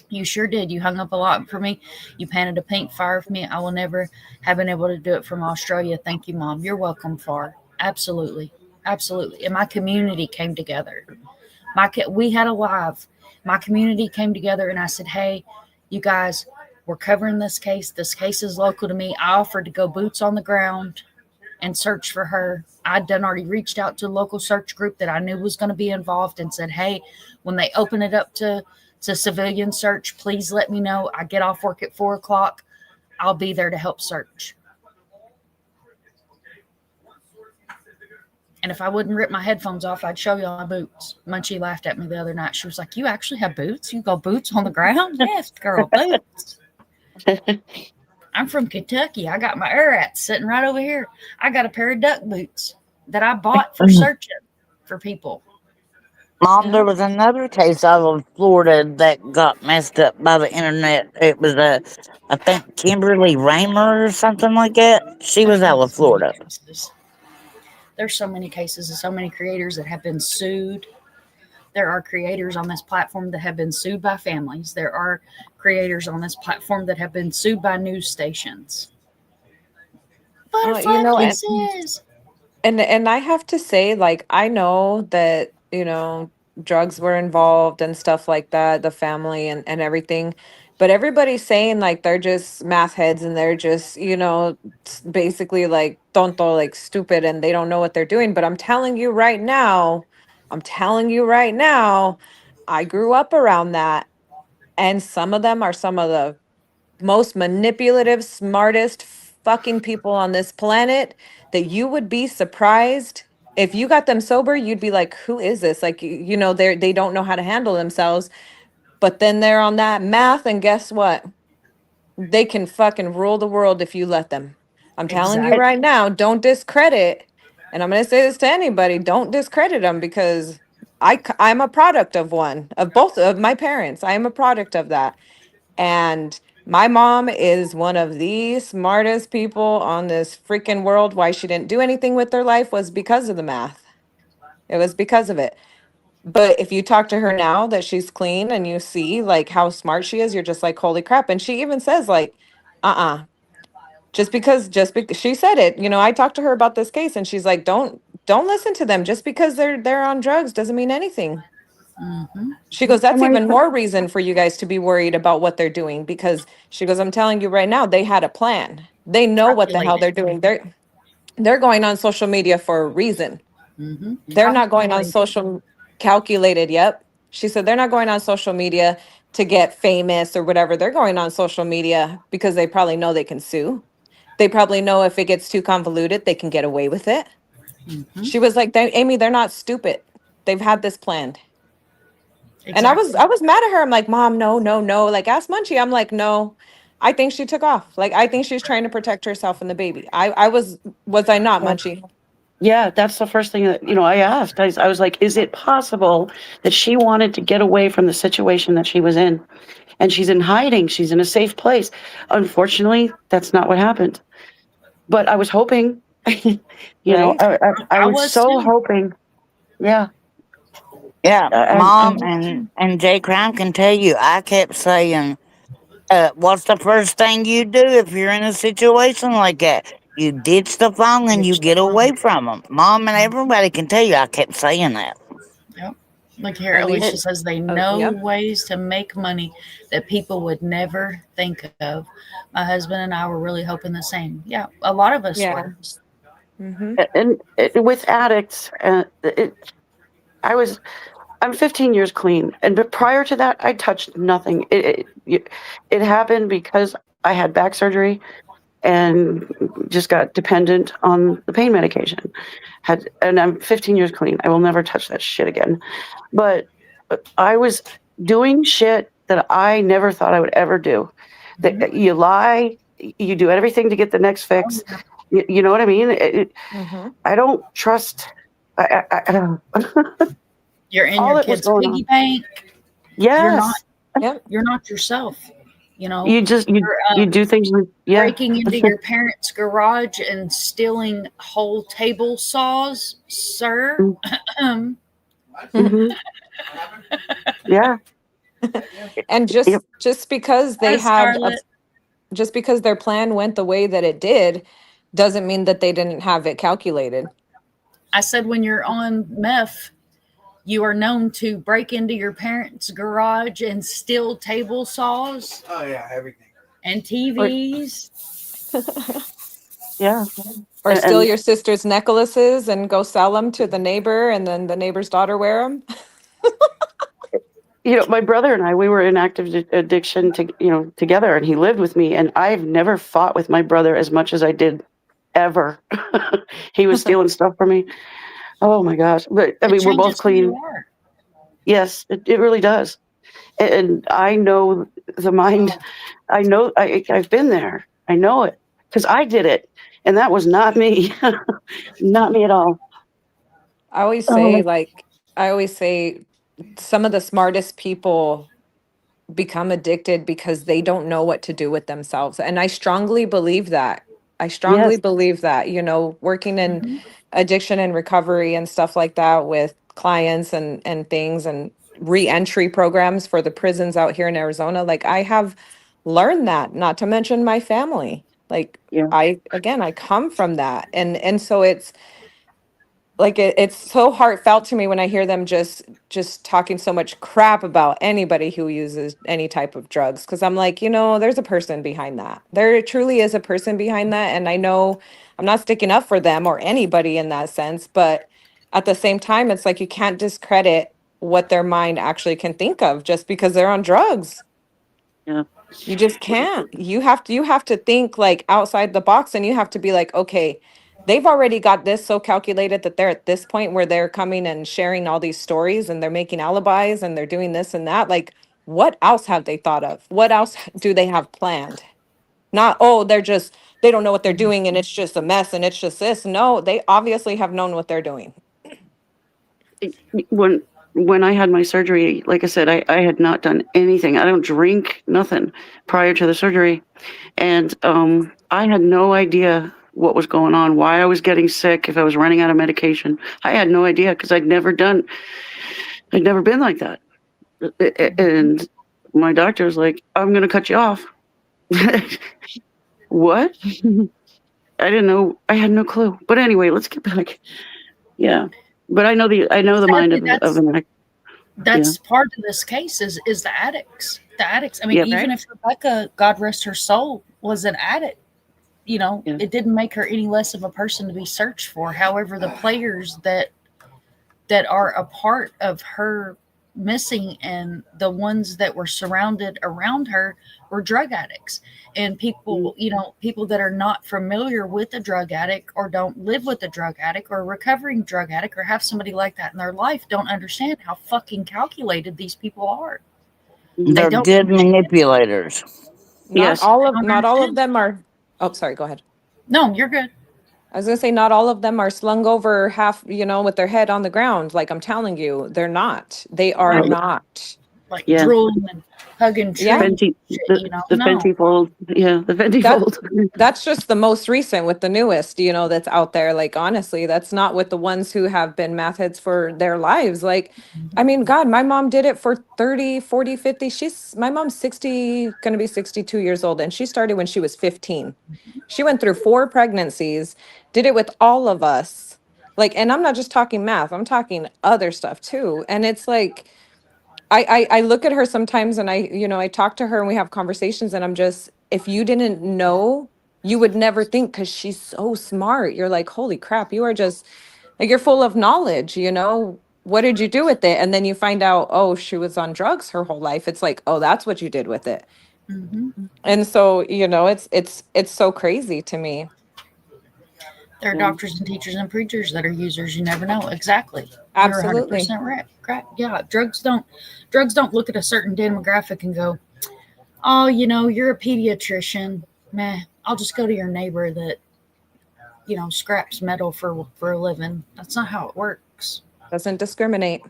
You sure did. You hung up a lot for me. You painted a pink fire for me. I will never have been able to do it from Australia. Thank you, Mom. You're welcome, Far. Absolutely. Absolutely. And my community came together. We had a live. My community came together and I said, hey, you guys, we're covering this case. This case is local to me. I offered to go boots on the ground and search for her. I'd done already reached out to a local search group that I knew was going to be involved and said, hey, when they open it up to civilian search, please let me know. I get off work at 4:00. I'll be there to help search. And if I wouldn't rip my headphones off, I'd show you all my boots. Munchie laughed at me the other night. She was like, you actually have boots? You go boots on the ground? Yes, girl, boots. I'm from Kentucky. I got my Urats sitting right over here. I got a pair of duck boots that I bought for searching for people. Mom, there was another case out of Florida that got messed up by the internet. It was I think Kimberly Raymer or something like that. She was out of Florida. There's so many cases and so many creators that have been sued. There are creators on this platform that have been sued by families. There are creators on this platform that have been sued by news stations. Butterfly kisses. And I have to say, like, I know that, drugs were involved and stuff like that, the family and everything. But everybody's saying like they're just math heads and they're just, basically like tonto, like stupid, and they don't know what they're doing. But I'm telling you right now, I grew up around that. And some of them are some of the most manipulative, smartest fucking people on this planet that you would be surprised if you got them sober. You'd be like, who is this? Like, they don't know how to handle themselves. But then they're on that math, and guess what? They can fucking rule the world if you let them. I'm telling you right now, don't discredit. And I'm going to say this to anybody, don't discredit them, because I'm a product of both of my parents. I am a product of that. And my mom is one of the smartest people on this freaking world. Why she didn't do anything with her life was because of the math. It was because of it. But if you talk to her now that she's clean and you see like how smart she is, you're just like, holy crap. And she even says like, just because she said it, I talked to her about this case and she's like, don't listen to them. Just because they're on drugs doesn't mean anything. Mm-hmm. She goes, that's even more reason for you guys to be worried about what they're doing, because she goes, I'm telling you right now, they had a plan. They know what the hell they're doing. They're going on social media for a reason. Mm-hmm. They're not going on social calculated. Yep. She said they're not going on social media to get famous or whatever. They're going on social media because they probably know they can sue. They probably know if it gets too convoluted, they can get away with it. Mm-hmm. She was like, Amy, they're not stupid. They've had this planned. Exactly. And I was mad at her. I'm like, Mom, no. Like, ask Munchie. I'm like, no, I think she took off. Like, I think she's trying to protect herself and the baby. Was I not, Munchie? Yeah, that's the first thing that, I asked. I was like, is it possible that she wanted to get away from the situation that she was in? And she's in hiding. She's in a safe place. Unfortunately, that's not what happened. But I was hoping, I was so hoping. Yeah. Yeah, Mom and Jay Crown can tell you, I kept saying, what's the first thing you do if you're in a situation like that? You ditch the phone and you get away from them. Mom and everybody can tell you, I kept saying that. Yep. Look here, Alicia says they know ways to make money that people would never think of. My husband and I were really hoping the same. Yeah, a lot of us were. Mm-hmm. And with addicts, I'm 15 years clean, but prior to that, I touched nothing. It happened because I had back surgery and just got dependent on the pain medication. And I'm 15 years clean. I will never touch that shit again. But I was doing shit that I never thought I would ever do. Mm-hmm. That you lie, you do everything to get the next fix. You know what I mean? I don't trust. I don't. You're in your kid's piggy bank. Yes. You're not yourself. You know, You just you do things like breaking into your parents' garage and stealing whole table saws, sir. Mhm. Yeah. And Yep. just because they had a Scarlett. just because their plan went the way that it did doesn't mean that they didn't have it calculated. I said when you're on meth, you are known to break into your parents' garage and steal table saws. Oh yeah, everything. And TVs. Yeah. Or steal And your sister's necklaces and go sell them to the neighbor, and then the neighbor's daughter wear them. my brother and I, we were in active addiction together, and he lived with me, and I've never fought with my brother as much as I did ever. He was stealing stuff from me. Oh my gosh. But I It mean, we're both changes who you clean. are. Yes, it really does. And I know the mind. I know I've been there. I know it because I did it, and that was not me. Not me at all. I always say, Oh, like, I always say some of the smartest people become addicted because they don't know what to do with themselves. And I strongly believe that. I strongly yes. believe that, working in Mm-hmm. addiction and recovery and stuff like that with clients and things and reentry programs for the prisons out here in Arizona. Like I have learned that, not to mention my family. Like Yeah. I come from that. And so it's like it's so heartfelt to me when I hear them just talking so much crap about anybody who uses any type of drugs, because I'm like, there's a person behind that. There truly is a person behind that, and I know I'm not sticking up for them or anybody in that sense, but at the same time it's like you can't discredit what their mind actually can think of just because they're on drugs. Yeah. You just can't. You have to think like outside the box, and you have to be like, okay, they've already got this so calculated that they're at this point where they're coming and sharing all these stories and they're making alibis and they're doing this and that. Like, what else have they thought of? What else do they have planned? Not, oh, they don't know what they're doing and it's just a mess and it's just this. No, they obviously have known what they're doing. When I had my surgery, like I said, I had not done anything. I don't drink, nothing prior to the surgery. And I had no idea what was going on, why I was getting sick, if I was running out of medication. I had no idea because I'd never been like that. And my doctor was like, I'm going to cut you off. What? I didn't know. I had no clue. But anyway, let's get back. Yeah. But I know the mind Sadly, of an addict. that's part of this case is the addicts. The addicts. I mean, Yep. even if Rebecca, God rest her soul, was an addict, Yeah. it didn't make her any less of a person to be searched for. However, the players that are a part of her missing and the ones that were surrounded around her were drug addicts, and people people that are not familiar with a drug addict or don't live with a drug addict or a recovering drug addict or have somebody like that in their life don't understand how fucking calculated these people are. They're Don't good manipulators. Yes. Not all of them are. Oh, sorry, go ahead. No, you're good. I was gonna say not all of them are slung over half, with their head on the ground. Like I'm telling you, they're not. They are Right. not. Like Yeah. drooling and hugging Yeah. trees. The Fenty fold. Yeah, the Fenty That fold. that's just the most recent with the newest, that's out there. Like honestly, that's not with the ones who have been meth heads for their lives. Like, I mean, God, my mom did it for 30, 40, 50. My mom's 60, gonna be 62 years old, and she started when she was 15. She went through 4 pregnancies, did it with all of us. Like, and I'm not just talking math, I'm talking other stuff too. And it's like, I look at her sometimes and I talk to her and we have conversations, and I'm just, if you didn't know, you would never think, because she's so smart. You're like, holy crap, you are just like, you're full of knowledge. What did you do with it? And then you find out, oh, she was on drugs her whole life. It's like, oh, that's what you did with it. Mm-hmm. And so, it's so crazy to me. There are doctors and teachers and preachers that are users. You never know. Exactly. Absolutely. You're 100% right. Correct. Yeah. Drugs don't look at a certain demographic and go, oh, you're a pediatrician. Meh. I'll just go to your neighbor that, scraps metal for a living. That's not how it works. Doesn't discriminate.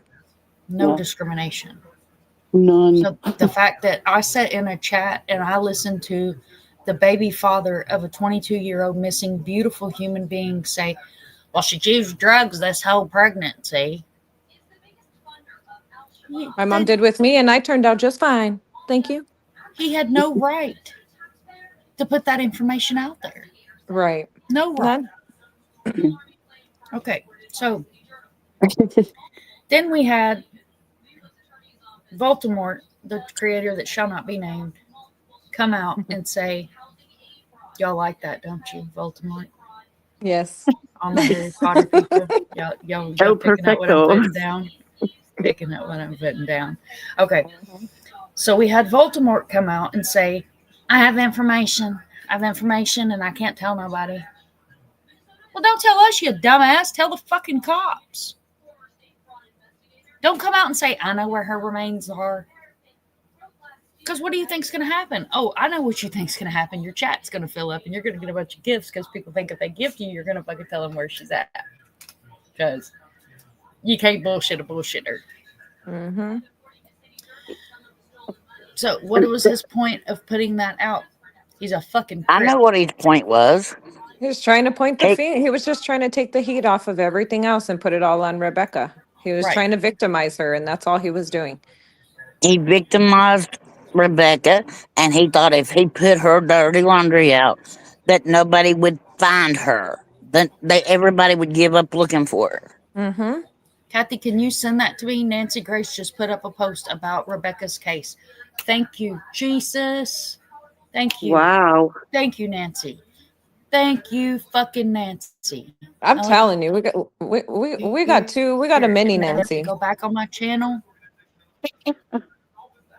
No Yeah. discrimination. None. So the fact that I sat in a chat and I listened to the baby father of a 22-year-old missing beautiful human being say, well, she used drugs this whole pregnancy. My mom did with me, and I turned out just fine. Thank you. He had no right to put that information out there. Right. No right. None. Okay, so then we had Voldemort, the creator that shall not be named, come out and say, y'all like that, don't you, Voldemort? Yes. All my Harry Potter people. Y'all picking up what I'm perfecto. putting down? Picking up what I'm putting down. Okay, so we had Voldemort come out and say, I have information. And I can't tell nobody. Well, don't tell us, you dumbass. Tell the fucking cops. Don't come out and say, I know where her remains are. Because what do you think's going to happen? Oh, I know what you think's going to happen. Your chat's going to fill up and you're going to get a bunch of gifts because people think if they gift you, you're going to fucking tell them where she's at. Because you can't bullshit a bullshitter. Mm-hmm. So what was his point of putting that out? He's a fucking prick. I know what his point was. He was trying to point the Take- finger. He was just trying to take the heat off of everything else and put it all on Rebecca. He was Right. trying to victimize her, and that's all he was doing. He victimized Rebecca, and he thought if he put her dirty laundry out, that nobody would find her. That everybody would give up looking for her. Mm-hmm. Kathy, can you send that to me? Nancy Grace just put up a post about Rebecca's case. Thank you, Jesus. Thank you. Wow. Thank you, Nancy. Thank you, fucking Nancy. I'm telling you, we got a mini Nancy. Go back on my channel.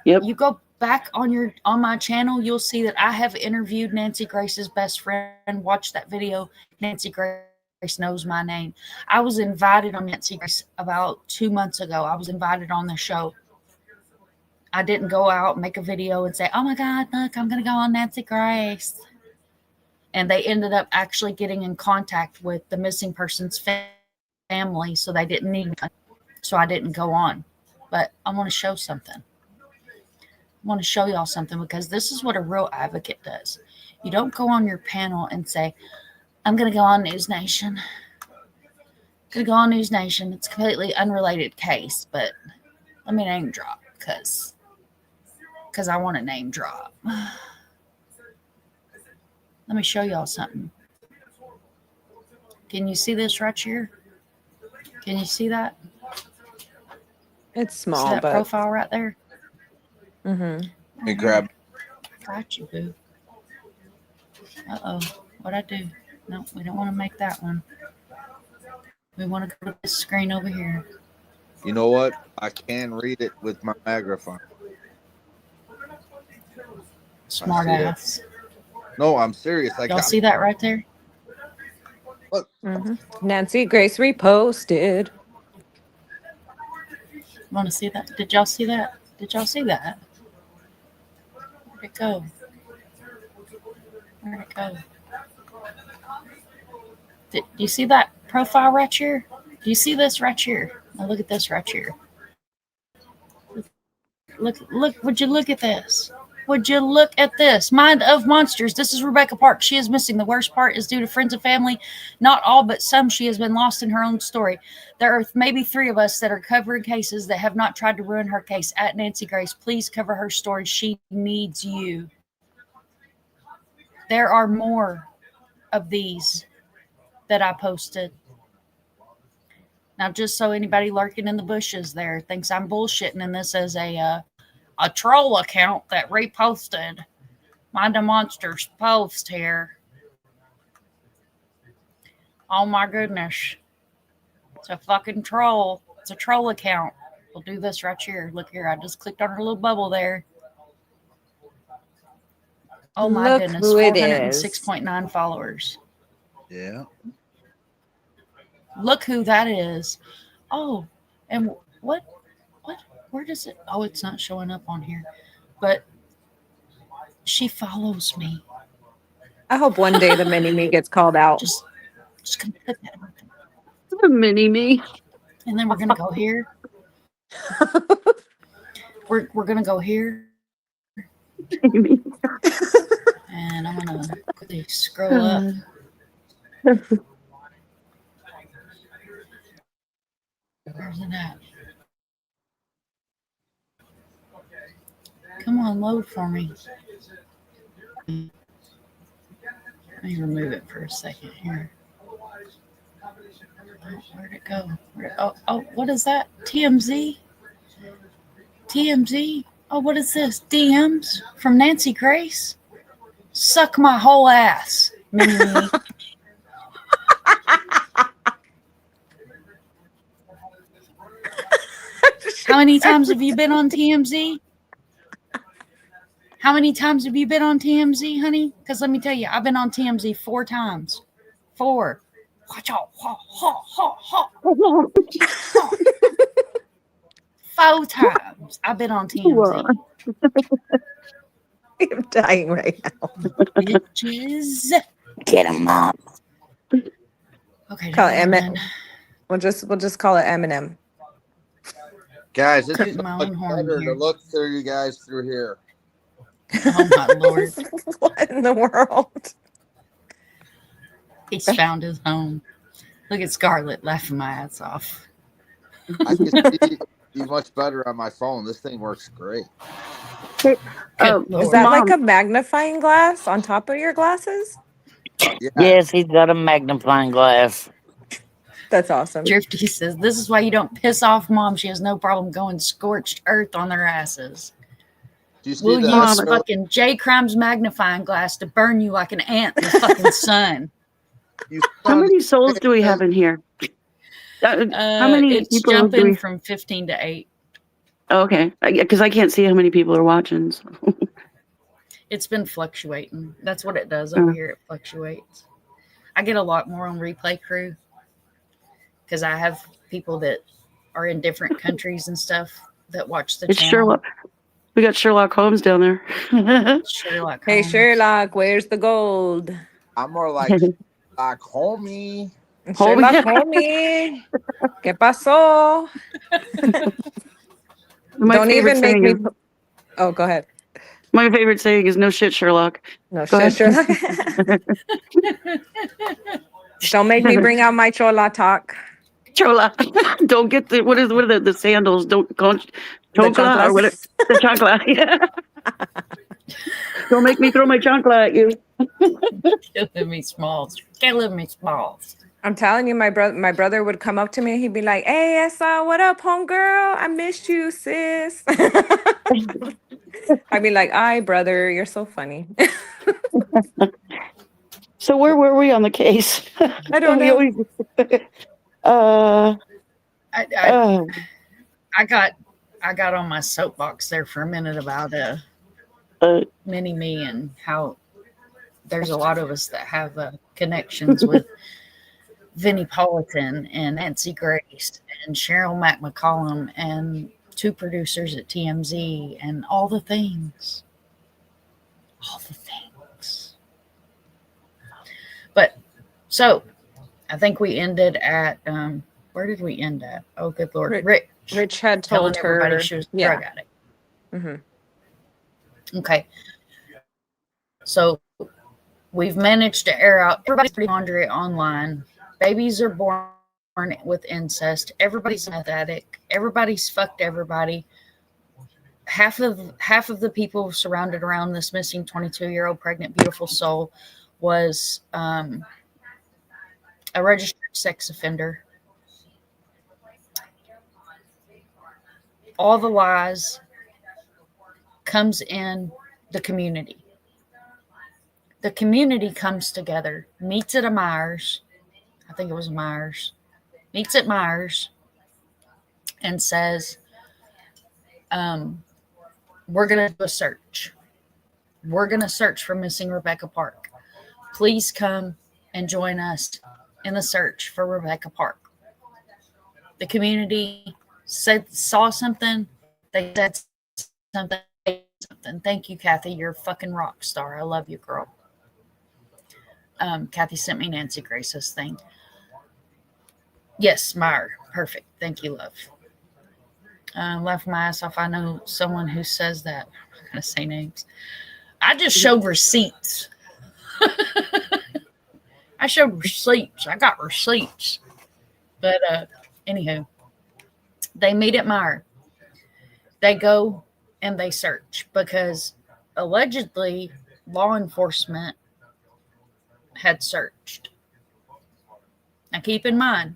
Yep. You go back on my channel, you'll see that I have interviewed Nancy Grace's best friend. Watch that video. Nancy Grace knows my name. I was invited on Nancy Grace about 2 months ago. I was invited on the show. I didn't go out and make a video and say, oh my God, look, I'm going to go on Nancy Grace. And they ended up actually getting in contact with the missing person's family, so they didn't need me. So I didn't go on. But I want to show something. I want to show y'all something because this is what a real advocate does. You don't go on your panel and say, I'm going to go on News Nation. Going to go on News Nation. It's a completely unrelated case, but let me name drop because I want to name drop. Let me show y'all something. Can you see this right here? Can you see that? It's See small, that but profile right there? mm-hmm. Let me grab. Got you, boo. Uh-oh. What'd I do? No, we don't want to make that one. We want to go to this screen over here. You know what? I can read it with my magnifying. Smart ass. No, I'm serious. Y'all see that right there? Look. Mm-hmm. Nancy Grace reposted. Want to see that? Did y'all see that? Did y'all see that? Where'd it go? Where'd it go? Do you see that profile right here? Do you see this right here? Now look at this right here. Look, would you look at this? Would you look at this? Mind of Monsters. This is Rebecca Park. She is missing. The worst part is due to friends and family. Not all, but some. She has been lost in her own story. There are maybe 3 of us that are covering cases that have not tried to ruin her case. At Nancy Grace, please cover her story. She needs you. There are more of these that I posted. Now, just so anybody lurking in the bushes there thinks I'm bullshitting and this is a troll account that reposted Mind of Monsters post here. Oh my goodness. It's a fucking troll. It's a troll account. We'll do this right here. Look here. I just clicked on her little bubble there. Oh my Look goodness. who it is. 406.9 followers. Yeah. Look who that is. Oh, and what, where does it, oh, it's not showing up on here, but she follows me. I hope one day the mini me gets called out. Just gonna put that on. The mini me. And then we're going to go here. we're gonna go here, Jamie. and I'm gonna quickly scroll up. Where's it at? Come on, load for me. Let me remove it for a second here. Oh, where'd it go? Oh, what is that? TMZ? TMZ? Oh, what is this? DMs from Nancy Grace? Suck my whole ass. Mini-me. How many times have you been on TMZ? How many times have you been on TMZ, honey? Because let me tell you, I've been on TMZ 4 times. 4. Watch out. 4 times I've been on TMZ. I'm dying right now. Bitches. Get him up. Okay, Call it I'm Eminem. done. We'll just call it Eminem. Guys, it's Tooting my much own horn better to here. look through you guys through here. Oh my lord. What in the world? He's found his home. Look at Scarlett laughing my ass off. I can see much better on my phone. This thing works great. Good Is lord. that like Mom. a magnifying glass on top of your glasses? Yeah. Yes, he's got a magnifying glass. That's awesome. Drifty says, this is why you don't piss off Mom. She has no problem going scorched earth on their asses. Do you see We'll that? use fucking J. Crime's magnifying glass to burn you like an ant in the fucking sun. How many souls do we have in here? How many It's people do jumping we? from 15 to 8. Oh, okay, because I can't see how many people are watching. So. It's been fluctuating. That's what it does over here. It fluctuates. I get a lot more on Replay Crew because I have people that are in different countries and stuff that watch the It's channel. Sherlock. We got Sherlock Holmes down there. Sherlock Hey Holmes. Sherlock, where's the gold? I'm more like homie. Sherlock homie. ¿Qué pasó? My Don't favorite even make saying me. is, Oh, go ahead. my favorite saying is "No shit, Sherlock." No Go shit, Sherlock. Don't make me bring out my chola talk. Chola. Don't get what are the sandals? Don't call The choncla or chanclas. whatever. The chancla. Yeah. Don't make me throw my chancla at you. Killing me smalls. Killing me smalls. I'm telling you, my brother would come up to me and he'd be like, "Hey, Essa, what up, homegirl? I missed you, sis." I'd be like, "Aye, brother, you're so funny." So where were we on the case? I don't know. I got on my soapbox there for a minute about mini-me and how there's a lot of us that have connections with Vinnie Politan and Nancy Grace and Cheryl McMcCollum and 2 producers at TMZ and all the things. All the things. But so I think we ended at where did we end at? Oh, good Lord. Rich had telling told everybody her she was a yeah. drug addict. Mm-hmm. Okay. So we've managed to air out everybody's dirty laundry online. Babies are born with incest. Everybody's a meth addict. Everybody's fucked everybody. Half of the people surrounded around this missing 22-year-old pregnant beautiful soul was a registered sex offender. All the lies comes in the community. The community comes together, meets at a Myers. I think it was Myers. Meets at Myers and says, we're going to do a search. We're going to search for missing Rebecca Park. Please come and join us in the search for Rebecca Park. The community saw something. They said something. Thank you, Kathy. You're a fucking rock star. I love you, girl. Kathy sent me Nancy Grace's thing. Yes, Meyer. Perfect. Thank you, love. Left my ass off. I know someone who says that. I'm not going to say names. I just showed receipts. I showed receipts. I got receipts. But anywho, they meet at Meyer. They go and they search because allegedly law enforcement had searched. Now keep in mind,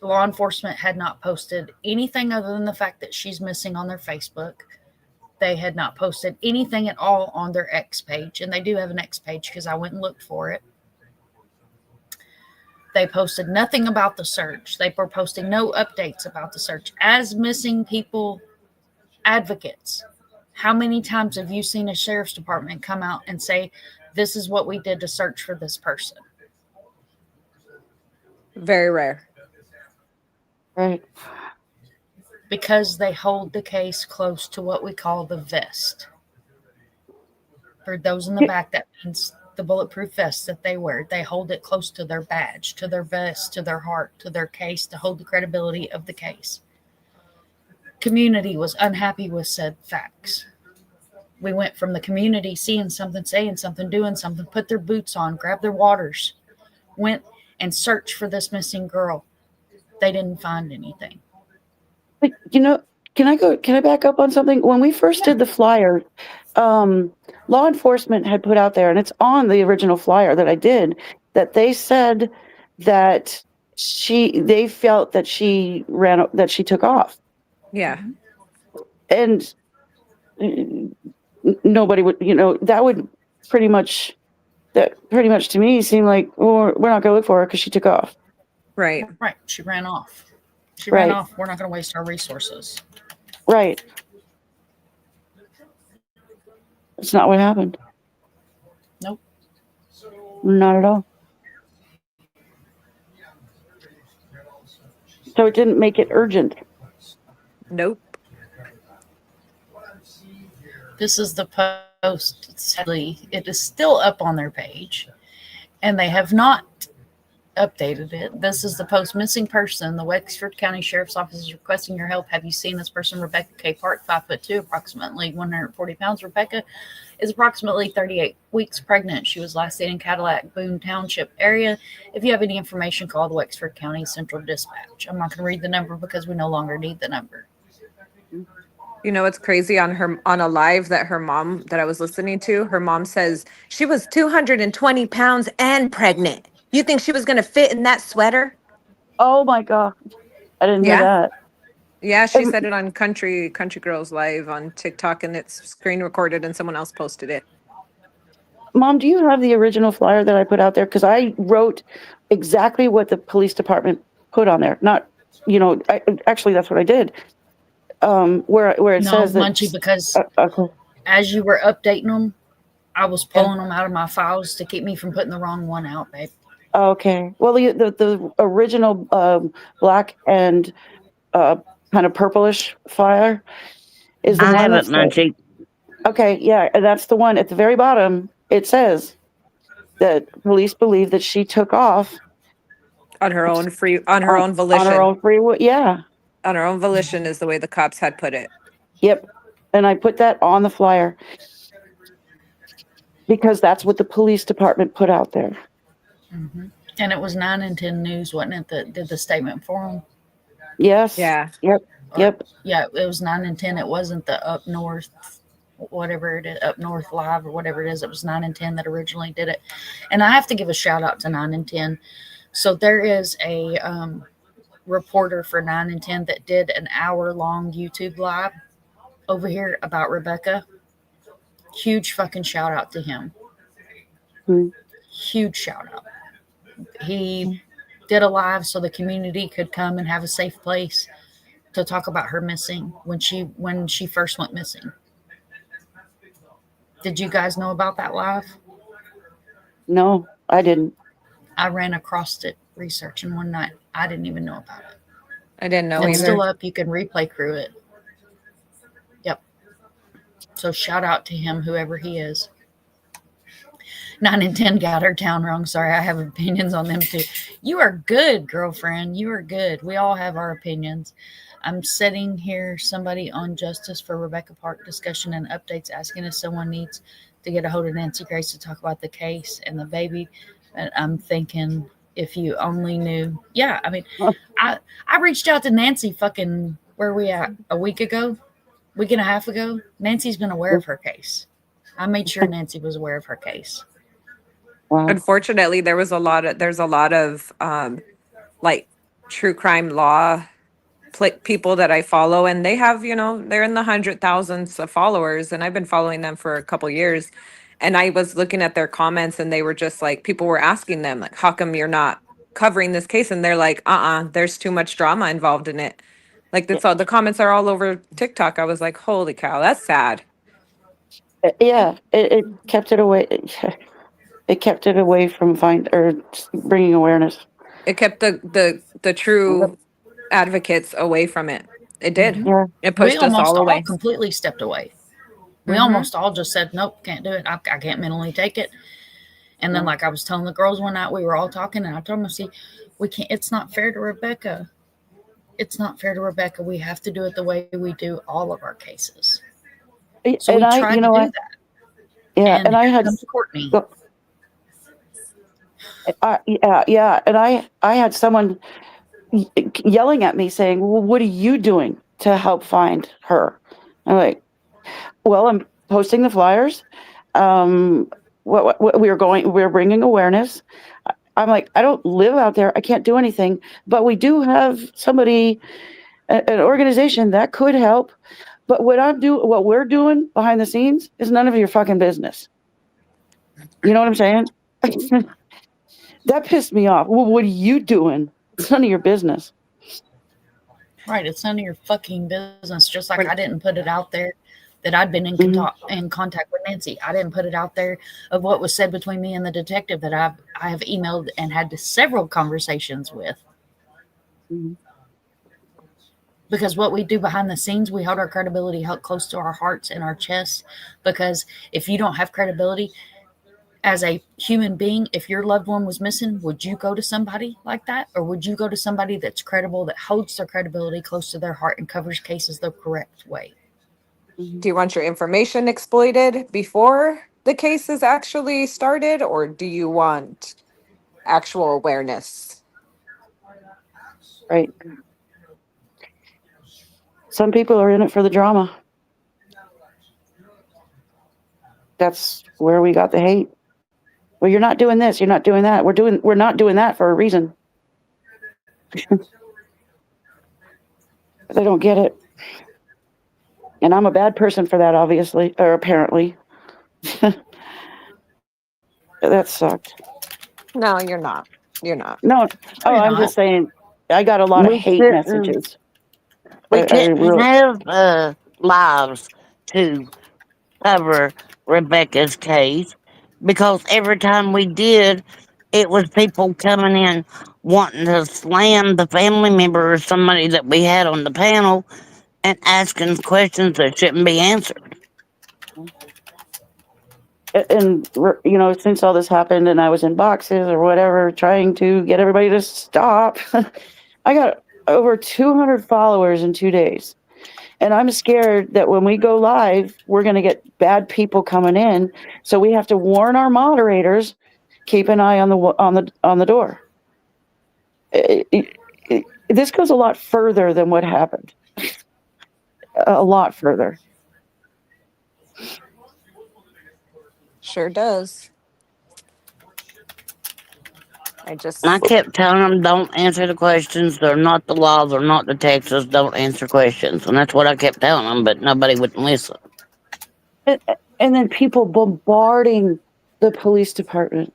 law enforcement had not posted anything other than the fact that she's missing on their Facebook. They had not posted anything at all on their X page, and they do have an X page because I went and looked for it. They posted nothing about the search. They were posting no updates about the search. As missing people advocates, how many times have you seen a sheriff's department come out and say, this is what we did to search for this person? Very rare. Right. Because they hold the case close to what we call the vest. For those in the back, that means the bulletproof vest that they wear. They hold it close to their badge, to their vest, to their heart, to their case, to hold the credibility of the case. Community was unhappy with said facts. We went from the community seeing something, saying something, doing something, put their boots on, grabbed their waters, went and searched for this missing girl. They didn't find anything. But, can I back up on something? When we first did the flyer, law enforcement had put out there, and it's on the original flyer that I did, that they said that they felt that she took off. Yeah. And nobody would, that would pretty much to me seem like, well, we're not going to look for her because she took off. Right. Right. She ran off. Right. Ran off. We're not going to waste our resources. Right. That's not what happened. Nope. Not at all. So it didn't make it urgent. Nope. This is the post. Sadly, it is still up on their page, and they have not updated it. This is the post. Missing person. The Wexford County Sheriff's Office is requesting your help. Have you seen this person? Rebecca K. Park, 5'2", approximately 140 pounds. Rebecca is approximately 38 weeks pregnant. She was last seen in Cadillac, Boone Township area. If you have any information, call the Wexford County Central Dispatch. I'm not going to read the number because we no longer need the number. You know what's crazy on a live that her mom that I was listening to, her mom says she was 220 pounds and pregnant. You think she was going to fit in that sweater? Oh my God. I didn't hear that. Yeah, she said it on Country Girls Live on TikTok, and it's screen recorded and someone else posted it. Mom, do you have the original flyer that I put out there? Because I wrote exactly what the police department put on there. Not, actually that's what I did. Where it says that. Munchie, because as you were updating them, I was pulling them out of my files to keep me from putting the wrong one out, babe. Okay. Well, the original black and kind of purplish flyer is the I one haven't, Munchie. Okay, yeah, and that's the one at the very bottom. It says that police believe that she took off on her own volition. On her own free will, yeah. On her own volition is the way the cops had put it. Yep. And I put that on the flyer because that's what the police department put out there. Mm-hmm. And it was 9 and 10 News, wasn't it, that did the statement for them? Yes. Yeah. Yep. Yep. Yeah, it was 9 and 10. It wasn't the Up North, whatever it is, Up North Live or whatever it is. It was 9 and 10 that originally did it. And I have to give a shout out to 9 and 10. So there is a reporter for 9 and 10 that did an hour-long YouTube live over here about Rebecca. Huge fucking shout out to him. Mm-hmm. Huge shout out. He did a live so the community could come and have a safe place to talk about her missing when she first went missing. Did you guys know about that live? No, I didn't. I ran across it researching one night. I didn't even know about it. I didn't know It's either. still up. You can replay crew it. Yep. So shout out to him, whoever he is. 9 and 10 got her town wrong. Sorry, I have opinions on them too. You are good, girlfriend. You are good. We all have our opinions. I'm sitting here, somebody on justice for Rebecca Park discussion and updates, asking if someone needs to get a hold of Nancy Grace to talk about the case and the baby. And I'm thinking, if you only knew. Yeah, I mean, I reached out to Nancy fucking, where are we at? A week ago? Week and a half ago? Nancy's been aware of her case. I made sure Nancy was aware of her case. Wow. Unfortunately, there's a lot of like true crime law people that I follow, and they have, they're in the 100,000s of followers, and I've been following them for a couple years. And I was looking at their comments, and they were just like, people were asking them, like, how come you're not covering this case? And they're like, there's too much drama involved in it. Like, that's all, the comments are all over TikTok. I was like, holy cow, that's sad. Yeah, it kept it away. It kept it away from bringing awareness. It kept the true advocates away from it. It did. Yeah. It pushed us all away. Completely stepped away. We almost all just said, nope, can't do it. I can't mentally take it. And then, like I was telling the girls one night, we were all talking, and I told them, see, we can't, it's not fair to Rebecca. It's not fair to Rebecca. We have to do it the way we do all of our cases. So and we tried to do that. Yeah, and I had Courtney. Yeah, and I had someone yelling at me saying, "Well, what are you doing to help find her?" I'm like, "Well, I'm posting the flyers. What we're bringing awareness." I'm like, "I don't live out there. I can't do anything, but we do have somebody, an organization that could help. But what we're doing behind the scenes is none of your fucking business." You know what I'm saying? That pissed me off. Well, what are you doing? It's none of your business. Right, it's none of your fucking business. Just like I didn't put it out there that I'd been in contact with Nancy. I didn't put it out there of what was said between me and the detective that I have emailed and had several conversations with. Mm-hmm. Because what we do behind the scenes, we hold our credibility held close to our hearts and our chests. Because if you don't have credibility as a human being, if your loved one was missing, would you go to somebody like that? Or would you go to somebody that's credible, that holds their credibility close to their heart and covers cases the correct way? Do you want your information exploited before the case is actually started, or do you want actual awareness? Right. Some people are in it for the drama. That's where we got the hate. Well, you're not doing this, you're not doing that. We're not doing that for a reason. They don't get it. And I'm a bad person for that, obviously, or apparently. That sucked. No, you're not. You're not. No, I'm just saying, I got a lot of hate messages. We couldn't have lives to cover Rebecca's case because every time we did, it was people coming in wanting to slam the family member or somebody that we had on the panel and asking questions that shouldn't be answered. And, since all this happened and I was in boxes or whatever, trying to get everybody to stop, I got over 200 followers in 2 days. And I'm scared that when we go live, we're going to get bad people coming in. So we have to warn our moderators, keep an eye on the door. This goes a lot further than what happened. A lot further. Sure does. I kept telling them, don't answer the questions. They're not the law. They're not the Texas. Don't answer questions. And that's what I kept telling them, but nobody would listen. And then people bombarding the police department.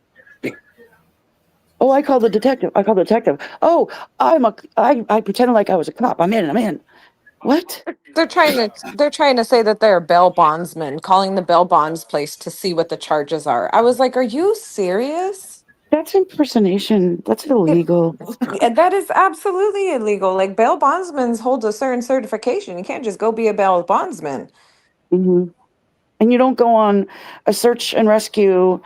Oh, I called the detective. Oh, I pretended like I was a cop. I'm in. What? They're trying to say that they're bail bondsmen, calling the bail bonds place to see what the charges are. I was like, are you serious? That's impersonation. That's illegal. That is absolutely illegal. Like, bail bondsmen hold a certain certification. You can't just go be a bail bondsman. Mm-hmm. And you don't go on a search and rescue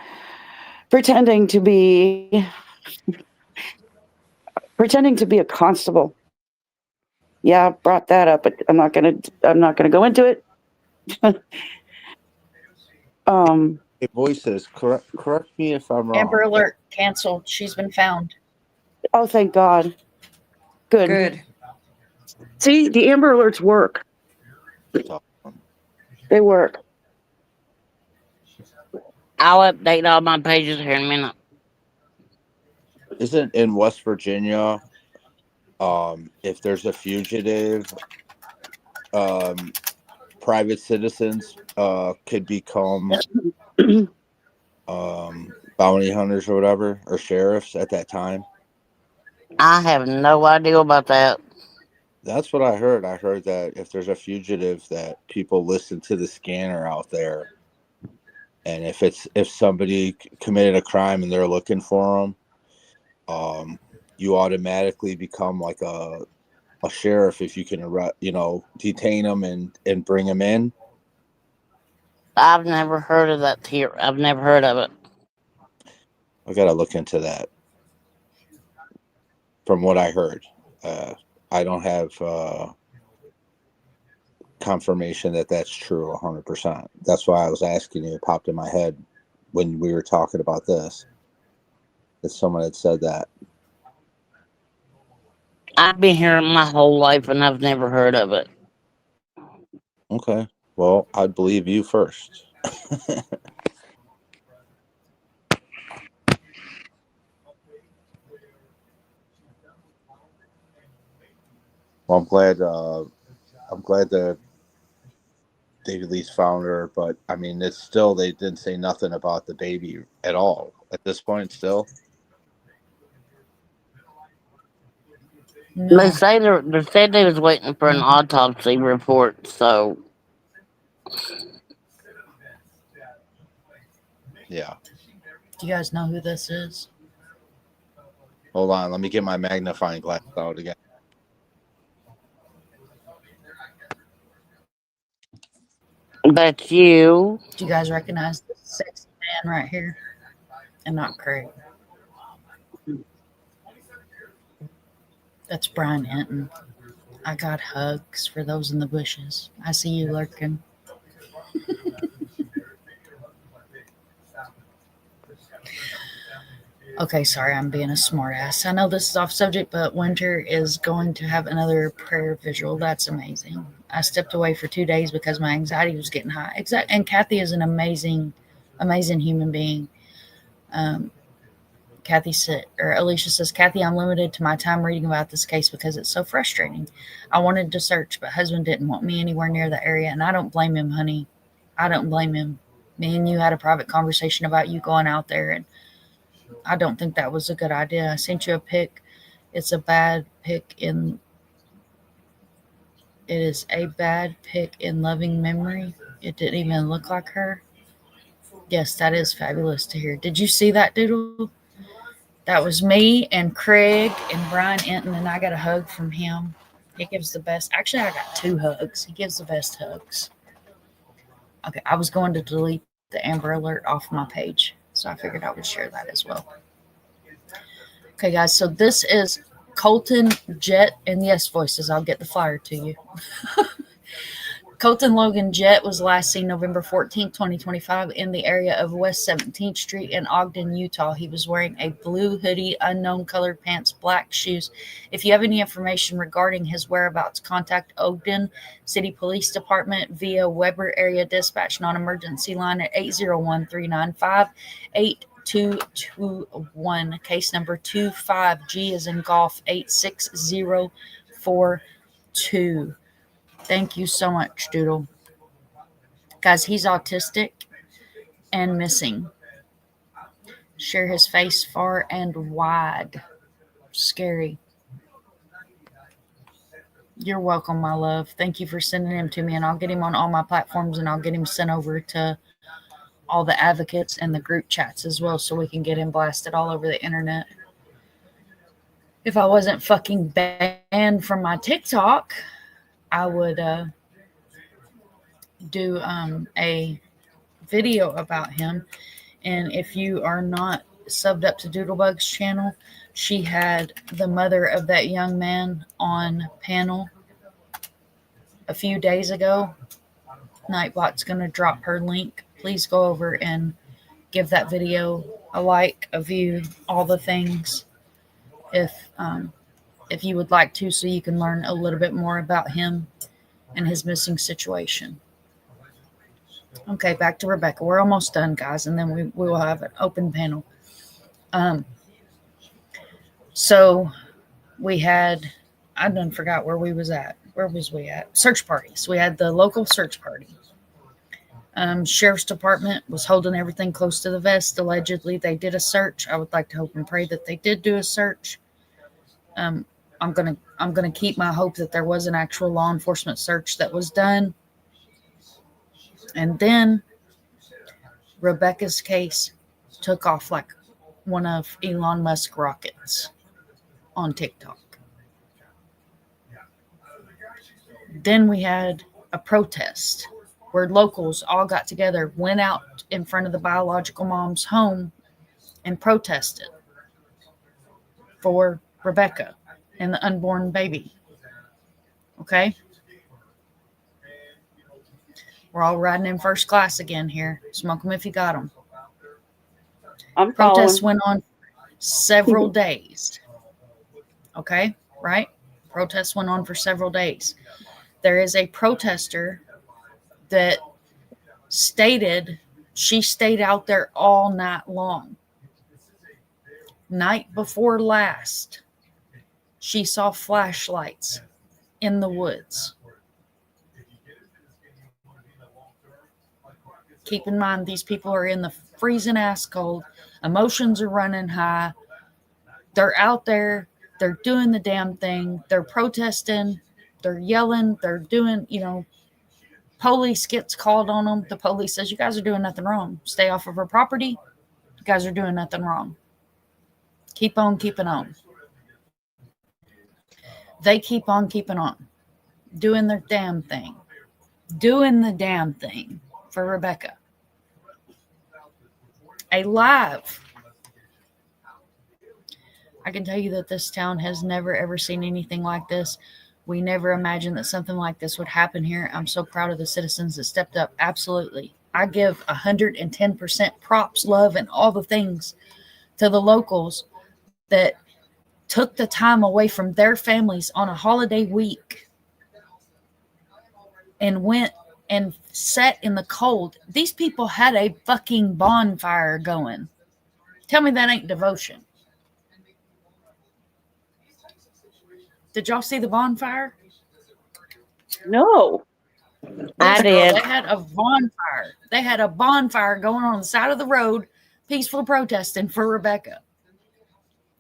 pretending to be pretending to be a constable. Yeah, I brought that up, but I'm not gonna go into it. Hey, voices, correct me if I'm Amber wrong. Alert canceled. She's been found. Oh, thank God. Good. Good. See, the Amber Alerts work. They work. I'll update all my pages here in a minute. Isn't in West Virginia, if there's a fugitive, um, private citizens could become bounty hunters or whatever, or sheriffs at that time. I have no idea about that. That's what I heard. I heard that if there's a fugitive, that people listen to the scanner out there, and if somebody committed a crime and they're looking for them, you automatically become like a sheriff if you can detain them and bring them in. I've never heard of that here. I've never heard of it. I gotta look into that. From what I heard, I don't have confirmation that that's true 100%. That's why I was asking you. It popped in my head when we were talking about this, that someone had said that. I've been here my whole life and I've never heard of it. Okay, well, I'd believe you first. Well, I'm glad that they at least found her, but I mean, it's still, they didn't say nothing about the baby at all at this point. Still, They No. say they said they was waiting for an autopsy report. So yeah. Do you guys know who this is? Hold on, let me get my magnifying glass out again. that's you. Do you guys recognize this sexy man right here? And not Craig. That's Brian Enton. I got hugs for those in the bushes. I see you lurking. Okay, sorry, I'm being a smartass. I know this is off subject, but Winter is going to have another prayer vigil. That's amazing. I stepped away for 2 days because my anxiety was getting high. And Kathy is an amazing, amazing human being. Alicia says, Kathy, I'm limited to my time reading about this case because it's so frustrating. I wanted to search, but husband didn't want me anywhere near the area, and I don't blame him, honey. I don't blame him. Me and you had a private conversation about you going out there, and I don't think that was a good idea. I sent you a pic. It is a bad pic in loving memory. It didn't even look like her. Yes, that is fabulous to hear. Did you see that, Doodle? That was me and Craig and Brian Enton, and I got a hug from him. He gives the best. Actually, I got 2 hugs. He gives the best hugs. Okay, I was going to delete the Amber Alert off my page, so I figured I would share that as well. Okay, guys, so this is Colton Jett, and yes, voices, I'll get the flyer to you. Colton Logan Jett was last seen November 14, 2025 in the area of West 17th Street in Ogden, Utah. He was wearing a blue hoodie, unknown colored pants, black shoes. If you have any information regarding his whereabouts, contact Ogden City Police Department via Weber Area Dispatch non-emergency line at 801-395-8221. Case number 25G is in golf 86042. Thank you so much, Doodle. Guys, he's autistic and missing. Share his face far and wide. Scary. You're welcome, my love. Thank you for sending him to me, and I'll get him on all my platforms, and I'll get him sent over to all the advocates and the group chats as well, so we can get him blasted all over the internet. If I wasn't fucking banned from my TikTok, I would do a video about him. And if you are not subbed up to Doodlebug's channel. She had the mother of that young man on panel a few days ago. Nightbot's going to drop her link. Please go over and give that video a like, a view, all the things if you would like to, so you can learn a little bit more about him and his missing situation. Okay, back to Rebecca. We're almost done, guys, and then we will have an open panel. So we had, I done forgot where we was at. Where was we at? Search parties. We had the local search party. Sheriff's Department was holding everything close to the vest. Allegedly, they did a search. I would like to hope and pray that they did do a search. I'm gonna keep my hope that there was an actual law enforcement search that was done. And then Rebecca's case took off like one of Elon Musk rockets on TikTok. Then we had a protest where locals all got together, went out in front of the biological mom's home and protested for Rebecca and the unborn baby. Okay? We're all riding in first class again here. Smoke them if you got them. I'm Protests following. went on several days. Okay? Right? Protests went on for several days. There is a protester that stated she stayed out there all night long. Night before last, she saw flashlights in the woods. Keep in mind, these people are in the freezing ass cold. Emotions are running high. They're out there. They're doing the damn thing. They're protesting. They're yelling. They're doing, police gets called on them. The police says, you guys are doing nothing wrong. Stay off of her property. You guys are doing nothing wrong. Keep on keeping on. They keep on keeping on. Doing their damn thing. Doing the damn thing for Rebecca. Alive. I can tell you that this town has never ever seen anything like this. We never imagined that something like this would happen here. I'm so proud of the citizens that stepped up. Absolutely. I give 110% props, love, and all the things to the locals that took the time away from their families on a holiday week and went and sat in the cold. These people had a fucking bonfire going. Tell me that ain't devotion. Did y'all see the bonfire? No. I Yes, girl, did. they had a bonfire. They had a bonfire going on the side of the road, peaceful protesting for Rebecca.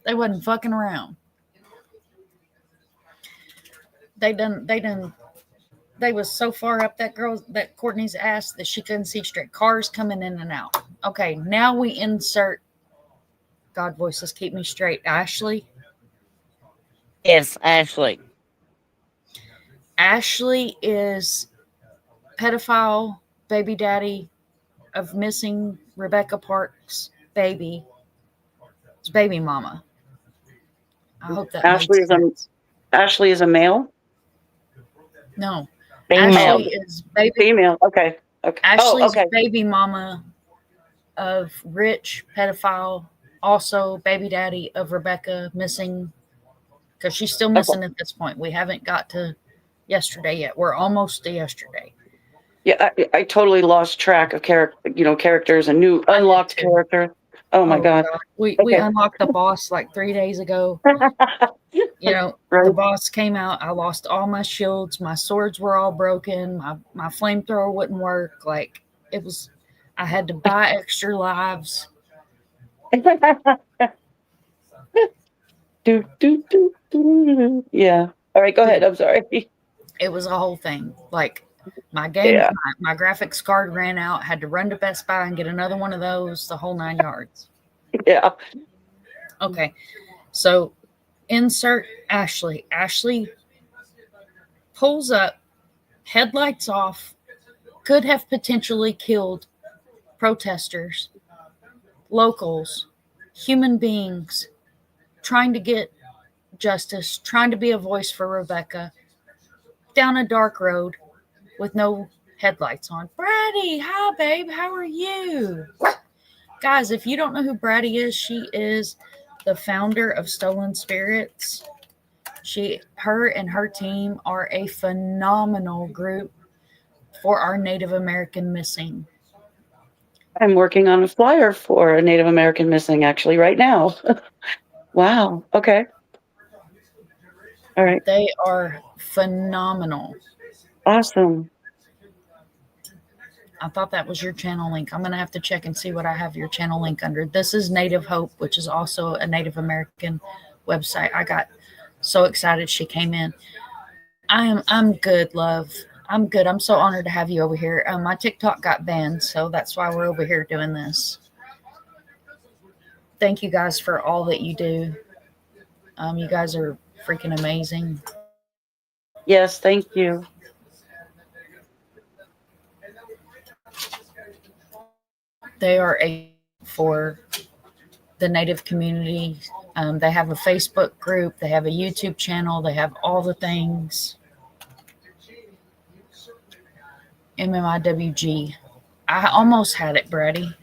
They wasn't fucking around. They was so far up that Courtney's ass that she couldn't see straight. Cars coming in and out. Okay, now we insert God voices keep me straight. Ashley. Yes, Ashley. Ashley is pedophile baby daddy of missing Rebecca Parks' baby. It's baby mama. I hope that Ashley makes sense. Ashley is a male? No. Female. Ashley is baby. Female. Okay. Okay. Ashley's okay. baby mama of Rich, pedophile, also baby daddy of Rebecca, missing, because she's still missing at this point. We haven't got to yesterday yet. We're almost to yesterday. Yeah, I totally lost track of characters and new unlocked characters. Oh my God. We unlocked the boss like 3 days ago. Right. The boss came out. I lost all my shields. My swords were all broken. My flamethrower wouldn't work. Like, it was, I had to buy extra lives. Yeah. All right, go ahead. I'm sorry. It was a whole thing. Like, my game, my graphics card ran out. Had to run to Best Buy and get another one of those. The whole 9 yards. Yeah. Okay, so insert Ashley. Ashley pulls up, headlights off, could have potentially killed protesters, locals, human beings trying to get justice, trying to be a voice for Rebecca down a dark road with no headlights on. Bratty, hi babe, how are you? Guys, if you don't know who Bratty is, she is the founder of Stolen Spirits. Her and her team are a phenomenal group for our Native American missing. I'm working on a flyer for a Native American missing actually right now. Wow. Okay. All right. They are phenomenal. Awesome. I thought that was your channel link. I'm going to have to check and see what I have your channel link under. This is Native Hope, which is also a Native American website. I got so excited she came in. I'm good, love. I'm good. I'm so honored to have you over here. My TikTok got banned, so that's why we're over here doing this. Thank you guys for all that you do. You guys are freaking amazing. Yes, thank you. They are for the Native community. They have a Facebook group. They have a YouTube channel. They have all the things. MMIWG. I almost had it, Brady.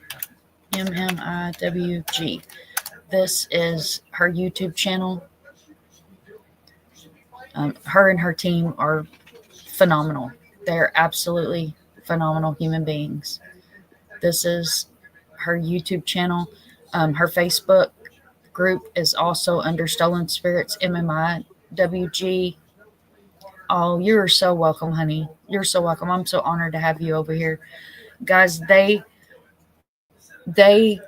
MMIWG. This is her YouTube channel. Her and her team are phenomenal. They're absolutely phenomenal human beings. This is her YouTube channel. Her Facebook group is also under Stolen Spirits, MMIWG. Oh, you're so welcome, honey. You're so welcome. I'm so honored to have you over here. Guys, they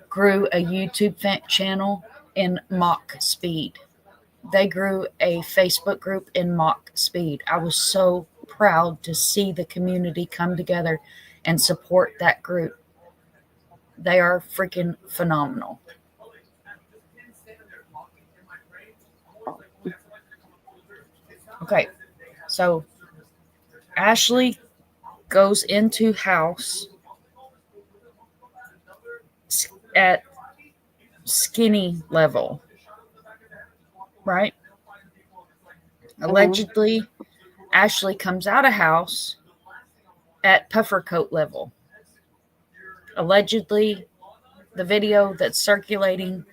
grew a YouTube channel in mock speed. They grew a Facebook group in mock speed. I was so proud to see the community come together and support that group. They are freaking phenomenal. Okay, so Ashley goes into house at skinny level, right? Allegedly, Ashley comes out of house at puffer coat level. Allegedly, the video that's circulating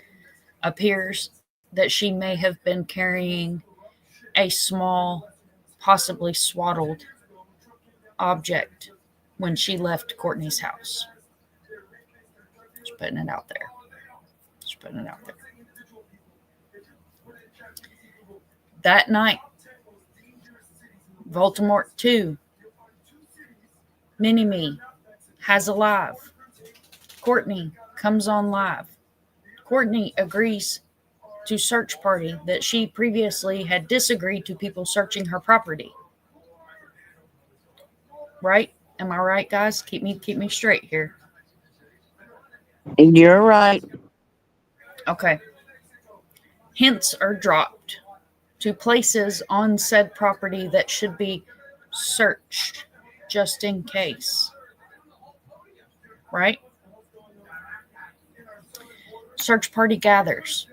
appears that she may have been carrying a small, possibly swaddled object when she left Courtney's house. Just putting it out there. Just putting it out there. That night, Voldemort 2, Mini-Me has a live. Courtney comes on live. Courtney agrees to search party that she previously had disagreed to people searching her property. Right? Am I right, guys? Keep me straight here. You're right. Okay. Hints are dropped to places on said property that should be searched just in case. Right? Search party gathers.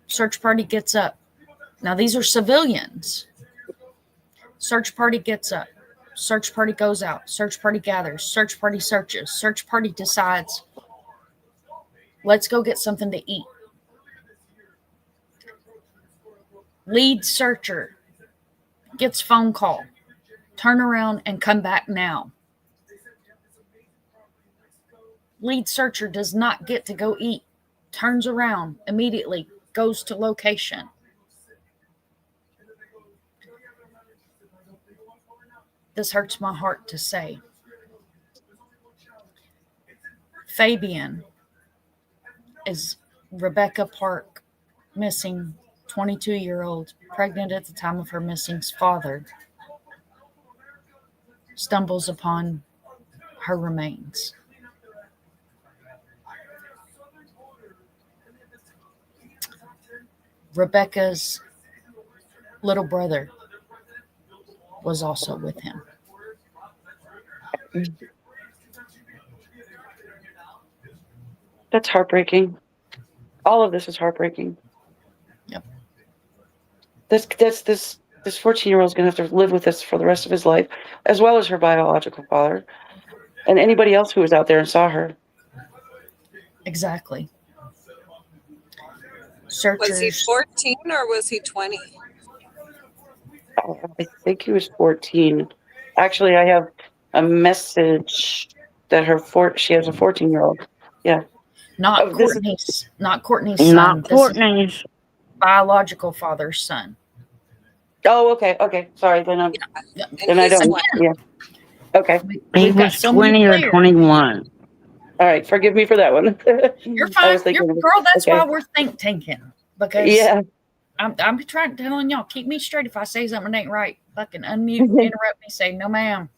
Search party gets up. Now, these are civilians. Search party gets up. Search party goes out. Search party gathers. Search party searches. Search party decides, let's go get something to eat. Lead searcher gets phone call. Turn around and come back now. Lead searcher does not get to go eat. Turns around immediately, goes to location. This hurts my heart to say. Fabian is Rebecca Park, missing 22-year-old, pregnant at the time of her missing's father, stumbles upon her remains. Rebecca's little brother was also with him. That's heartbreaking. All of this is heartbreaking. Yep. This 14-year-old is going to have to live with this for the rest of his life, as well as her biological father, and anybody else who was out there and saw her. Exactly. Was he Searchers. 14 or was he 20? I think he was 14. Actually, I have a message that she has a 14-year-old. Yeah. Not Oh, this is Courtney's. Not Courtney's son. Not This is Courtney's. biological father's son. Oh, okay. Okay. Sorry. Then And I he's don't. 20. Yeah. Okay. He We've got was so many 20 or players. 21. All right. Forgive me for that one. You're I fine. was thinking. Girl, that's Okay. why we're think tanking. Because Yeah. I'm telling y'all, keep me straight. If I say something that ain't right, fucking unmute, interrupt me, say no ma'am.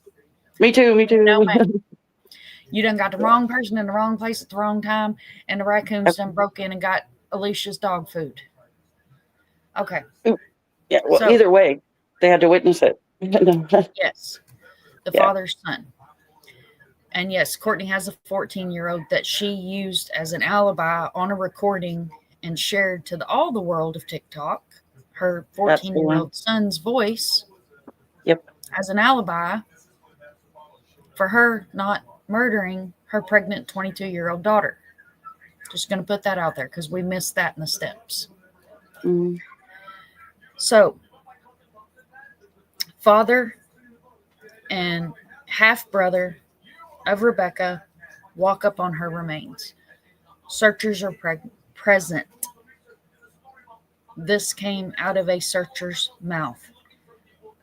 Me too. Me too. No ma'am. You done got the wrong person in the wrong place at the wrong time, and the raccoons done broke in and got Alicia's dog food. Okay. Yeah. Well, So- either way, they had to witness it. Yes. The Yeah. father's son. And yes, Courtney has a 14-year-old that she used as an alibi on a recording and shared to all the world of TikTok, her That's the one. 14-year-old son's voice Yep. as an alibi for her not murdering her pregnant 22-year-old daughter. Just going to put that out there because we missed that in the steps. Mm. So, father and half-brother of Rebecca walk up on her remains. Searchers are present. This came out of a searcher's mouth.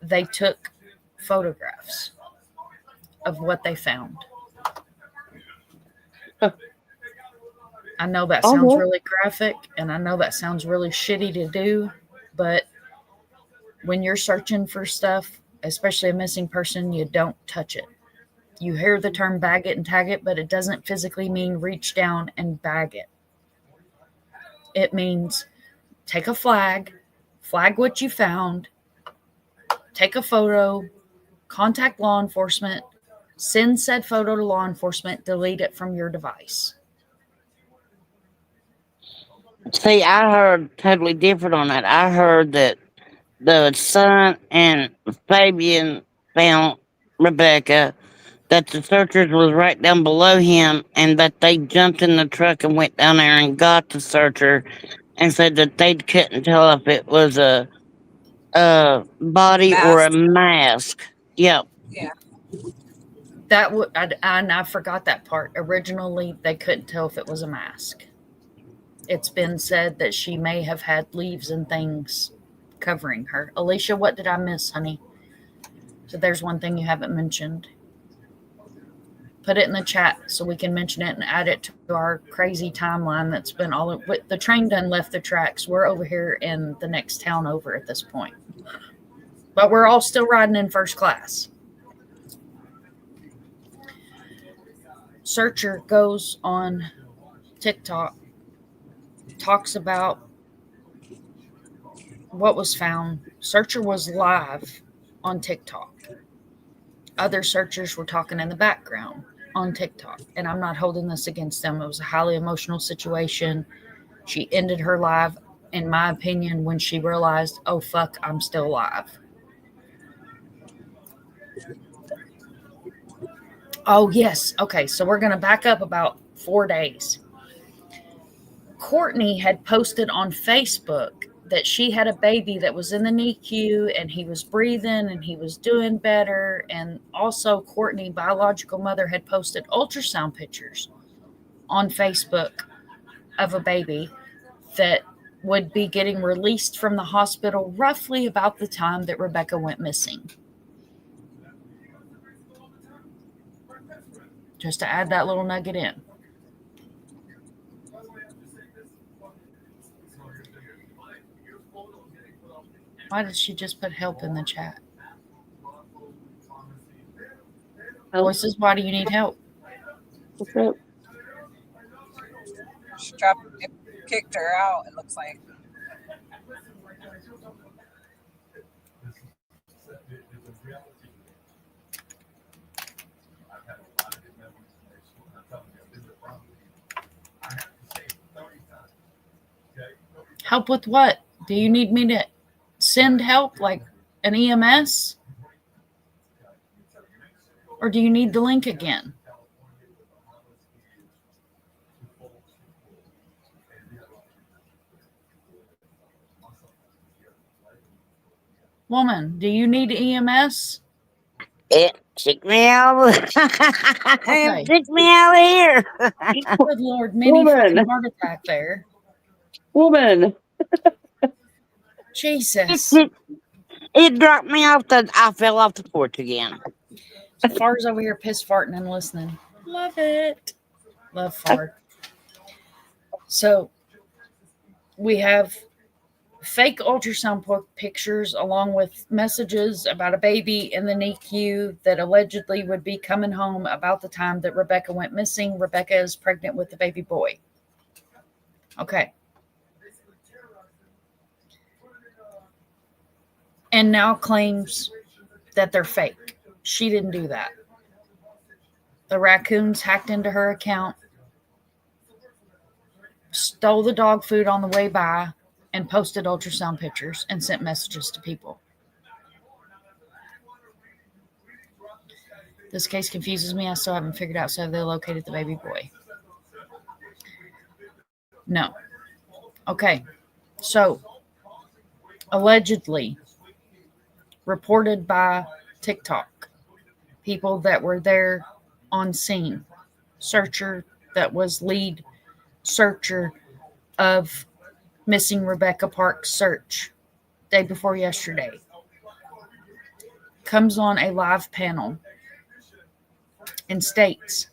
They took photographs of what they found. I know that sounds really graphic, and I know that sounds really shitty to do, but when you're searching for stuff, especially a missing person, you don't touch it. You hear the term bag it and tag it, but it doesn't physically mean reach down and bag it. It means take a flag what you found, take a photo, contact law enforcement, send said photo to law enforcement, delete it from your device. See, I heard totally different on that. I heard that the son and Fabian found Rebecca, that the searchers was right down below him, and that they jumped in the truck and went down there and got the searcher, and said that they couldn't tell if it was a body or a mask. Yep. Yeah. That would, and I forgot that part. Originally, they couldn't tell if it was a mask. It's been said that she may have had leaves and things covering her. Alicia, what did I miss, honey? So there's one thing you haven't mentioned. Put it in the chat so we can mention it and add it to our crazy timeline that's been all over. The train done left the tracks. We're over here in the next town over at this point. But we're all still riding in first class. Searcher goes on TikTok, talks about what was found. Searcher was live on TikTok. Other searchers were talking in the background on TikTok, and I'm not holding this against them. It was a highly emotional situation. She ended her live, in my opinion, when she realized, oh fuck, I'm still alive. Oh yes, okay, so we're going to back up about 4 days. Courtney had posted on Facebook that she had a baby that was in the NICU and he was breathing and he was doing better. And also Courtney, biological mother, had posted ultrasound pictures on Facebook of a baby that would be getting released from the hospital roughly about the time that Rebecca went missing. Just to add that little nugget in. Why did she just put help in the chat? Voices, why do you need help? She kicked her out, it looks like. Help with what? Do you need me to send help, like an EMS? Or do you need the link again? Woman, do you need EMS? It took me out. Okay. It took me out of here. Good Lord, mini Woman. freaking heart attack there. Woman. Jesus. It dropped me off I fell off the porch again. Far's over here piss farting and listening. Love it. Love fart. So we have fake ultrasound pictures along with messages about a baby in the NICU that allegedly would be coming home about the time that Rebecca went missing. Rebecca is pregnant with the baby boy. Okay. And now claims that they're fake. She didn't do that. The raccoons hacked into her account, stole the dog food on the way by, and posted ultrasound pictures and sent messages to people. This case confuses me. I still haven't figured out so they located the baby boy. No. Okay. So, allegedly, reported by TikTok, people that were there on scene, searcher that was lead searcher of missing Rebecca Park's search day before yesterday, comes on a live panel and states,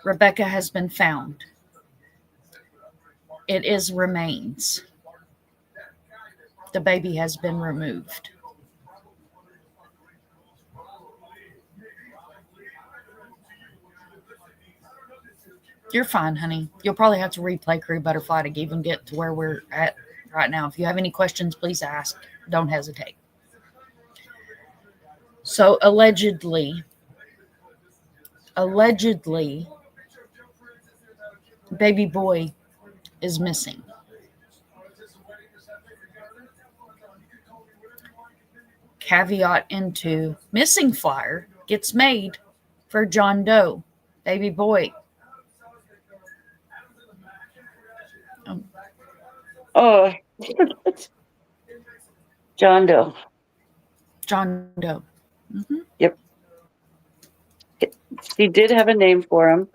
Rebecca has been found. It is remains. The baby has been removed. You're fine, honey. You'll probably have to replay Crew Butterfly to even get to where we're at right now. If you have any questions, please ask. Don't hesitate. So allegedly, baby boy is missing. Caveat into missing flyer gets made for John Doe, baby boy. Oh, John Doe. John Doe. Mm-hmm. Yep. She did have a name for him.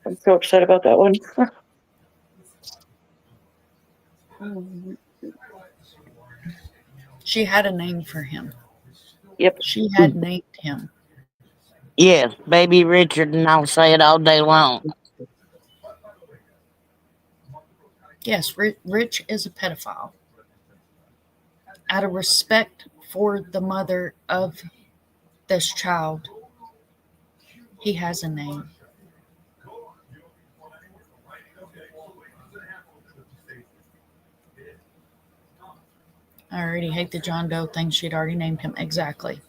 I'm so upset about that one. She had a name for him. Yep. She had named him. Yes, baby Richard, and I'll say it all day long. Yes, Rich is a pedophile. Out of respect for the mother of this child, he has a name. I already hate the John Doe thing. She'd already named him. Exactly.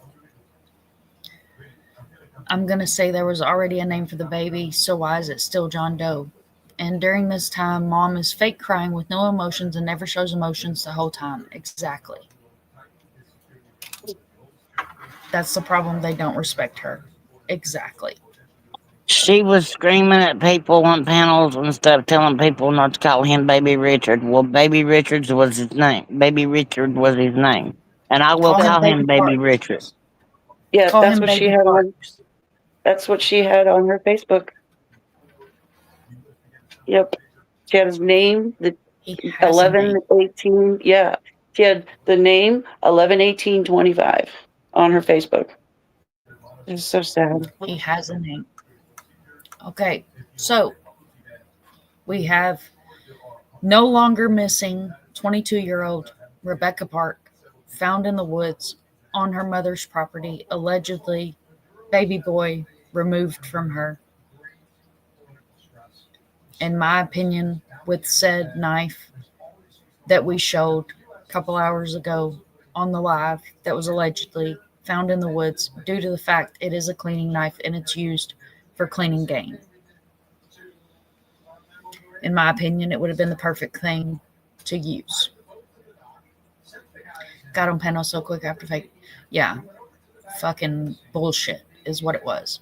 I'm going to say there was already a name for the baby, so why is it still John Doe? And during this time, mom is fake crying with no emotions and never shows emotions the whole time. Exactly. That's the problem. They don't respect her. Exactly. She was screaming at people on panels and stuff, telling people not to call him Baby Richard. Well, Baby Richard was his name. Baby Richard was his name. And I will call him Baby Richard. Yeah, Call that's him what she Baby had on. Parks. That's what she had on her Facebook. Yep. She had his name, the He has a name. 11/18. Yeah. She had the name 11/18/25 on her Facebook. It's so sad. He has a name. Okay, so we have no longer missing 22-year-old Rebecca Park found in the woods on her mother's property, allegedly baby boy removed from her. In my opinion, with said knife that we showed a couple hours ago on the live that was allegedly found in the woods due to the fact it is a cleaning knife and it's used for cleaning game. In my opinion, it would have been the perfect thing to use. Got on panel so quick after fake. Yeah, fucking bullshit is what it was.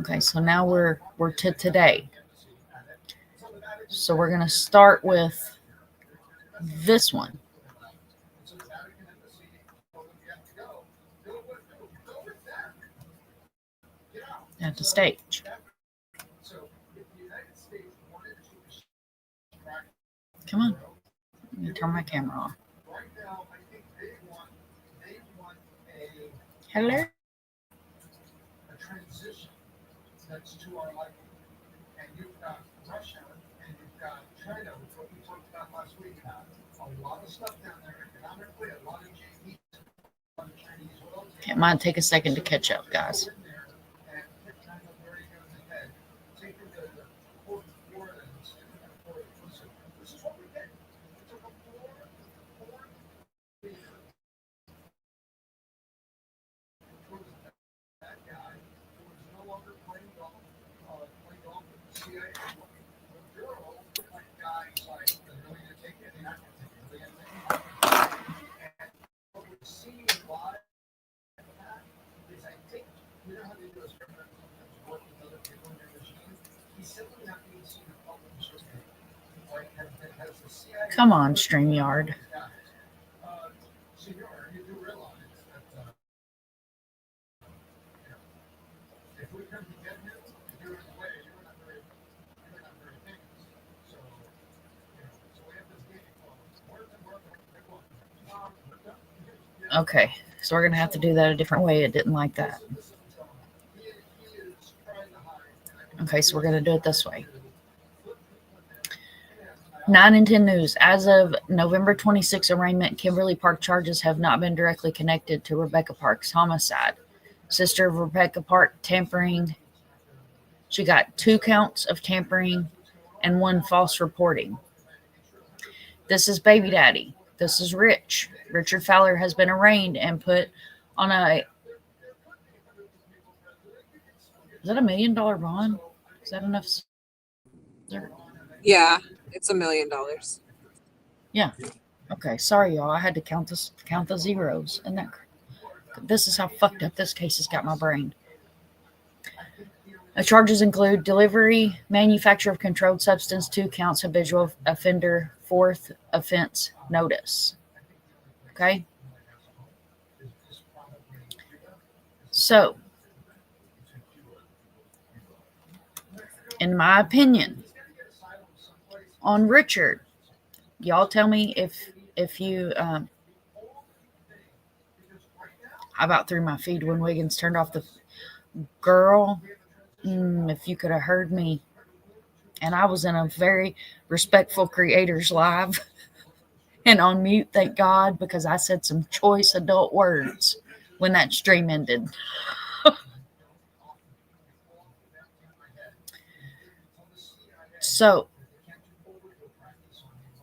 Okay, so now we're to today. So we're gonna start with this one. At the stage. Come on. Let me turn my camera on. Hello? It might take a second to catch up, guys. Come on, StreamYard. Okay, so we're going to have to do that a different way. It didn't like that. Okay, so we're going to do it this way. 9 and 10 news. As of November 26 arraignment, Kimberly Park charges have not been directly connected to Rebecca Park's homicide. Sister of Rebecca Park tampering. She got 2 counts of tampering and 1 false reporting. This is baby daddy. This is Rich. Richard Fowler has been arraigned and put on a... Is that $1 million bond? Is that enough? Yeah, it's $1 million. Yeah. Okay. Sorry, y'all. I had to count the zeros. And this is how fucked up this case has got my brain. The charges include delivery, manufacture of controlled substance, 2 counts, habitual offender, 4th offense notice. Okay. So, in my opinion, on Richard, y'all tell me if you I about threw my feed when Wiggins turned off the girl. If you could have heard me, and I was in a very respectful creators live and on mute, thank God, because I said some choice adult words when that stream ended. So,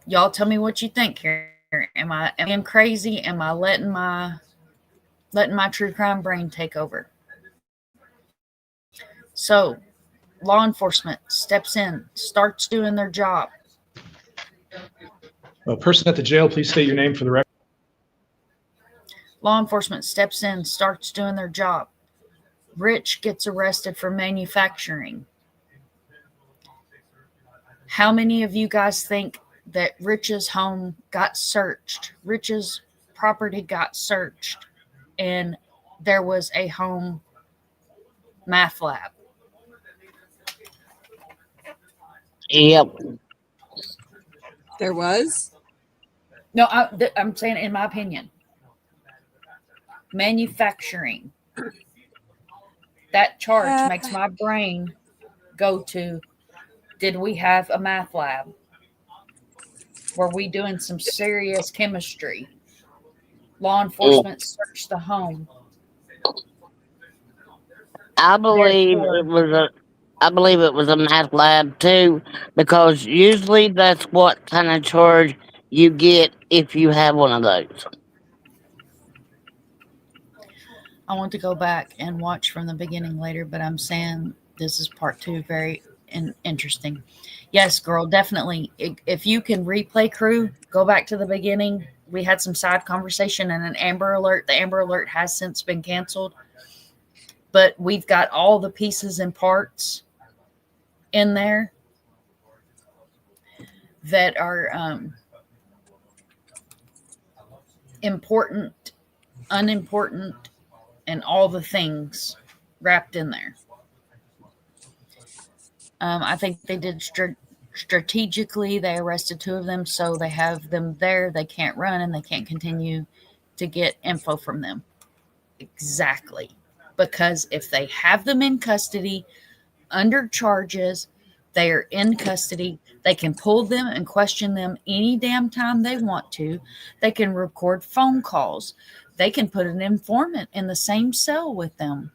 y'all tell me what you think here. Am I being crazy? Am I letting my true crime brain take over? So, law enforcement steps in, starts doing their job. A person at the jail, please state your name for the record. Law enforcement steps in, starts doing their job. Rich gets arrested for manufacturing. How many of you guys think that Rich's home got searched? Rich's property got searched, and there was a home math lab. Yep. There was? No, I'm saying in my opinion. Manufacturing. That charge makes my brain go to, did we have a math lab? Were we doing some serious chemistry? Law enforcement searched the home. I believe it was a math lab too, because usually that's what kind of charge you get if you have one of those. I want to go back and watch from the beginning later, but I'm saying this is part 2 very interesting. Yes, girl, definitely. If you can replay crew, go back to the beginning. We had some side conversation and an Amber Alert. The Amber Alert has since been canceled, but we've got all the pieces and parts in there that are important, unimportant, and all the things wrapped in there. I think they did strategically. They arrested 2 of them, so they have them there. They can't run and they can't continue to get info from them. Exactly. Because if they have them in custody under charges, they are in custody. They can pull them and question them any damn time they want to. They can record phone calls. They can put an informant in the same cell with them.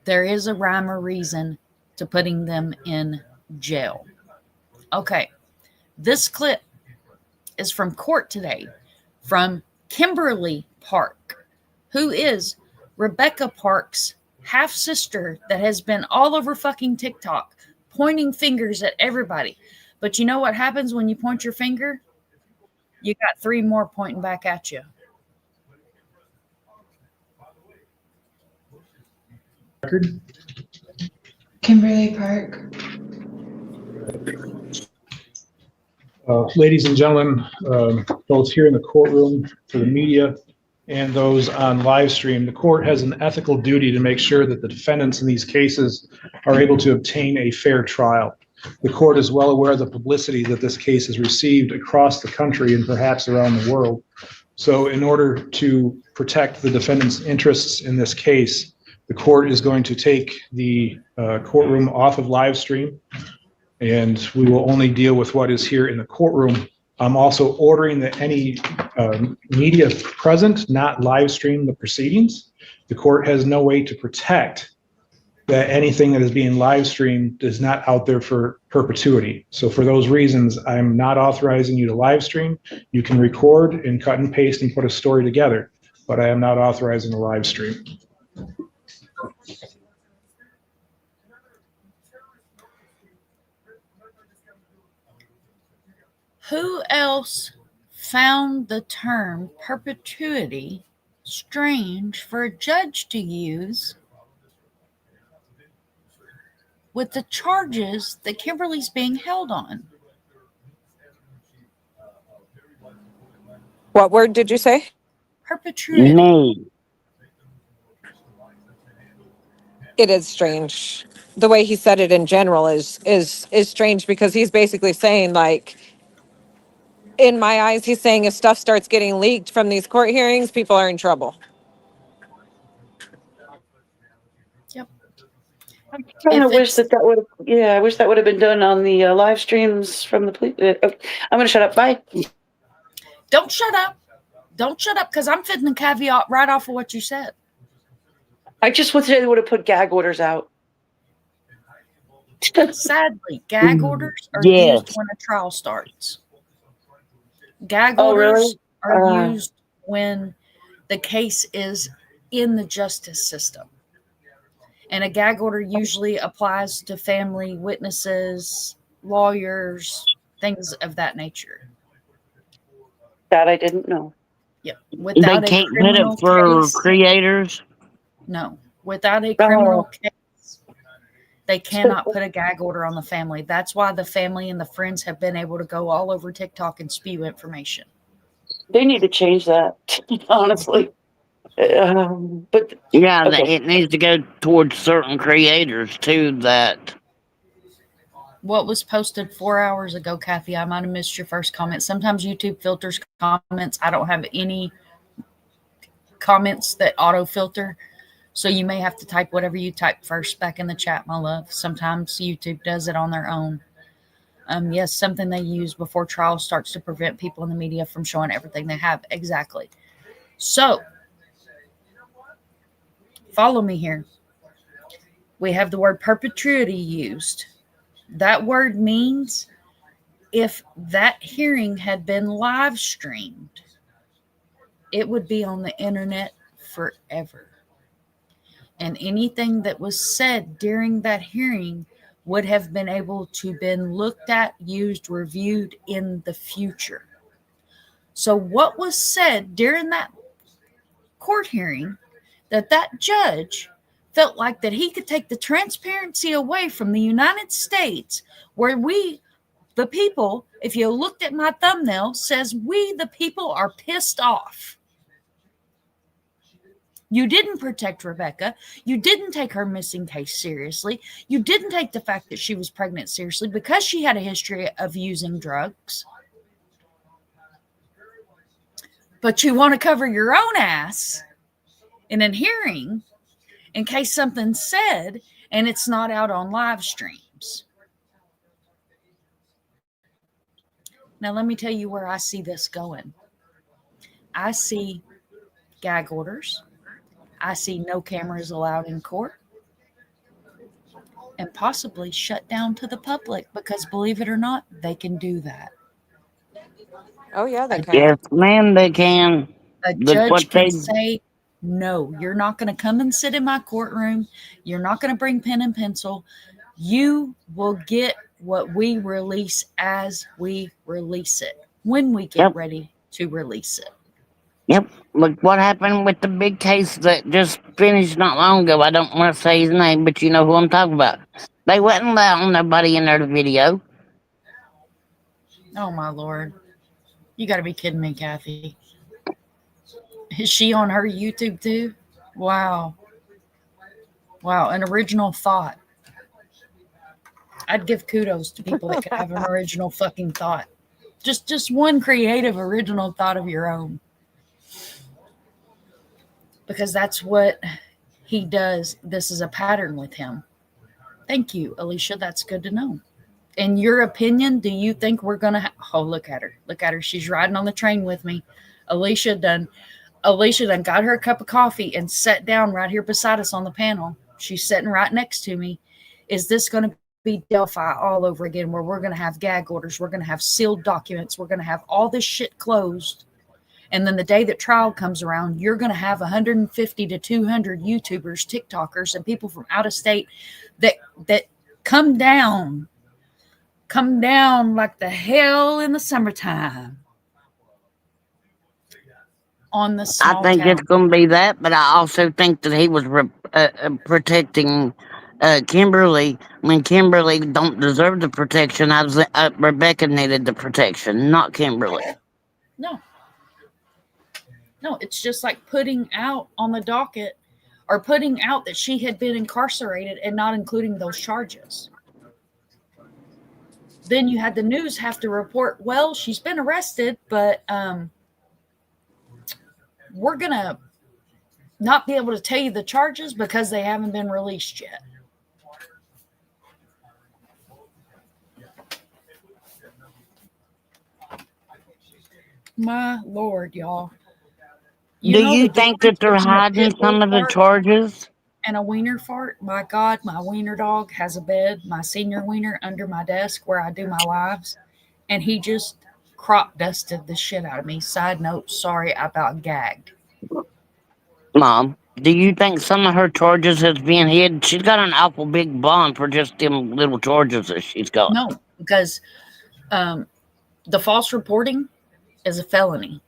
There is a rhyme or reason to putting them in jail. Okay, this clip is from court today from Kimberly Park, who is Rebecca Park's half-sister that has been all over fucking TikTok pointing fingers at everybody. But you know what happens when you point your finger? You got 3 more pointing back at you. Record. Kimberly Park. Ladies and gentlemen, both here in the courtroom, for the media, and those on live stream, the court has an ethical duty to make sure that the defendants in these cases are able to obtain a fair trial. The court is well aware of the publicity that this case has received across the country and perhaps around the world. So in order to protect the defendants' interests in this case, the court is going to take the courtroom off of live stream, and we will only deal with what is here in the courtroom. I'm also ordering that any media present not live stream the proceedings. The court has no way to protect that anything that is being live streamed is not out there for perpetuity. So for those reasons, I'm not authorizing you to live stream. You can record and cut and paste and put a story together, but I am not authorizing a live stream. Who else found the term perpetuity strange for a judge to use with the charges that Kimberly's being held on? What word did you say? Perpetuity. Me. It is strange. The way he said it in general is strange, because he's basically saying, like, in my eyes, he's saying if stuff starts getting leaked from these court hearings, people are in trouble. Yep. I kind of If wish it's- that would. Yeah, I wish that would have been done on the live streams from the police. I'm going to shut up. Bye. Don't shut up. Don't shut up, because I'm fitting the caveat right off of what you said. I just wish they would have put gag orders out. Sadly, gag orders are Yes. used when a trial starts. Gag Oh, orders really? are used when the case is in the justice system. And a gag order usually applies to family, witnesses, lawyers, things of that nature. That I didn't know. Yeah. They Without can't a put it criminal for case, creators. no. Without a criminal case, they cannot put a gag order on the family. That's why the family and the friends have been able to go all over TikTok and spew information. They need to change that, honestly. But Yeah, okay. it needs to go towards certain creators too. That What was posted 4 hours ago, Kathy? I might have missed your first comment. Sometimes YouTube filters comments. I don't have any comments that auto filter. So you may have to type whatever you type first back in the chat, my love. Sometimes YouTube does it on their own. Yes, something they use before trial starts to prevent people in the media from showing everything they have. Exactly. So, follow me here. We have the word perpetuity used. That word means if that hearing had been live streamed, it would be on the internet forever. And anything that was said during that hearing would have been able to been looked at, used, reviewed in the future. So what was said during that court hearing, that judge felt like that he could take the transparency away from the United States, where we, the people, if you looked at my thumbnail, says we, the people, are pissed off. You didn't protect Rebecca. You didn't take her missing case seriously. You didn't take the fact that she was pregnant seriously because she had a history of using drugs. But you want to cover your own ass in a hearing in case something's said and it's not out on live streams. Now, let me tell you where I see this going. I see gag orders. I see no cameras allowed in court, and possibly shut down to the public because, believe it or not, they can do that. Oh yeah, they can. Yes, ma'am, they can. A Look judge what can they. say, no, you're not going to come and sit in my courtroom. You're not going to bring pen and pencil. You will get what we release as we release it, when we get Yep. ready to release it. Yep. Look what happened with the big case that just finished not long ago. I don't want to say his name, but you know who I'm talking about. They wasn't allowing nobody in there to video. Oh, my Lord. You got to be kidding me, Kathy. Is she on her YouTube too? Wow. Wow, an original thought. I'd give kudos to people that can have an original fucking thought. Just one creative original thought of your own. Because that's what he does. This is a pattern with him. Thank you, Alicia. That's good to know. In your opinion, do you think we're going to... Oh, look at her. Look at her. She's riding on the train with me. Alicia done got her a cup of coffee and sat down right here beside us on the panel. She's sitting right next to me. Is this going to be Delphi all over again, where we're going to have gag orders? We're going to have sealed documents. We're going to have all this shit closed. And then the day that trial comes around, you're going to have 150 to 200 YouTubers, TikTokers, and people from out of state that come down like the hell in the summertime on the small I think town. it's going to be that, but I also think that he was protecting Kimberly when Kimberly don't deserve the protection. Rebecca needed the protection, not Kimberly. No, it's just like putting out on the docket or putting out that she had been incarcerated and not including those charges. Then you had the news have to report, well, she's been arrested, but we're going to not be able to tell you the charges because they haven't been released yet. My Lord, y'all. Do you think that they're hiding some of the charges? And a wiener fart? My God, my wiener dog has a bed, my senior wiener, under my desk where I do my lives. And he just crop dusted the shit out of me. Side note, sorry, I about gagged. Mom, do you think some of her charges has been hid? She's got an awful big bond for just them little charges that she's got. No, because the false reporting is a felony.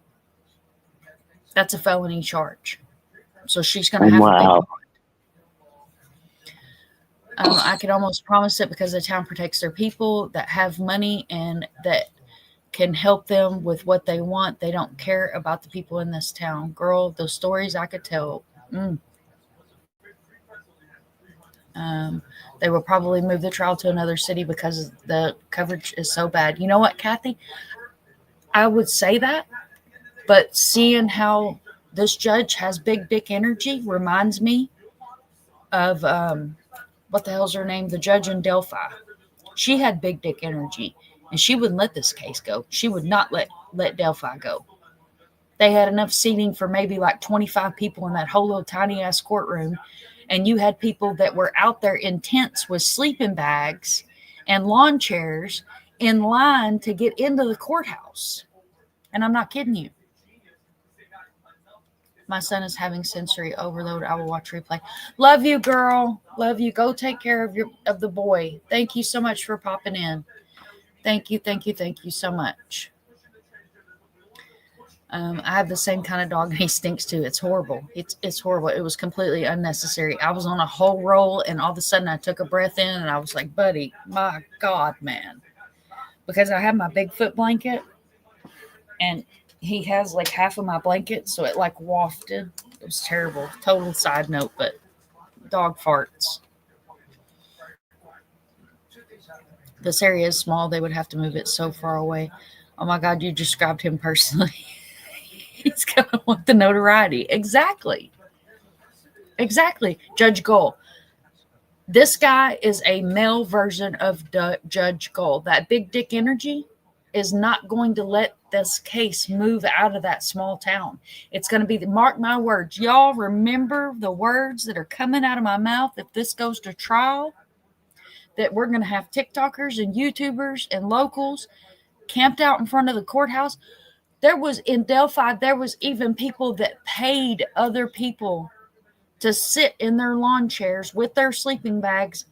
That's a felony charge. So she's going to have a big bond. I can almost promise it because the town protects their people that have money and that can help them with what they want. They don't care about the people in this town. Girl, those stories I could tell. They will probably move the trial to another city because the coverage is so bad. You know what, Kathy? I would say that, but seeing how this judge has big dick energy reminds me of, what the hell's her name? The judge in Delphi. She had big dick energy. And she wouldn't let this case go. She would not let Delphi go. They had enough seating for maybe like 25 people in that whole little tiny ass courtroom. And you had people that were out there in tents with sleeping bags and lawn chairs in line to get into the courthouse. And I'm not kidding you. My son is having sensory overload. I will watch replay. Love you, girl. Love you. Go take care of the boy. Thank you so much for popping in. Thank you so much. I have the same kind of dog, and he stinks too. It's horrible. It's horrible. It was completely unnecessary. I was on a whole roll, and all of a sudden I took a breath in, and I was like, buddy, my God, man. Because I have my Bigfoot blanket, and he has like half of my blanket, so it like wafted. It was terrible. Total side note, but dog farts. This area is small. They would have to move it so far away. Oh my God, you described him personally. He's going to want the notoriety. Exactly. Judge Gold. This guy is a male version of Judge Gold. That big dick energy is not going to let this case move out of that small town. It's going to be, mark my words. Y'all remember the words that are coming out of my mouth if this goes to trial, that we're going to have TikTokers and YouTubers and locals camped out in front of the courthouse. There was, in Delphi, there was even people that paid other people to sit in their lawn chairs with their sleeping bags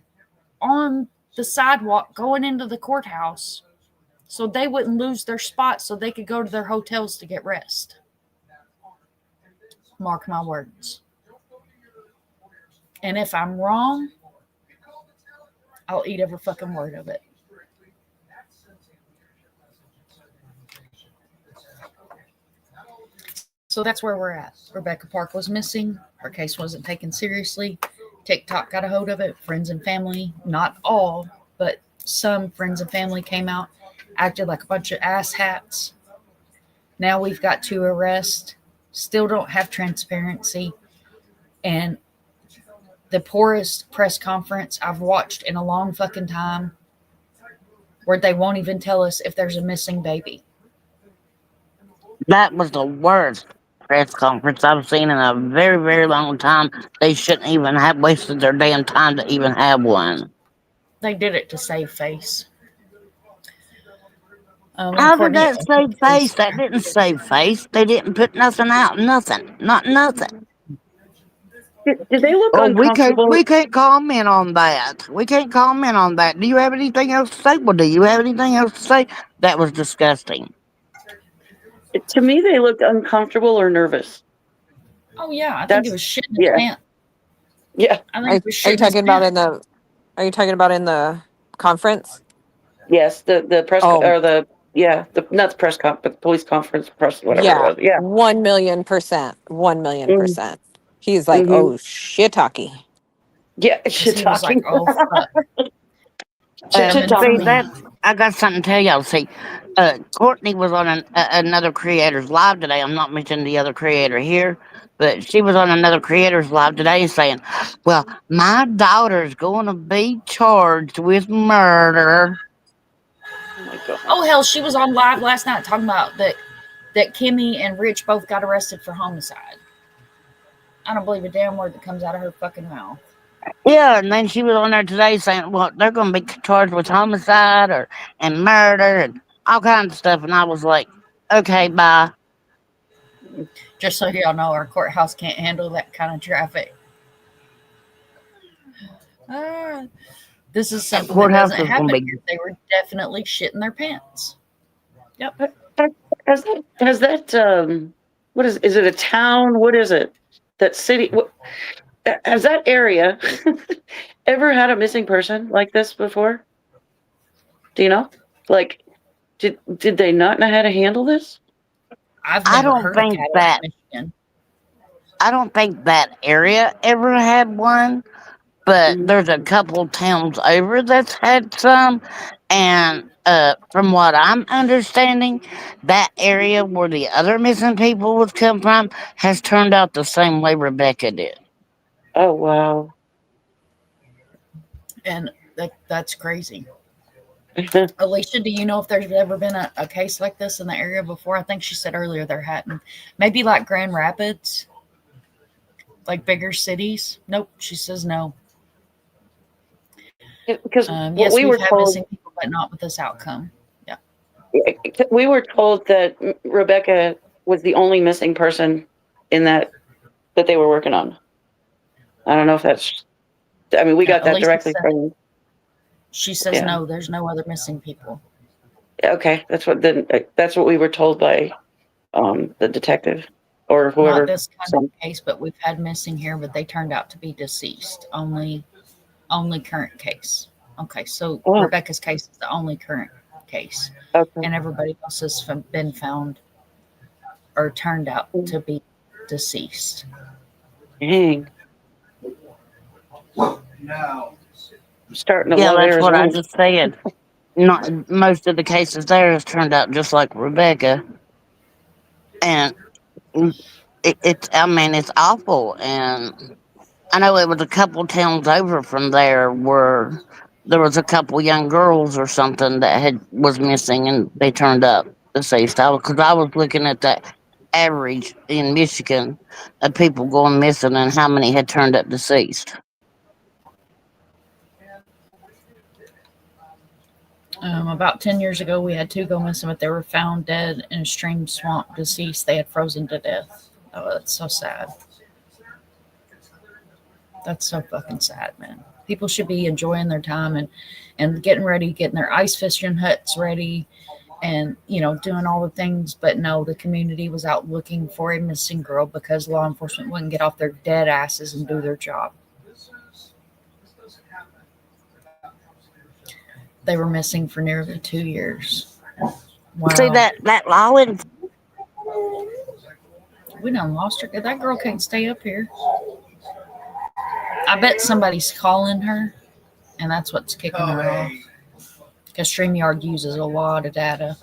on the sidewalk going into the courthouse so they wouldn't lose their spot so they could go to their hotels to get rest. Mark my words. And if I'm wrong, I'll eat every fucking word of it. So that's where we're at. Rebecca Park was missing. Her case wasn't taken seriously. TikTok got a hold of it. Friends and family, not all, but some friends and family came out, acted like a bunch of asshats. Now we've got 2 arrests. Still don't have transparency. And the poorest press conference I've watched in a long fucking time, where they won't even tell us if there's a missing baby. That was the worst press conference I've seen in a very, very long time. They shouldn't even have wasted their damn time to even have one. They did it to save face. How did that save face? That didn't save face. They didn't put nothing out. Nothing. Not nothing. Did they look Oh, uncomfortable? we can't comment on that. We can't comment on that. Do you have anything else to say? Well, do you have anything else to say? That was disgusting. To me, they looked uncomfortable or nervous. Oh yeah, I think it was shit in his pants. Yeah. I think it was shit. Are you talking about in the? Are you talking about in the conference? Yes, the press or the not the press conference, but the police conference, press whatever it was. Yeah, 1,000,000%, 1,000,000%. He's like, oh shit, talkie. Yeah, shit talking. Like, oh fuck. I got something to tell y'all. See, Courtney was on another creator's live today. I'm not mentioning the other creator here, but she was on another creator's live today saying, well, my daughter's going to be charged with murder. Oh my God. Oh hell, she was on live last night talking about that Kimmy and Rich both got arrested for homicide. I don't believe a damn word that comes out of her fucking mouth. Yeah, and then she was on there today saying, well, they're going to be charged with homicide and murder and all kinds of stuff. And I was like, okay, bye. Just so y'all know, our courthouse can't handle that kind of traffic. This is something that doesn't happen here. They were definitely shitting their pants. Yep. Has that what is it a town? What is it? That city? Has that area ever had a missing person like this before? Do you know? Like, did they not know how to handle this? I don't think that area ever had one, but there's a couple towns over that's had some, and from what I'm understanding, that area where the other missing people would come from has turned out the same way Rebecca did. Oh wow! And that's crazy. Alicia, do you know if there's ever been a case like this in the area before? I think she said earlier there hadn't. Maybe like Grand Rapids, like bigger cities. Nope, she says no. Because yes, we were had told, missing people, but not with this outcome. Yeah, we were told that Rebecca was the only missing person in that that they were working on. I don't know if that's. I mean, we got that Alicia directly said, from. she says Yeah. no, there's no other missing people. Okay, that's what we were told by the detective or Not whoever. this kind of case, but we've had missing here, but they turned out to be deceased. Only current case. Okay, so Oh, Rebecca's case is the only current case, okay. and everybody else has been found or turned out to be deceased. Dang. Now, I'm starting to Yeah, love that's what I Arizona. just said. Not most of the cases there has turned out just like Rebecca, and it's. I mean, it's awful. And I know it was a couple towns over from there where there was a couple young girls or something that was missing, and they turned up deceased. Because I was looking at the average in Michigan of people going missing and how many had turned up deceased. About 10 years ago, we had 2 go missing, but they were found dead in a stream swamp, deceased. They had frozen to death. Oh, that's so sad. That's so fucking sad, man. People should be enjoying their time and getting ready, getting their ice fishing huts ready, and doing all the things. But no, the community was out looking for a missing girl because law enforcement wouldn't get off their dead asses and do their job. They were missing for nearly 2 years. Wow. See that law in We done lost her. That girl can't stay up here. I bet somebody's calling her, and that's what's kicking her off. Because StreamYard uses a lot of data.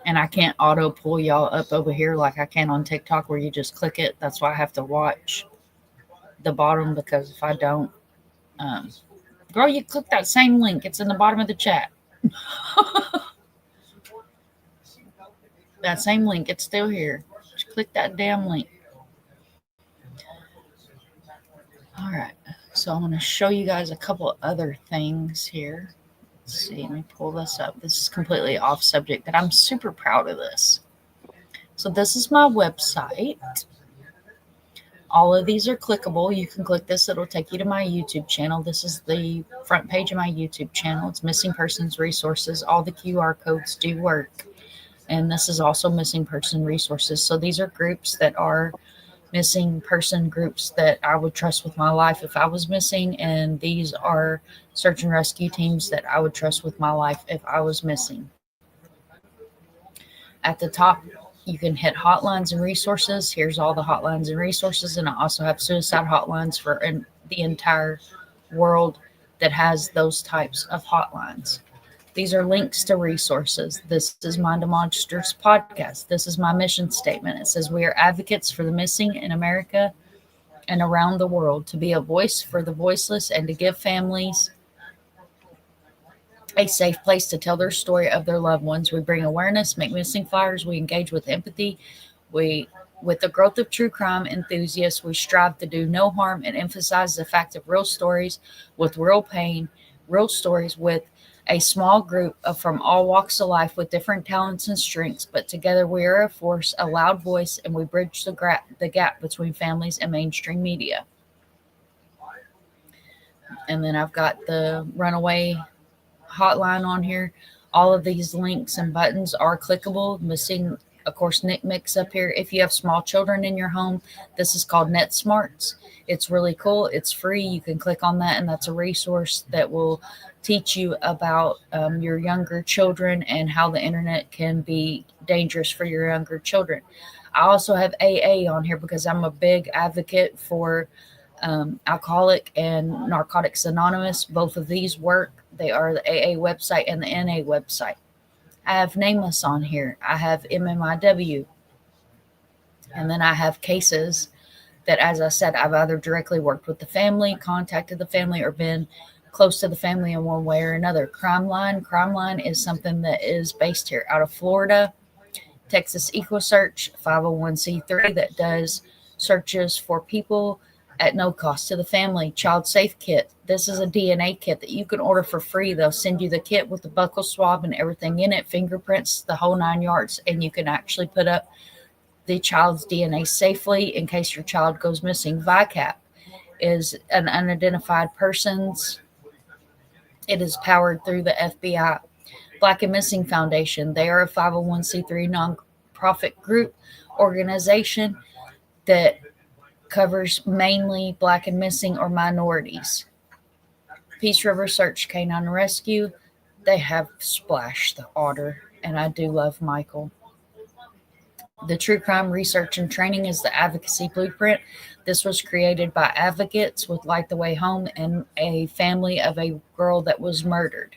And I can't auto pull y'all up over here like I can on TikTok where you just click it. That's why I have to watch the bottom, because if I don't, girl, you click that same link. It's in the bottom of the chat. That same link, it's still here. Just click that damn link. All right, so I'm going to show you guys a couple other things here. Let's see, let me pull this up. This is completely off subject, but I'm super proud of this. So this is my website. All of these are clickable. You can click this. It'll take you to my YouTube channel. This is the front page of my YouTube channel. It's Missing Persons Resources. All the QR codes do work. And this is also Missing Person Resources. So these are groups that are missing person groups that I would trust with my life if I was missing. And these are search and rescue teams that I would trust with my life if I was missing. At the top, you can hit hotlines and resources. Here's all the hotlines and resources. And I also have suicide hotlines for the entire world that has those types of hotlines. These are links to resources. This is Mind of Monsters podcast. This is my mission statement. It says we are advocates for the missing in America and around the world, to be a voice for the voiceless and to give families a safe place to tell their story of their loved ones. We bring awareness, make missing flyers. We engage with empathy. With the growth of true crime enthusiasts, we strive to do no harm and emphasize the fact of real stories with real pain, real stories with a small group from all walks of life with different talents and strengths, but together we are a force, a loud voice, and we bridge the gap between families and mainstream media. And then I've got the runaway hotline on here. All of these links and buttons are clickable. Missing, of course, Nick Mix up here. If you have small children in your home, this is called Net Smarts. It's really cool. It's free. You can click on that, and that's a resource that will teach you about your younger children and how the internet can be dangerous for your younger children. I also have AA on here because I'm a big advocate for Alcoholic and Narcotics Anonymous. Both of these work. They are the AA website and the NA website. I have Nameless on here. I have MMIW. And then I have cases that, as I said, I've either directly worked with the family, contacted the family, or been close to the family in one way or another. Crime Line is something that is based here out of Florida. Texas EcoSearch, 501c3, that does searches for people at no cost to the family. Child Safe Kit. This is a DNA kit that you can order for free. They'll send you the kit with the buccal swab and everything in it, fingerprints, the whole 9 yards, and you can actually put up the child's DNA safely in case your child goes missing. VICAP is an unidentified persons. It is powered through the FBI. Black and Missing Foundation. They are a 501c3 nonprofit group organization that covers mainly Black and missing or minorities. Peace River Search Canine Rescue. They have Splash the otter, and I do love Michael. The True Crime Research and Training is the Advocacy Blueprint. This was created by advocates with Light the Way Home and a family of a girl that was murdered.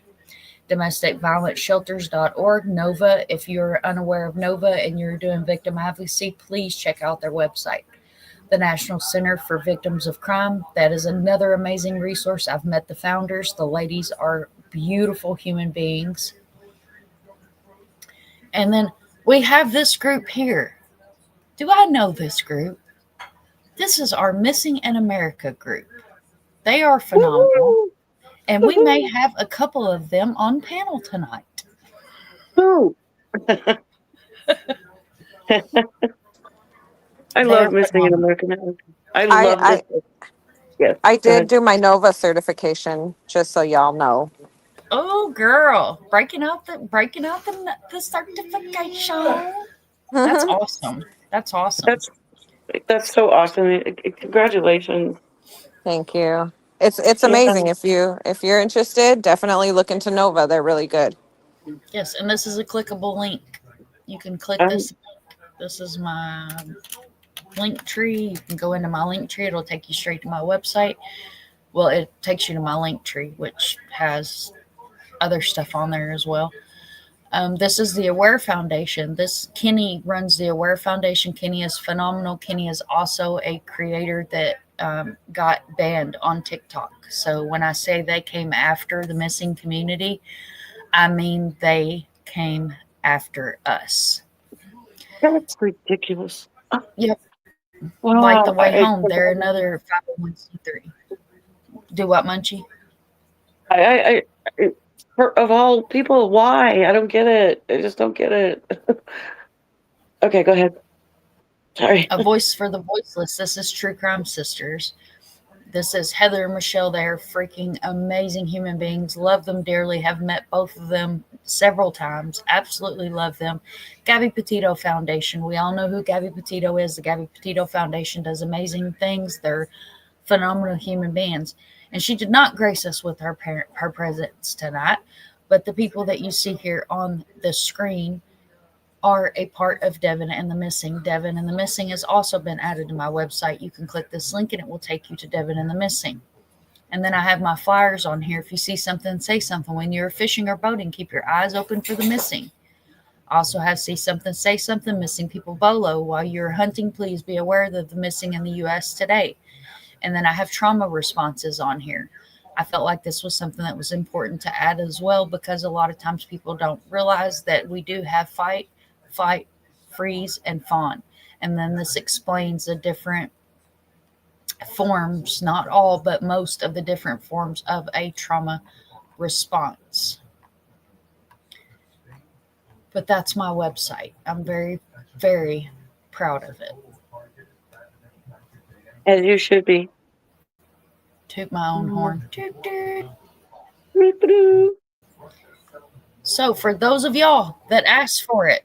DomesticViolenceShelters.org. NOVA. If you're unaware of NOVA and you're doing victim advocacy, please check out their website. The National Center for Victims of Crime. That is another amazing resource. I've met the founders. The ladies are beautiful human beings. And then we have this group here. Do I know this group? This is our Missing in America group. They are phenomenal. And we may have a couple of them on panel tonight. Ooh. I love Missing in America. I love this. Yes. I did do my NOVA certification, just so y'all know. Oh, girl, breaking out the certification. That's awesome. That's awesome. That's so awesome. Congratulations. Thank you. It's amazing. If you're interested, definitely look into NOVA. They're really good. Yes, and this is a clickable link. You can click this link. This is my link tree. You can go into my link tree. It'll take you straight to my website. Well, it takes you to my link tree, which has other stuff on there as well. This is the Aware Foundation. Kenny runs the Aware Foundation. Kenny is phenomenal. Kenny is also a creator that got banned on TikTok. So when I say they came after the missing community, I mean they came after us. That's ridiculous. Yep. Wow. Like the Way Home, they're another 501c3. Do what, Munchie? Of all people, why? I don't get it. I just don't get it. Okay, go ahead. Sorry. A Voice for the Voiceless. This is True Crime Sisters. This is Heather and Michelle. They're freaking amazing human beings. Love them dearly. Have met both of them several times. Absolutely love them. Gabby Petito Foundation. We all know who Gabby Petito is. The Gabby Petito Foundation does amazing things. They're phenomenal human beings. And she did not grace us with her presence tonight. But the people that you see here on the screen are a part of Devin and the Missing. Devin and the Missing has also been added to my website. You can click this link and it will take you to Devin and the Missing. And then I have my flyers on here. If you see something, say something. When you're fishing or boating, keep your eyes open for the missing. I also have See Something, Say Something, Missing People Bolo. While you're hunting, please be aware of the missing in the U.S. today. And then I have trauma responses on here. I felt like this was something that was important to add as well, because a lot of times people don't realize that we do have fight, freeze, and fawn. And then this explains the different forms, not all, but most of the different forms of a trauma response. But that's my website. I'm very, very proud of it. As you should be. Toot my own horn. Toot, toot. So for those of y'all that asked for it,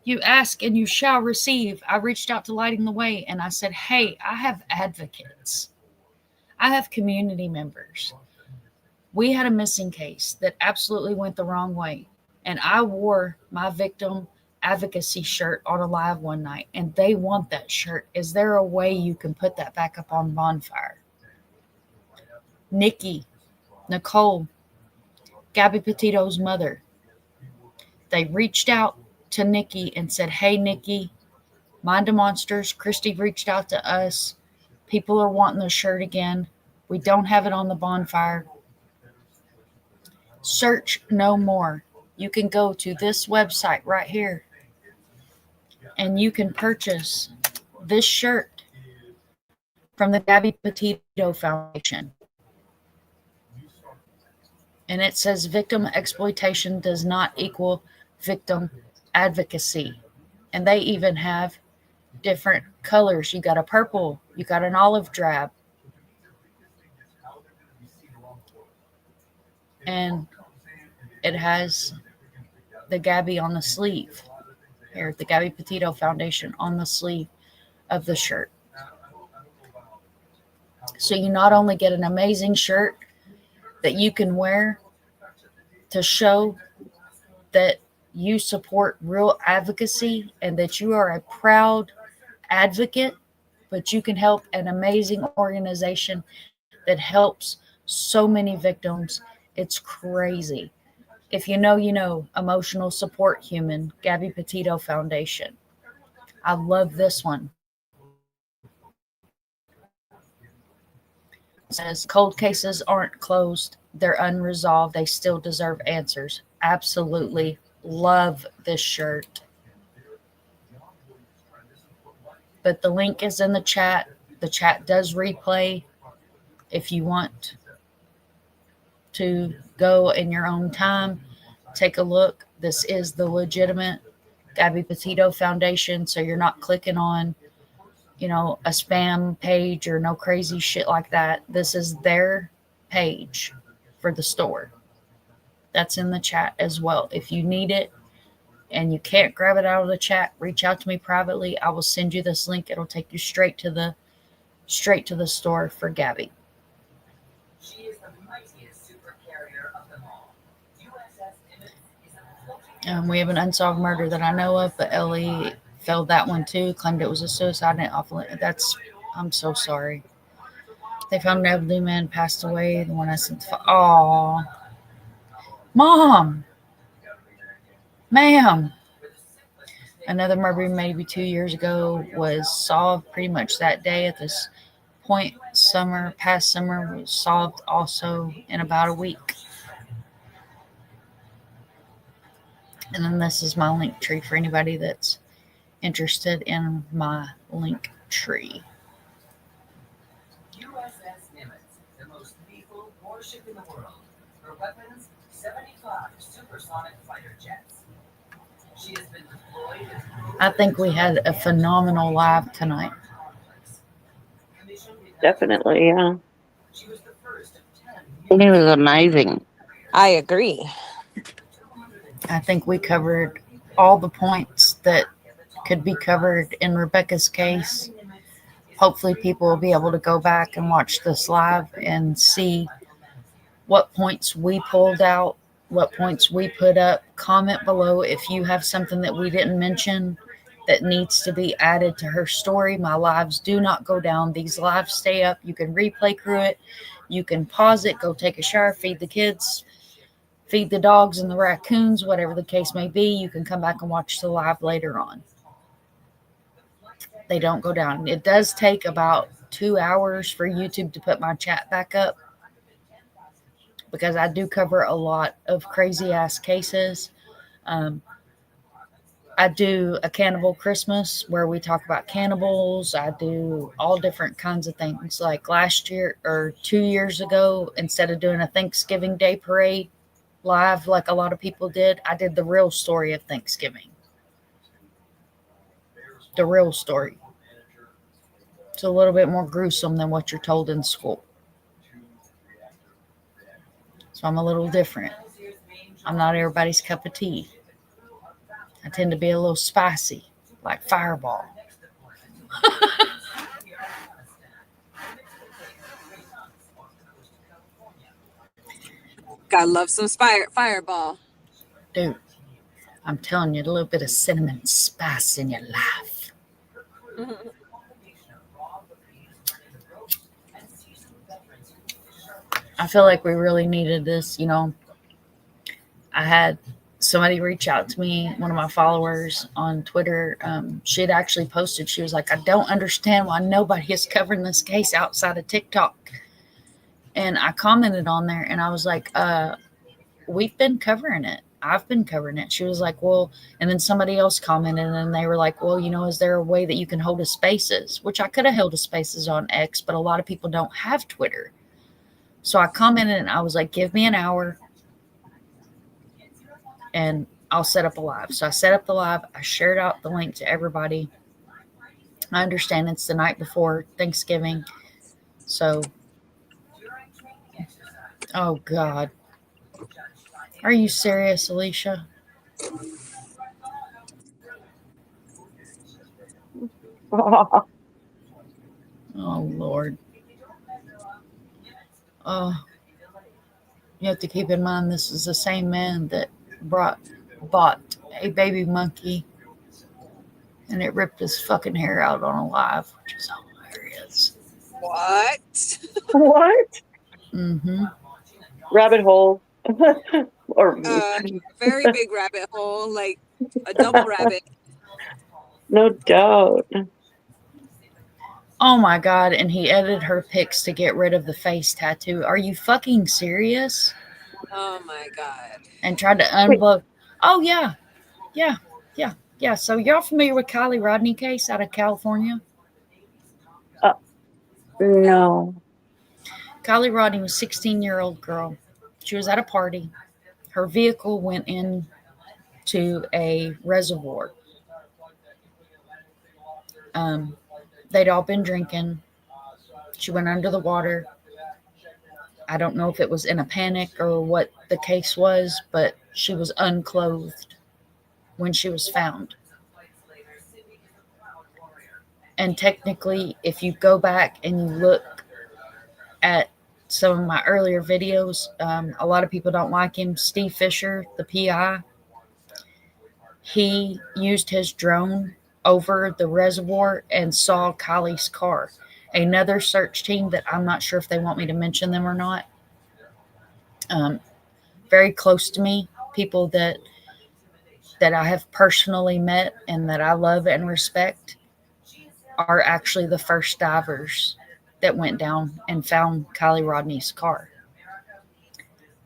you ask and you shall receive. I reached out to Lighting the Way and I said, hey, I have advocates. I have community members. We had a missing case that absolutely went the wrong way. And I wore my victim advocacy shirt on a live one night, and they want that shirt. Is there a way you can put that back up on Bonfire? Nikki, Nicole, Gabby Petito's mother, they reached out to Nikki and said, hey, Nikki, Mind of Monsters, Christy reached out to us. People are wanting the shirt again. We don't have it on the Bonfire. Search no more. You can go to this website right here and you can purchase this shirt from the Gabby Petito Foundation. And it says victim exploitation does not equal victim advocacy. And they even have different colors. You got a purple, you got an olive drab. And it has the Gabby on the sleeve. Here, the Gabby Petito Foundation on the sleeve of the shirt. So you not only get an amazing shirt that you can wear to show that you support real advocacy and that you are a proud advocate, but you can help an amazing organization that helps so many victims. It's crazy. If you know, you know. Emotional support human, Gabby Petito Foundation. I love this one. It says cold cases aren't closed. They're unresolved. They still deserve answers. Absolutely love this shirt. But the link is in the chat. The chat does replay if you want to go in your own time. Take a look. This is the legitimate Gabby Petito Foundation, so you're not clicking on, you know, a spam page or no crazy shit like that. This is their page for the store. That's in the chat as well. If you need it and you can't grab it out of the chat, reach out to me privately. I will send you this link. It'll take you straight to the store for Gabby. She is the mightiest supercarrier of them all. USS Nimitz is a floating. We have an unsolved murder that I know of, but Ellie failed that one too. Claimed it was a suicide. I'm so sorry. They found an elderly man passed away. The one I sent. Aw, Mom, ma'am. Another murder maybe 2 years ago was solved pretty much that day at this point. Past summer was solved also in about a week. And then this is my link tree for anybody that's interested in my link tree. USS Nimitz, the most lethal warship in the world. Her weapons, 75 supersonic fighter jets. She has been deployed. I think we had a phenomenal live tonight. Definitely, yeah. She was the first of 10. It was amazing. I agree. I think we covered all the points that could be covered in Rebecca's case. Hopefully people will be able to go back and watch this live and see what points we pulled out, what points we put up. Comment below if you have something that we didn't mention that needs to be added to her story. My lives do not go down. These lives stay up. You can replay through it. You can pause it, go take a shower, feed the kids, feed the dogs and the raccoons, whatever the case may be. You can come back and watch the live later on. They don't go down. It does take about 2 hours for YouTube to put my chat back up because I do cover a lot of crazy ass cases. I do a cannibal Christmas where we talk about cannibals. I do all different kinds of things. Like last year or 2 years ago, instead of doing a Thanksgiving Day parade live like a lot of people did, I did the real story of Thanksgiving. The real story. It's a little bit more gruesome than what you're told in school. So I'm a little different. I'm not everybody's cup of tea. I tend to be a little spicy, like Fireball. Gotta love some Fireball. Dude, I'm telling you, a little bit of cinnamon spice in your life. I feel like we really needed this, you know. I had somebody reach out to me, one of my followers on Twitter. She had actually posted, she was like, I don't understand why nobody is covering this case outside of TikTok. And I commented on there and I was like, we've been covering it. I've been covering it. She was like, well, and then somebody else commented and they were like, well, is there a way that you can hold a spaces? Which I could have held a spaces on X, but a lot of people don't have Twitter. So I commented and I was like, give me an hour and I'll set up a live. So I set up the live. I shared out the link to everybody. I understand it's the night before Thanksgiving. So, oh God. Are you serious, Alicia? Oh, Lord. Oh, you have to keep in mind this is the same man that bought a baby monkey and it ripped his fucking hair out on a live, which is hilarious. What? What? Mm-hmm. Rabbit hole. Or Very big rabbit hole, like a double rabbit. no doubt. Oh my God, and he edited her pics to get rid of the face tattoo. Are you fucking serious? Oh my God. And tried to unblock. Oh, yeah. Yeah. So y'all familiar with Kylie Rodney case out of California? No. Kylie Rodney was a 16-year-old girl. She was at a party. Her vehicle went into a reservoir. They'd all been drinking. She went under the water. I don't know if it was in a panic or what the case was, but she was unclothed when she was found. And technically, if you go back and you look at some of my earlier videos, a lot of people don't like him. Steve Fisher, the PI, he used his drone over the reservoir and saw Kylie's car. Another search team that I'm not sure if they want me to mention them or not, very close to me, people that I have personally met and that I love and respect, are actually the first divers that went down and found Kylie Rodney's car.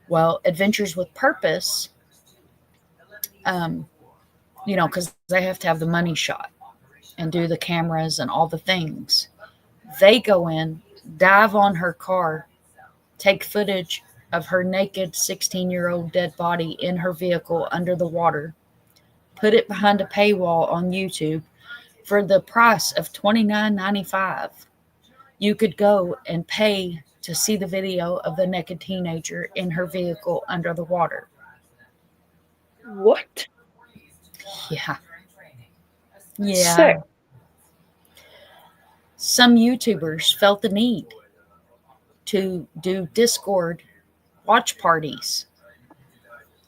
Well, Adventures with Purpose, because they have to have the money shot and do the cameras and all the things. They go in, dive on her car, take footage of her naked 16-year-old dead body in her vehicle under the water, put it behind a paywall on YouTube for the price of $29.95. You could go and pay to see the video of the naked teenager in her vehicle under the water. What? Yeah. Sick. Some YouTubers felt the need to do Discord watch parties.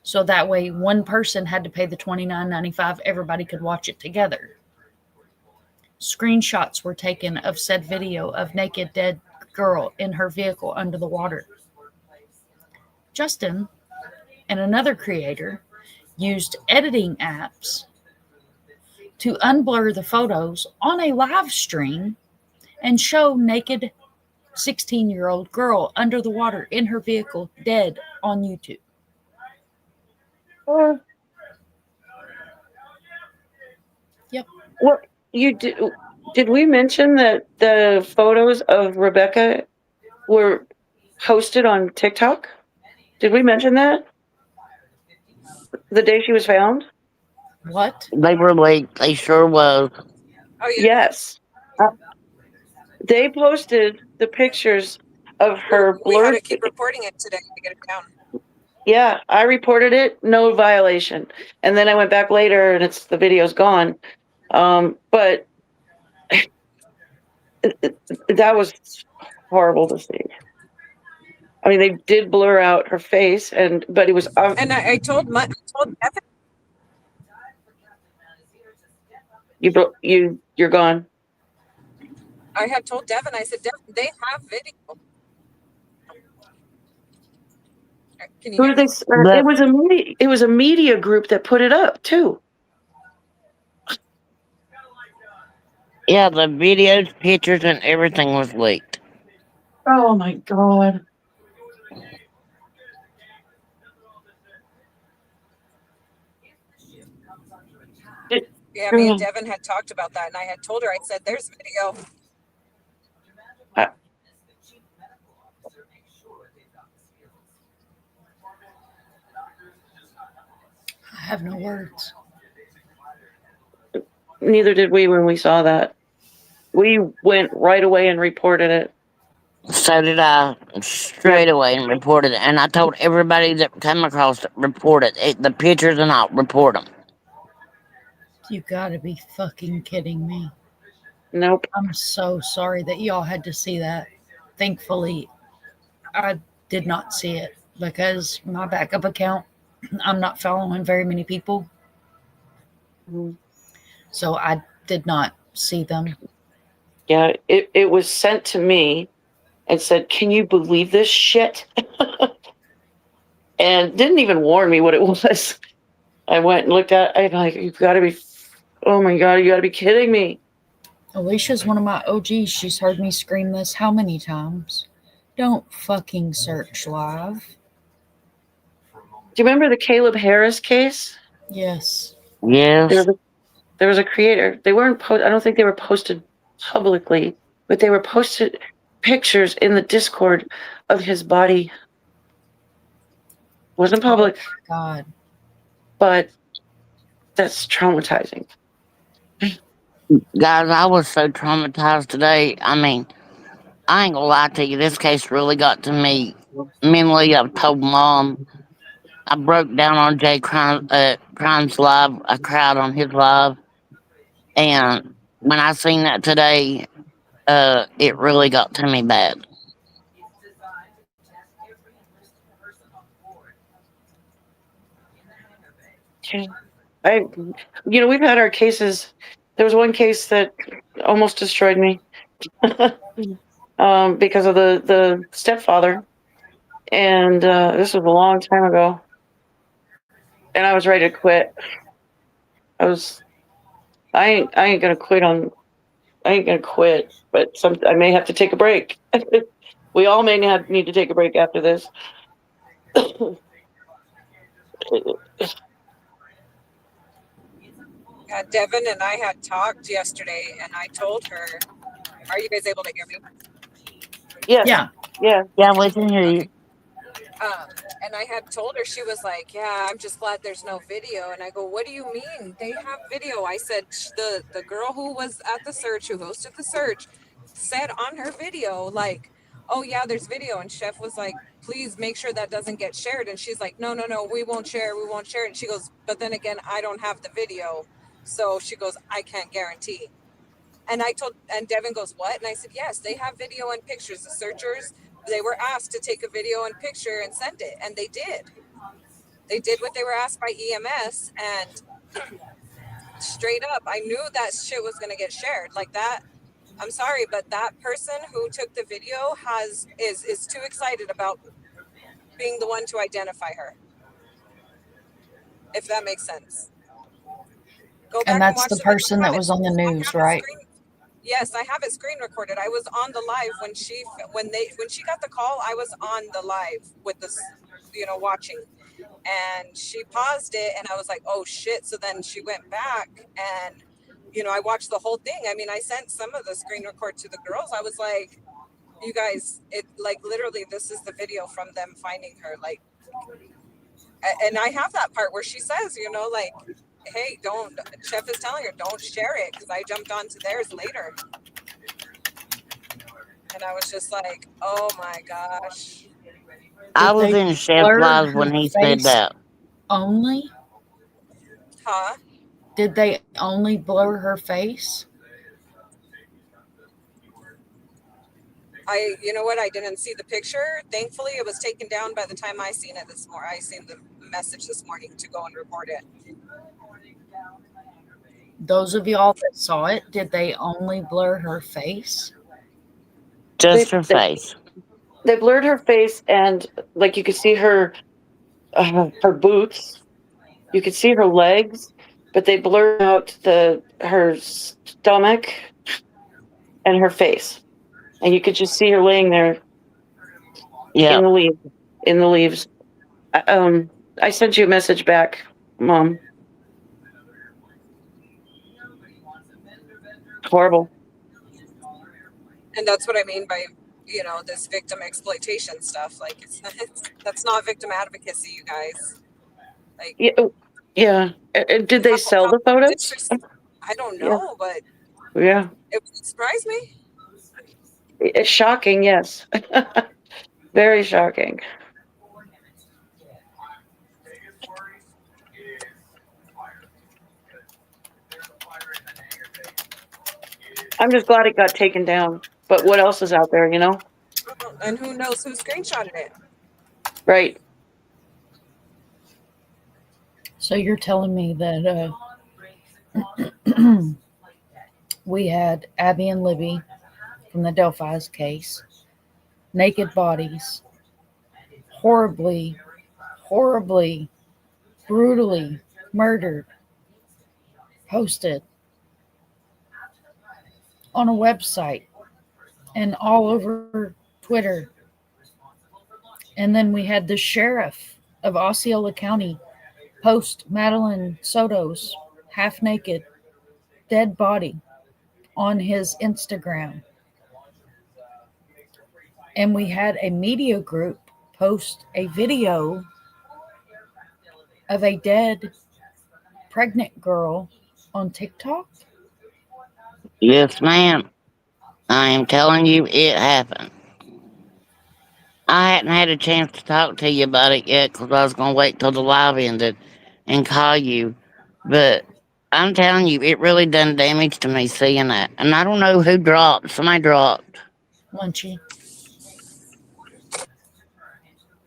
So that way one person had to pay the $29.95. Everybody could watch it together. Screenshots were taken of said video of naked dead girl in her vehicle under the water. Justin and another creator used editing apps to unblur the photos on a live stream and show naked 16-year-old girl under the water in her vehicle dead on YouTube. Yep. What you did we mention that the photos of Rebecca were posted on TikTok? Did we mention that? The day she was found? What? They were leaked. They sure was. Oh yeah. Yes. They posted the pictures of her We had blurred. to keep reporting it today to get it down. Yeah, I reported it, no violation. And then I went back later and the video's gone. But that was horrible to see. I mean, they did blur out her face, but it was. And I told Evan. You're gone. I had told Devin. I said, Devin, they have video. Can you hear me? It was a media group that put it up too. Yeah, the videos, pictures, and everything was leaked. Oh my God. Yeah, me and Devin had talked about that, and I had told her, I said, there's video. I have no words. Neither did we when we saw that. We went right away and reported it. So did I, straight away, and reported it. And I told everybody that came across it, report it. The pictures and all, report them. You gotta be fucking kidding me. Nope. I'm so sorry that y'all had to see that. Thankfully, I did not see it because my backup account, I'm not following very many people. Mhm. So I did not see them. Yeah, it was sent to me and said, "Can you believe this shit?" And didn't even warn me what it was. I went and looked at it. I'm like, "You've got to be, oh my God, you got to be kidding me." Alicia's one of my OGs. She's heard me scream this how many times? Don't fucking search live. Do you remember the Caleb Harris case? Yes. Yes. There was a creator. They weren't I don't think they were posted publicly, but they were posted pictures in the Discord of his body. Wasn't public. Oh my God. But that's traumatizing. Guys, I was so traumatized today. I mean, I ain't gonna lie to you. This case really got to me mentally. I've told Mom. I broke down on Crime's live. I cried on his live. And when I seen that today, it really got to me bad. We've had our cases. There was one case that almost destroyed me because of the stepfather, and this was a long time ago, and I was ready to quit. I ain't gonna quit I ain't gonna quit, but I may have to take a break. We all may need to take a break after this. Yeah, Devin and I had talked yesterday, and I told her, are you guys able to hear me? Yes. Yeah. Yeah. Yeah, we can hear you. And I had told her, she was like, yeah, I'm just glad there's no video. And I go, what do you mean? They have video. I said, the girl who was at the search, who hosted the search, said on her video, like, oh yeah, there's video. And Chef was like, please make sure that doesn't get shared. And she's like, no, we won't share it. And she goes, but then again, I don't have the video. So she goes, I can't guarantee. And and Devin goes, what? And I said, yes, they have video and pictures. The searchers, they were asked to take a video and picture and send it. And they did. They did what they were asked by EMS. And straight up, I knew that shit was going to get shared like that. I'm sorry, but that person who took the video is too excited about being the one to identify her. If that makes sense. Go back And that's watch the person that was on the news, right? Yes, I have it screen recorded. I was on the live when she got the call. I was on the live with this, watching, and she paused it, and I was like, "Oh shit!" So then she went back, and I watched the whole thing. I mean, I sent some of the screen record to the girls. I was like, "You guys, it like literally, this is the video from them finding her." Like, and I have that part where she says, like, hey, Chef is telling her, don't share it, because I jumped onto theirs later. And I was just like, oh my gosh. I was in Chef's live when he said that. Only? Huh? Did they only blur her face? You know what? I didn't see the picture. Thankfully, it was taken down by the time I seen it this morning. I seen the message this morning to go and report it. Those of y'all that saw it, did they only blur her face? Just her face. They blurred her face, and like you could see her boots. You could see her legs, but they blurred out her stomach and her face, and you could just see her laying there. Yeah. In the leaves. I sent you a message back, Mom. horrible. And that's what I mean by, this victim exploitation stuff. Like, that's not victim advocacy, you guys. Like, Yeah. Did they sell the photos? I don't Yeah. know, but Yeah. it would surprise me. It's shocking, yes. Very shocking. I'm just glad it got taken down. But what else is out there, And who knows who screenshotted it? Right. So you're telling me that we had Abby and Libby from the Delphi's case, naked bodies, horribly, brutally murdered, posted on a website and all over Twitter. And then we had the sheriff of Osceola County post Madeline Soto's half naked dead body on his Instagram. And we had a media group post a video of a dead pregnant girl on TikTok. Yes, ma'am. I am telling you, it happened. I hadn't had a chance to talk to you about it yet because I was going to wait till the live ended and call you. But I'm telling you, it really done damage to me seeing that. And I don't know who dropped. Somebody dropped. Lunchy.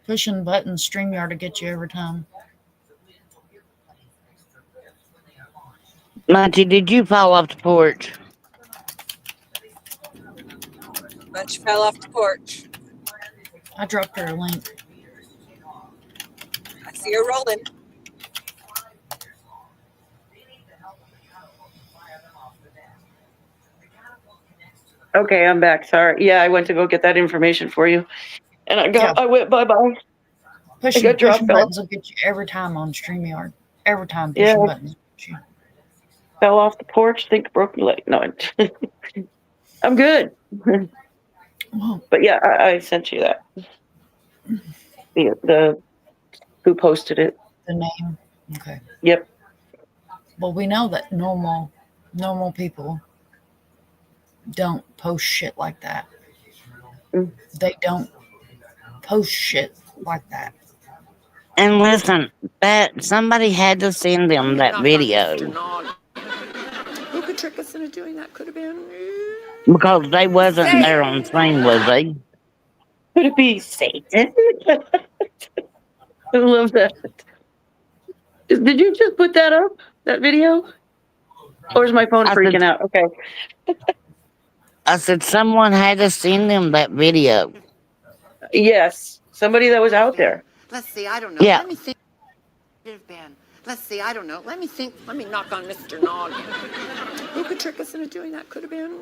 Pushing buttons, StreamYard to get you every time. Monty, did you fall off the porch? Bunch fell off the porch. I dropped her a link. I see her rolling. Okay, I'm back. Sorry. Yeah, I went to go get that information for you. And I went bye-bye. Pushing buttons will get you every time on StreamYard. Every time pushing buttons will get you. Fell off the porch, think broke your leg. No, I'm good. But yeah, I sent you that. The who posted it. The name. Okay. Yep. Well, we know that normal people don't post shit like that. They don't post shit like that. And listen, that somebody had to send them that video. Who could trick us into doing that? Could have been Because they wasn't there on scene, was they? Could it be Satan? I love that. Did you just put that up? That video? Or is my phone freaking out? Okay. I said someone had to send them that video. Yes. Somebody that was out there. Let's see, I don't know. Yeah. Let me think. Let's see, I don't know. Let me think. Let me knock on Mr. Noggin. Who could trick us into doing that? Could have been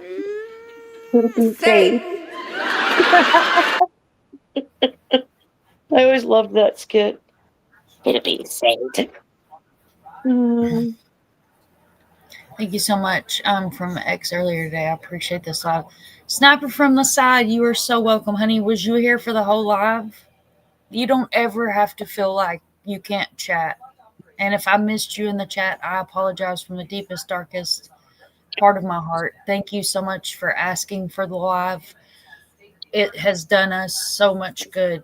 Satan. I always loved that skit. Could it be Satan? Thank you so much from X earlier today. I appreciate this live. Sniper from the side, you are so welcome, honey. Was you here for the whole live? You don't ever have to feel like you can't chat. And if I missed you in the chat, I apologize from the deepest, darkest part of my heart. Thank you so much for asking for the live. It has done us so much good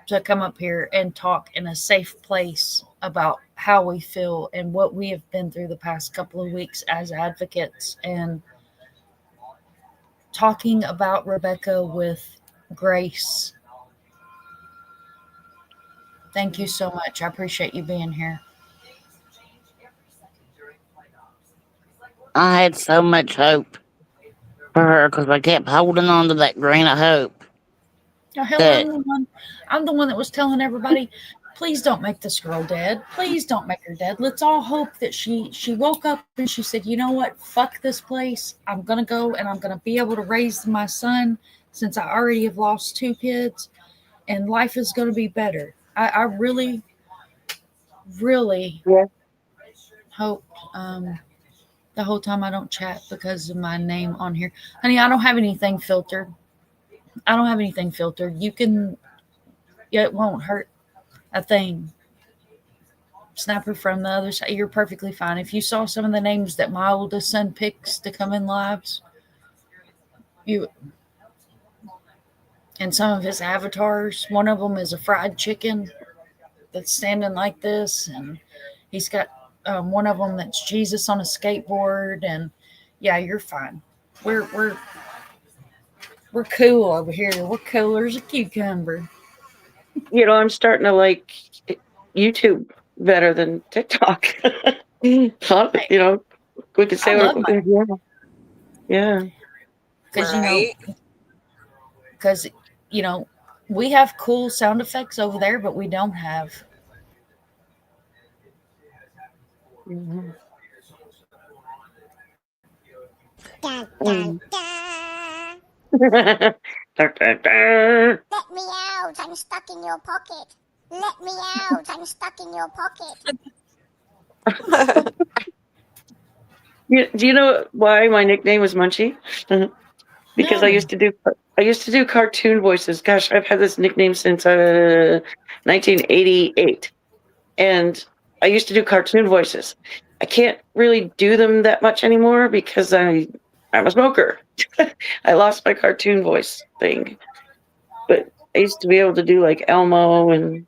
to come up here and talk in a safe place about how we feel and what we have been through the past couple of weeks as advocates, and talking about Rebecca with grace. Thank you so much. I appreciate you being here. I had so much hope for her because I kept holding on to that grain of hope. Oh, hell, I'm the one that was telling everybody, please don't make this girl dead. Please don't make her dead. Let's all hope that she woke up and she said, you know what? Fuck this place. I'm going to go and I'm going to be able to raise my son since I already have lost 2 kids, and life is going to be better. I really, really hope the whole time I don't chat because of my name on here. Honey, I don't have anything filtered. I don't have anything filtered. You can, it won't hurt a thing. Snapper from the other side, you're perfectly fine. If you saw some of the names that my oldest son picks to come in lives, you and some of his avatars, one of them is a fried chicken that's standing like this, and he's got one of them that's Jesus on a skateboard, and yeah, you're fine. We're cool over here. We're cooler as a cucumber. I'm starting to like YouTube better than TikTok. Huh? We could say I love what. Yeah. Because Right. we have cool sound effects over there, but we don't have. Mhm. Dun, dun, dun. Dun, dun, dun. Let me out, I'm stuck in your pocket. Let me out, I'm stuck in your pocket. Do you know why my nickname was Munchie? Because No. I used to do cartoon voices. Gosh, I've had this nickname since 1988, and I used to do cartoon voices. I can't really do them that much anymore because I'm a smoker. I lost my cartoon voice thing, but I used to be able to do like Elmo, and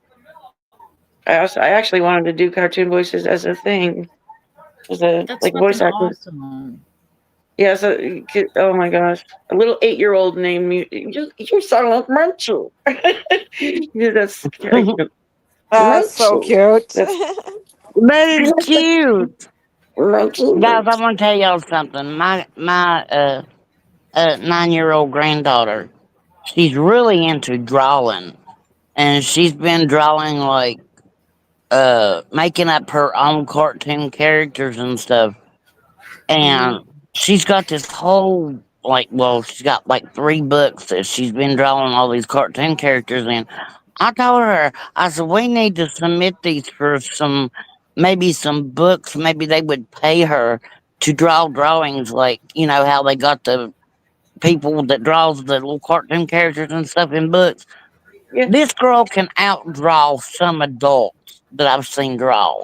I actually wanted to do cartoon voices as a thing, as a That's like fucking voice acting. awesome. Yeah, so oh my gosh, a little 8-year-old named me. You sound like Munchie. Yeah, that's scary. That's so Munchie. cute. That's But it's cute. Munchie. Guys, I Munchie. want to tell y'all something. My 9-year-old granddaughter, she's really into drawing, and she's been drawing like making up her own cartoon characters and stuff. And she's got this whole she's got like 3 books that she's been drawing all these cartoon characters in. I told her, I said, we need to submit these for maybe some books. Maybe they would pay her to draw drawings, like, how they got the people that draws the little cartoon characters and stuff in books. Yeah, This girl can outdraw some adults that I've seen draw.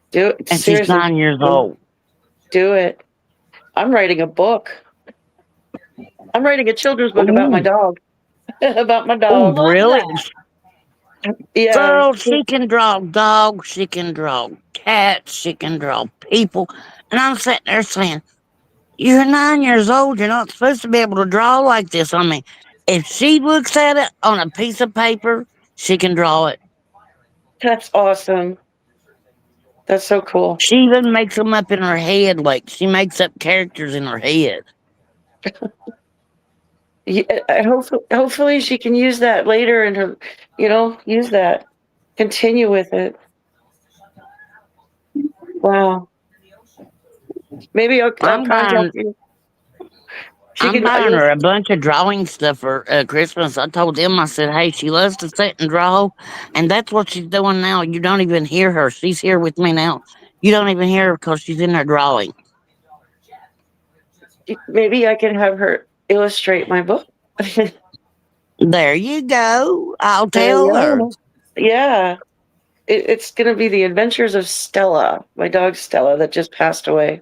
do it. And she's Seriously, 9 years old. do it. I'm writing a book. I'm writing a children's book about my Ooh, dog. About my I oh, dog. love really? that. Yeah. Girl, she can draw dogs, she can draw cats, she can draw people. And I'm sitting there saying, you're 9 years old, you're not supposed to be able to draw like this. I mean, if she looks at it on a piece of paper, she can draw it. That's awesome. That's so cool. She even makes them up in her head, like she makes up characters in her head. Yeah, hopefully she can use that later in her, use that. Continue with it. Wow. Maybe I'll I'm contact buying you. She I'm can. buying her a bunch of drawing stuff for Christmas. I told them, I said, hey, she loves to sit and draw, and that's what she's doing now. You don't even hear her. She's here with me now. You don't even hear her because she's in there drawing. Maybe I can have her illustrate my book. There you go. I'll There you tell her. go. Yeah. It's going to be the adventures of Stella, my dog Stella, that just passed away.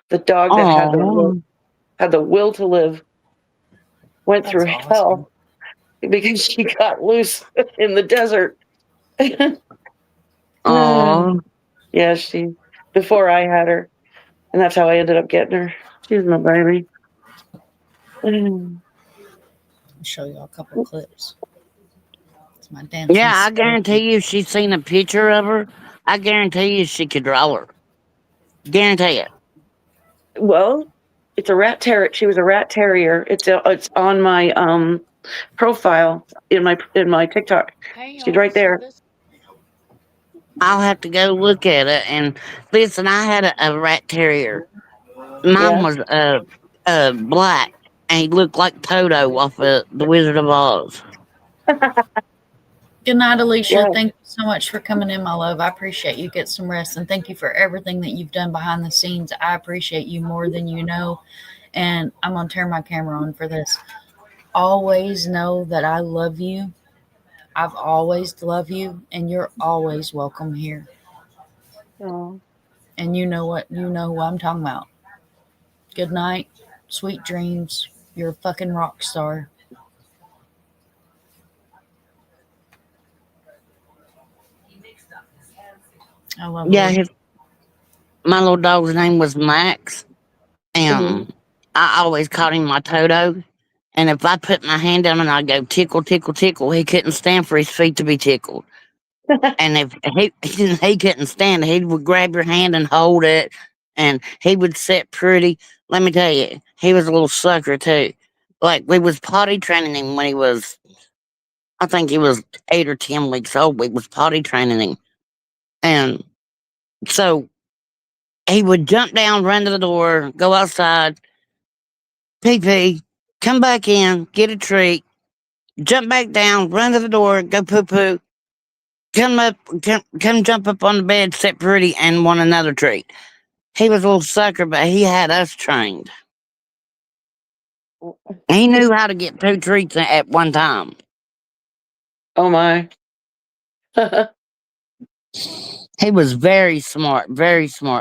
The dog that Oh, had the will to live, went That's through awesome. hell because she got loose in the desert. oh. Yeah, before I had her, and that's how I ended up getting her. She's my baby. I'll show you a couple clips. It's my dancing Yeah, I skeleton. guarantee you she's seen a picture of her. I guarantee you she could draw her. Guarantee it. Well, it's a rat terrier. She was a rat terrier. It's on my profile in my TikTok. Hey, She's y'all, right see there. this? I'll have to go look at it. And listen, I had a rat terrier. Mine Yeah. was black, and he looked like Toto off of The Wizard of Oz. Good night, Alicia. Yeah. Thank you so much for coming in, my love. I appreciate you. Get some rest. And thank you for everything that you've done behind the scenes. I appreciate you more than you know. And I'm going to turn my camera on for this. Always know that I love you. I've always loved you. And you're always welcome here. Oh. And you know what? You know who I'm talking about. Good night. Sweet dreams. You're a fucking rock star. I love Yeah, you. my little dog's name was Max, Mhm. and I always called him my Toto. And if I put my hand down and I go tickle, tickle, tickle, he couldn't stand for his feet to be tickled. And if he couldn't stand it, he would grab your hand and hold it, and he would sit pretty. Let me tell you, he was a little sucker too. Like we was potty training him when he was, I think he was 8 or 10 weeks old. We was potty training him, and so he would jump down, run to the door, go outside, pee pee, come back in, get a treat, jump back down, run to the door, go poo poo, come up, come jump up on the bed, sit pretty, and want another treat. He was a little sucker, but he had us trained. He knew how to get 2 treats at one time. Oh my. He was very smart,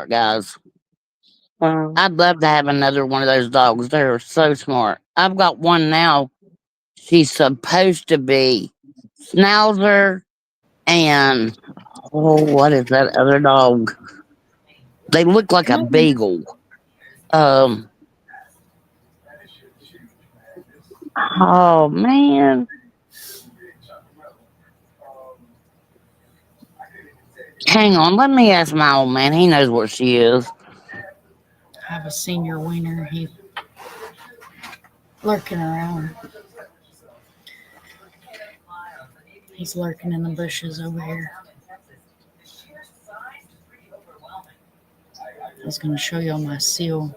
guys. Wow. I'd love to have another one of those dogs. They're so smart. I've got one now. She's supposed to be Schnauzer and what is that other dog? They look like a Come on. beagle. Um, oh man, hang on. Let me ask my old man. He knows where she is. I have a senior wiener. He's lurking around. He's lurking in the bushes over here. He's going to show y'all my seal.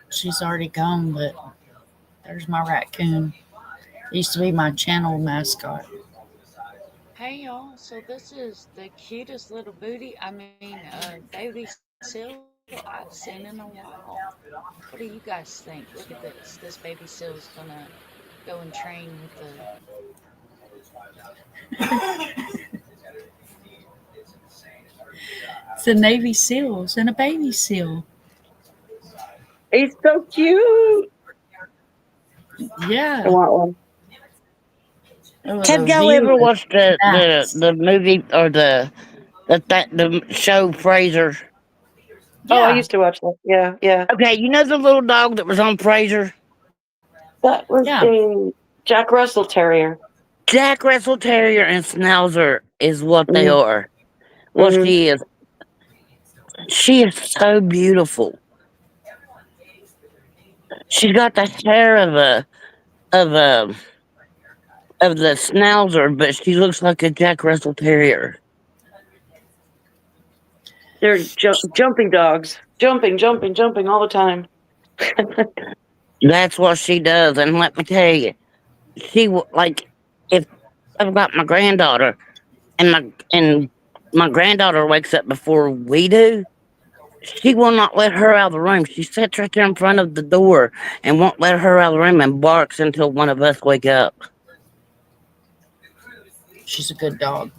She's already gone, but there's my raccoon. Used to be my channel mascot. Hey y'all, so this is the cutest little booty, baby seal I've seen in a while. What do you guys think? Look at this. This baby seal's gonna go and train with the it's a Navy SEALs and a baby seal. He's so cute. I Yeah. want one. Have The y'all view ever is watched the the, nuts. the movie or the show Frasier? Oh, I Yeah. used to watch that. Yeah, yeah. Okay, you know the little dog that was on Frasier? That was Yeah. a Jack Russell Terrier. Jack Russell Terrier and Schnauzer is what they Mm-hmm. are. Well, Mm-hmm. she is. She is so beautiful. She's got the hair of a of the Schnauzer, but she looks like a Jack Russell Terrier. They're jumping dogs. Jumping, jumping, jumping all the time. That's what she does, and let me tell you, like if I've got my granddaughter and my granddaughter wakes up before we do. She will not let her out of the room. She sits right there in front of the door and won't let her out of the room and barks until one of us wake up. She's a good dog.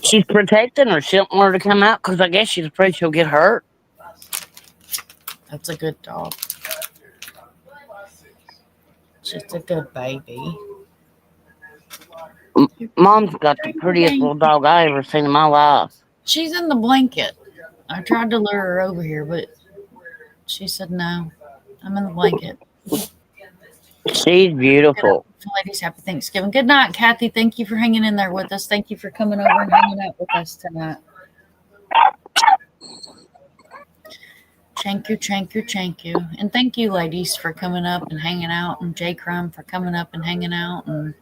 She's protecting her. She don't want her to come out because I guess she's afraid she'll get hurt. That's a good dog. She's a good baby. Mom's got the prettiest little dog I ever seen in my life. She's in the blanket. I tried to lure her over here, but she said no. I'm in the blanket. She's beautiful. Ladies, happy Thanksgiving. Good night, Kathy. Thank you for hanging in there with us. Thank you for coming over and hanging out with us tonight. Thank you. And thank you, ladies, for coming up and hanging out, and J Crumb for coming up and hanging out. And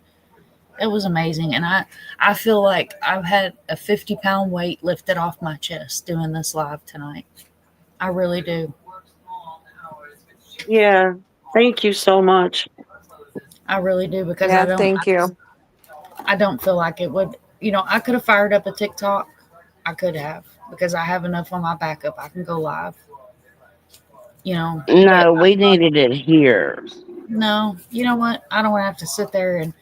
it was amazing. And I feel like I've had a 50-pound weight lifted off my chest doing this live tonight. I really do. Yeah. Thank you so much. I really do because Yeah, thank you. I don't feel like it would. I could have fired up a TikTok. I could have because I have enough on my backup. I can go live. But No, we needed it here. no, you know what? I don't want to have to sit there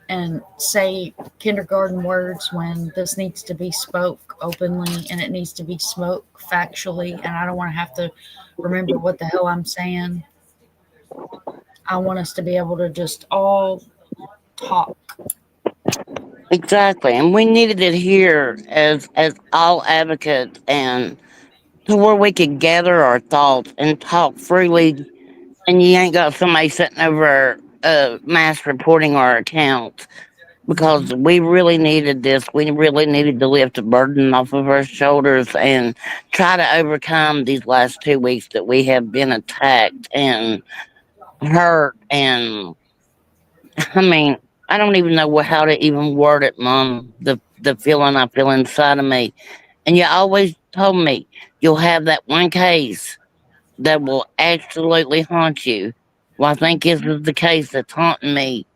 and say kindergarten words when this needs to be spoke openly and it needs to be spoke factually, and I don't want to have to remember what the hell I'm saying. I want us to be able to just all talk. Exactly. And we needed it here as all advocates and to where we could gather our thoughts and talk freely, and you ain't got somebody sitting over mass reporting our accounts, because we really needed this. We really needed to lift the burden off of our shoulders and try to overcome these last 2 weeks that we have been attacked and hurt. And I mean, I don't even know how to even word it, Mom. The feeling I feel inside of me. And you always told me you'll have that one case that will absolutely haunt you. Well, I think this is the case that's haunting me.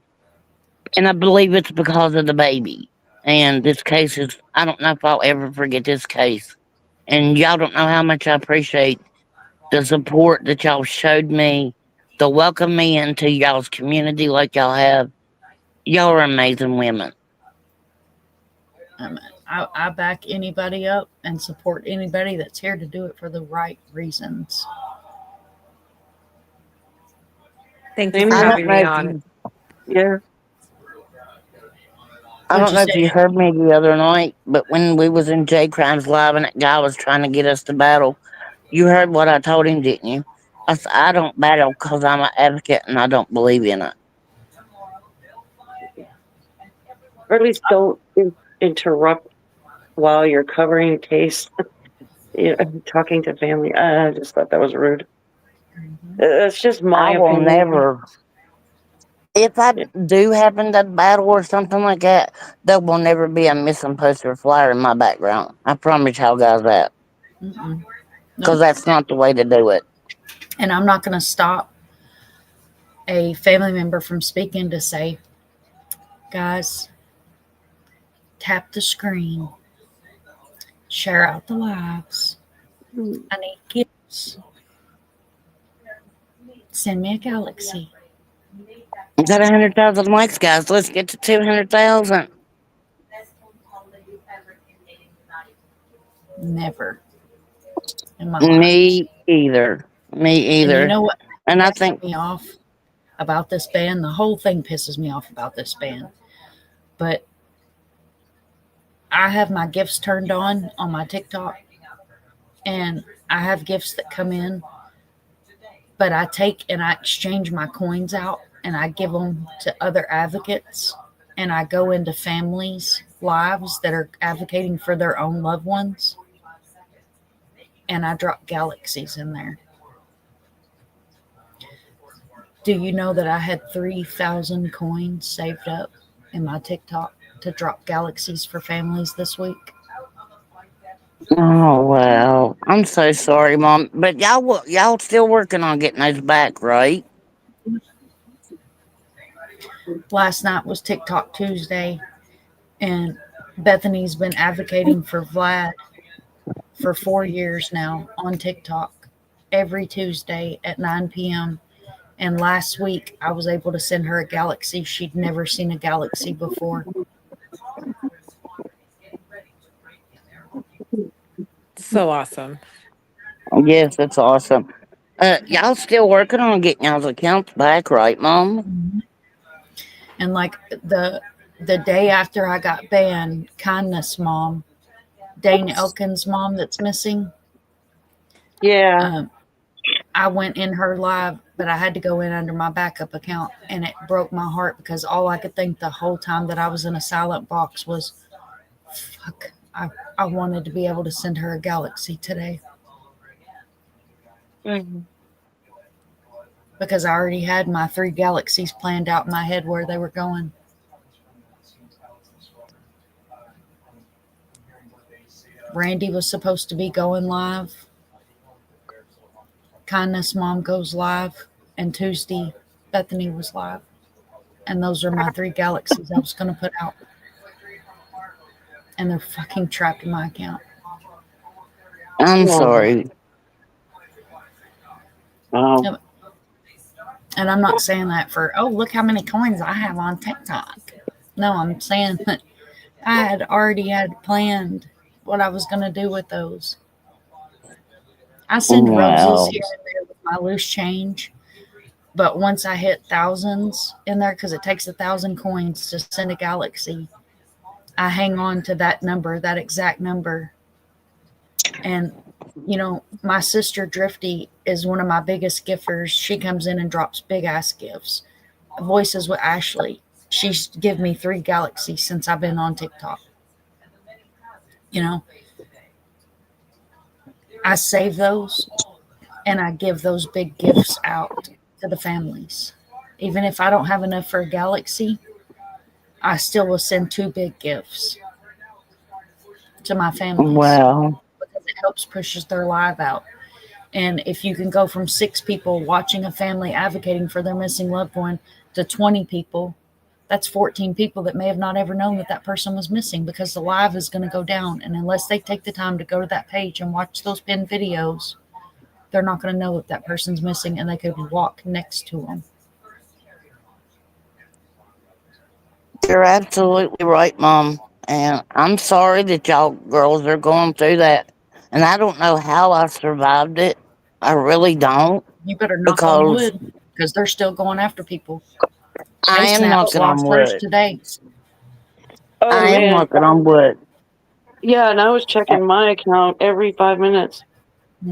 And I believe it's because of the baby. And this case is, I don't know if I'll ever forget this case. And y'all don't know how much I appreciate the support that y'all showed me, to welcome me into y'all's community like y'all have. Y'all are amazing women. I back anybody up and support anybody that's here to do it for the right reasons. Thank you Same for I here. don't having know me if on. you, Yeah. I What'd don't you know if say? you heard me the other night, but when we was in J Crimes Live and that guy was trying to get us to battle, you heard what I told him, didn't you? I said, I don't battle because I'm an advocate and I don't believe in it. Or at least don't interrupt while you're covering a case. Talking to family. I just thought that was rude. It's just my I will opinion. never. If I Yeah. do happen to battle or something like that, there will never be a missing poster flyer in my background. I promise y'all guys that. Mm-mm. Because No. that's not the way to do it. And I'm not going to stop a family member from speaking to say, guys, tap the screen, share out the lives. I need gifts. Send me a galaxy. We got 100,000 likes, guys. Let's get to 200,000. Never in my life. Me either. Me And you either. know what And I pisses think, me off about this band? The whole thing pisses me off about this band. But I have my gifts turned on my TikTok, and I have gifts that come in, but I take and I exchange my coins out and I give them to other advocates, and I go into families' lives that are advocating for their own loved ones, and I drop galaxies in there. Do you know that I had 3,000 coins saved up in my TikTok to drop galaxies for families this week? oh, well, I'm so sorry, Mom. But y'all still working on getting those back, right? Last night was TikTok Tuesday, and Bethany's been advocating for Vlad for 4 years now on TikTok every Tuesday at 9 p.m. And last week, I was able to send her a galaxy. She'd never seen a galaxy before. So awesome. Yes, that's awesome. Y'all still working on getting y'all's accounts back, right, Mom? And like the day after I got banned, Kindness Mom, Dane Elkins' mom that's missing, Yeah. um, I went in her live, but I had to go in under my backup account, and it broke my heart because all I could think the whole time that I was in a silent box was, fuck, I wanted to be able to send her a galaxy today Mhm. because I already had my 3 galaxies planned out in my head where they were going. Randy was supposed to be going live. Kindness Mom goes live, and Tuesday, Bethany was live. And those are my 3 galaxies I was going to put out. And they're fucking trapped in my account. I'm sorry. Yep. And I'm not saying that for, oh, look how many coins I have on TikTok. No, I'm saying that I had already had planned what I was going to do with those. I send roses here and there with my loose change. But once I hit thousands in there, because it takes 1,000 coins to send a galaxy, I hang on to that number, that exact number. And, you know, my sister Drifty is one of my biggest gifters. She comes in and drops big ass gifts. Voices with Ashley. She's given me 3 galaxies since I've been on TikTok. You know, I save those and I give those big gifts out to the families. Even if I don't have enough for a galaxy, I still will send 2 big gifts to my families. Wow. Because it helps pushes their live out. And if you can go from 6 people watching a family advocating for their missing loved one to 20 people, that's 14 people that may have not ever known that that person was missing, because the live is going to go down. And unless they take the time to go to that page and watch those pinned videos, they're not going to know that that person's missing, and they could walk next to them. You're absolutely right, Mom. And I'm sorry that y'all girls are going through that. And I don't know how I survived it. I really don't. You better knock on wood, because they're still going after people. I am knocking on wood. Today. Oh, I am man. knocking on wood. Yeah, and I was checking my account every 5 minutes.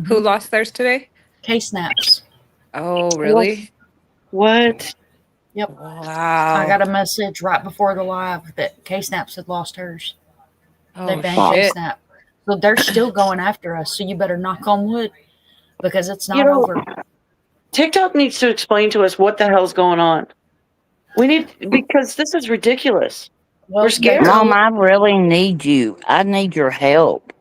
Who lost theirs today? K-Snaps. Oh, really? What? Yep. Wow. I got a message right before the live that K-Snaps had lost hers. Oh, They banned K-Snap. So they're still going after us. So you better knock on wood, because it's not over. TikTok needs to explain to us what the hell's going on. We need, because this is ridiculous. Well, we're scared. Mom, I really need you. I need your help.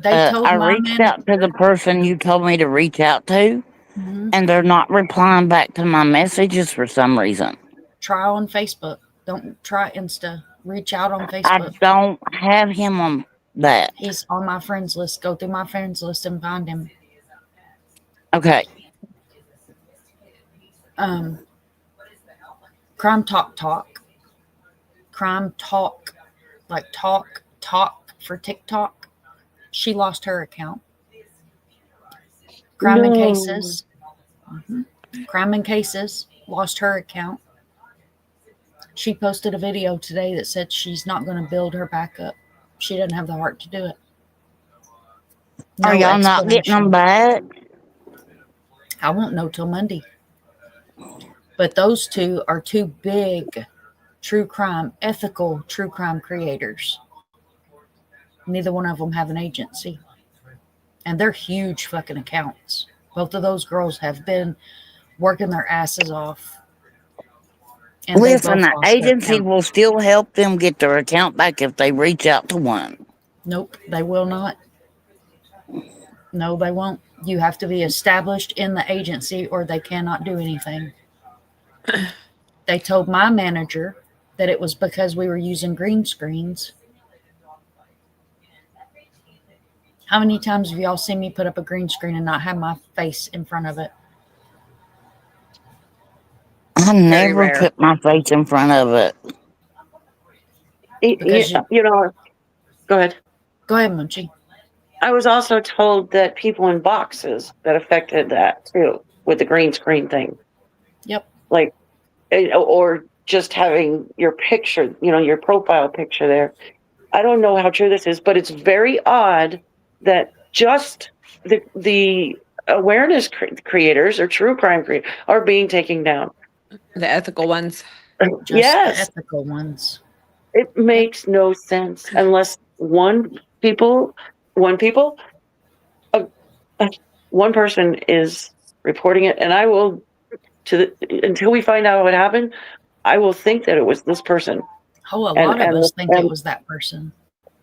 I reached out to the person you told me to reach out to, and they're not replying back to my messages for some reason. Try on Facebook. Don't try Insta. Reach out on Facebook. I don't have him on that. He's on my friends list. Go through my friends list and find him. Okay. Crime Talk. Crime Talk. Like talk for TikTok. She lost her account. Crime and Cases. Crime and Cases lost her account. She posted a video today that said she's not going to build her back up. She doesn't have the heart to do it. Are y'all not getting them back? I won't know till Monday. But those 2 are 2 big true crime, ethical true crime creators. Neither one of them have an agency. And they're huge fucking accounts. Both of those girls have been working their asses off. And listen, the agency will still help them get their account back if they reach out to one. Nope, they will not. No, they won't. You have to be established in the agency or they cannot do anything. They told my manager that it was because we were using green screens. How many times have y'all seen me put up a green screen and not have my face in front of it? I never put my face in front of it. You know, go ahead. Go ahead, Munchie. I was also told that people in boxes that affected that too, with the green screen thing. Yep. Like, or just having your picture, you know, your profile picture there. I don't know how true this is, but it's very odd that just the awareness creators or true crime creators are being taken down. The ethical ones. Yes. The ethical ones. It makes no sense unless one person is reporting it, and I will until we find out what happened, I will think that it was this person. Oh, a lot of us think it was that person.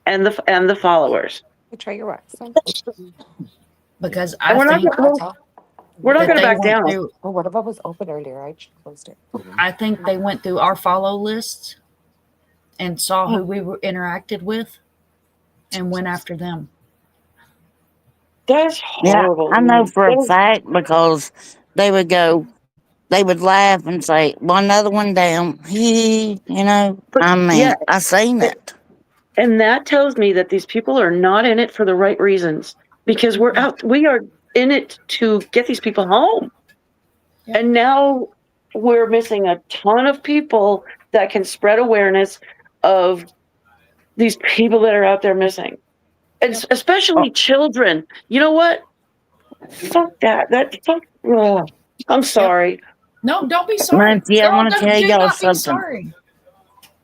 And the followers. Try your wax. Because I think We're not that going to they back went down. through. Oh, what if I was open earlier? I closed it. I think they went through our follow lists and saw who we were interacted with and went after them. That's Yeah, horrible. I know Man. for a That is- fact because they would laugh and say, well, another one down. but I yeah, mean, I seen it. and that tells me that these people are not in it for the right reasons because we are in it to get these people home. Yep. And now we're missing a ton of people that can spread awareness of these people that are out there missing. And especially children. You know what? Fuck that. Ugh. I'm sorry. No, don't be sorry. Munchie, I Girl, want to tell do y'all not be something. sorry.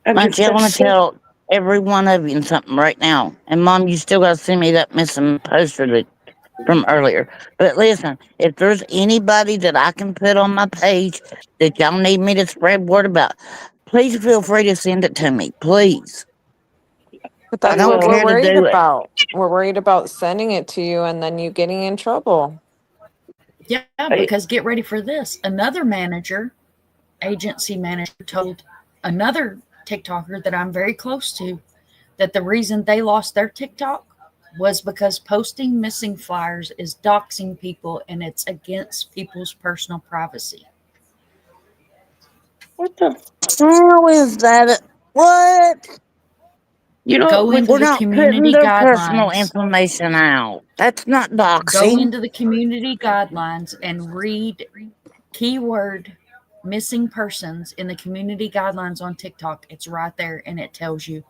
Munchie, I I'm want to so tell every one of you something right now. And Mom, you still got to send me that missing poster from earlier. But listen, if there's anybody that I can put on my page that y'all need me to spread word about, please feel free to send it to me. Please. But I that's I what don't will. we're care to worried do it. about. We're worried about sending it to you and then you getting in trouble. Yeah, because get ready for this. Another agency manager, told another TikToker that I'm very close to that the reason they lost their TikTok was because posting missing flyers is doxing people and it's against people's personal privacy. What the? How is that? What? You know, Go with into We're the not putting community their personal guidelines. information out. That's not Go doxing. into the community guidelines and read keyword missing persons in the community guidelines on TikTok. It's right there and it tells you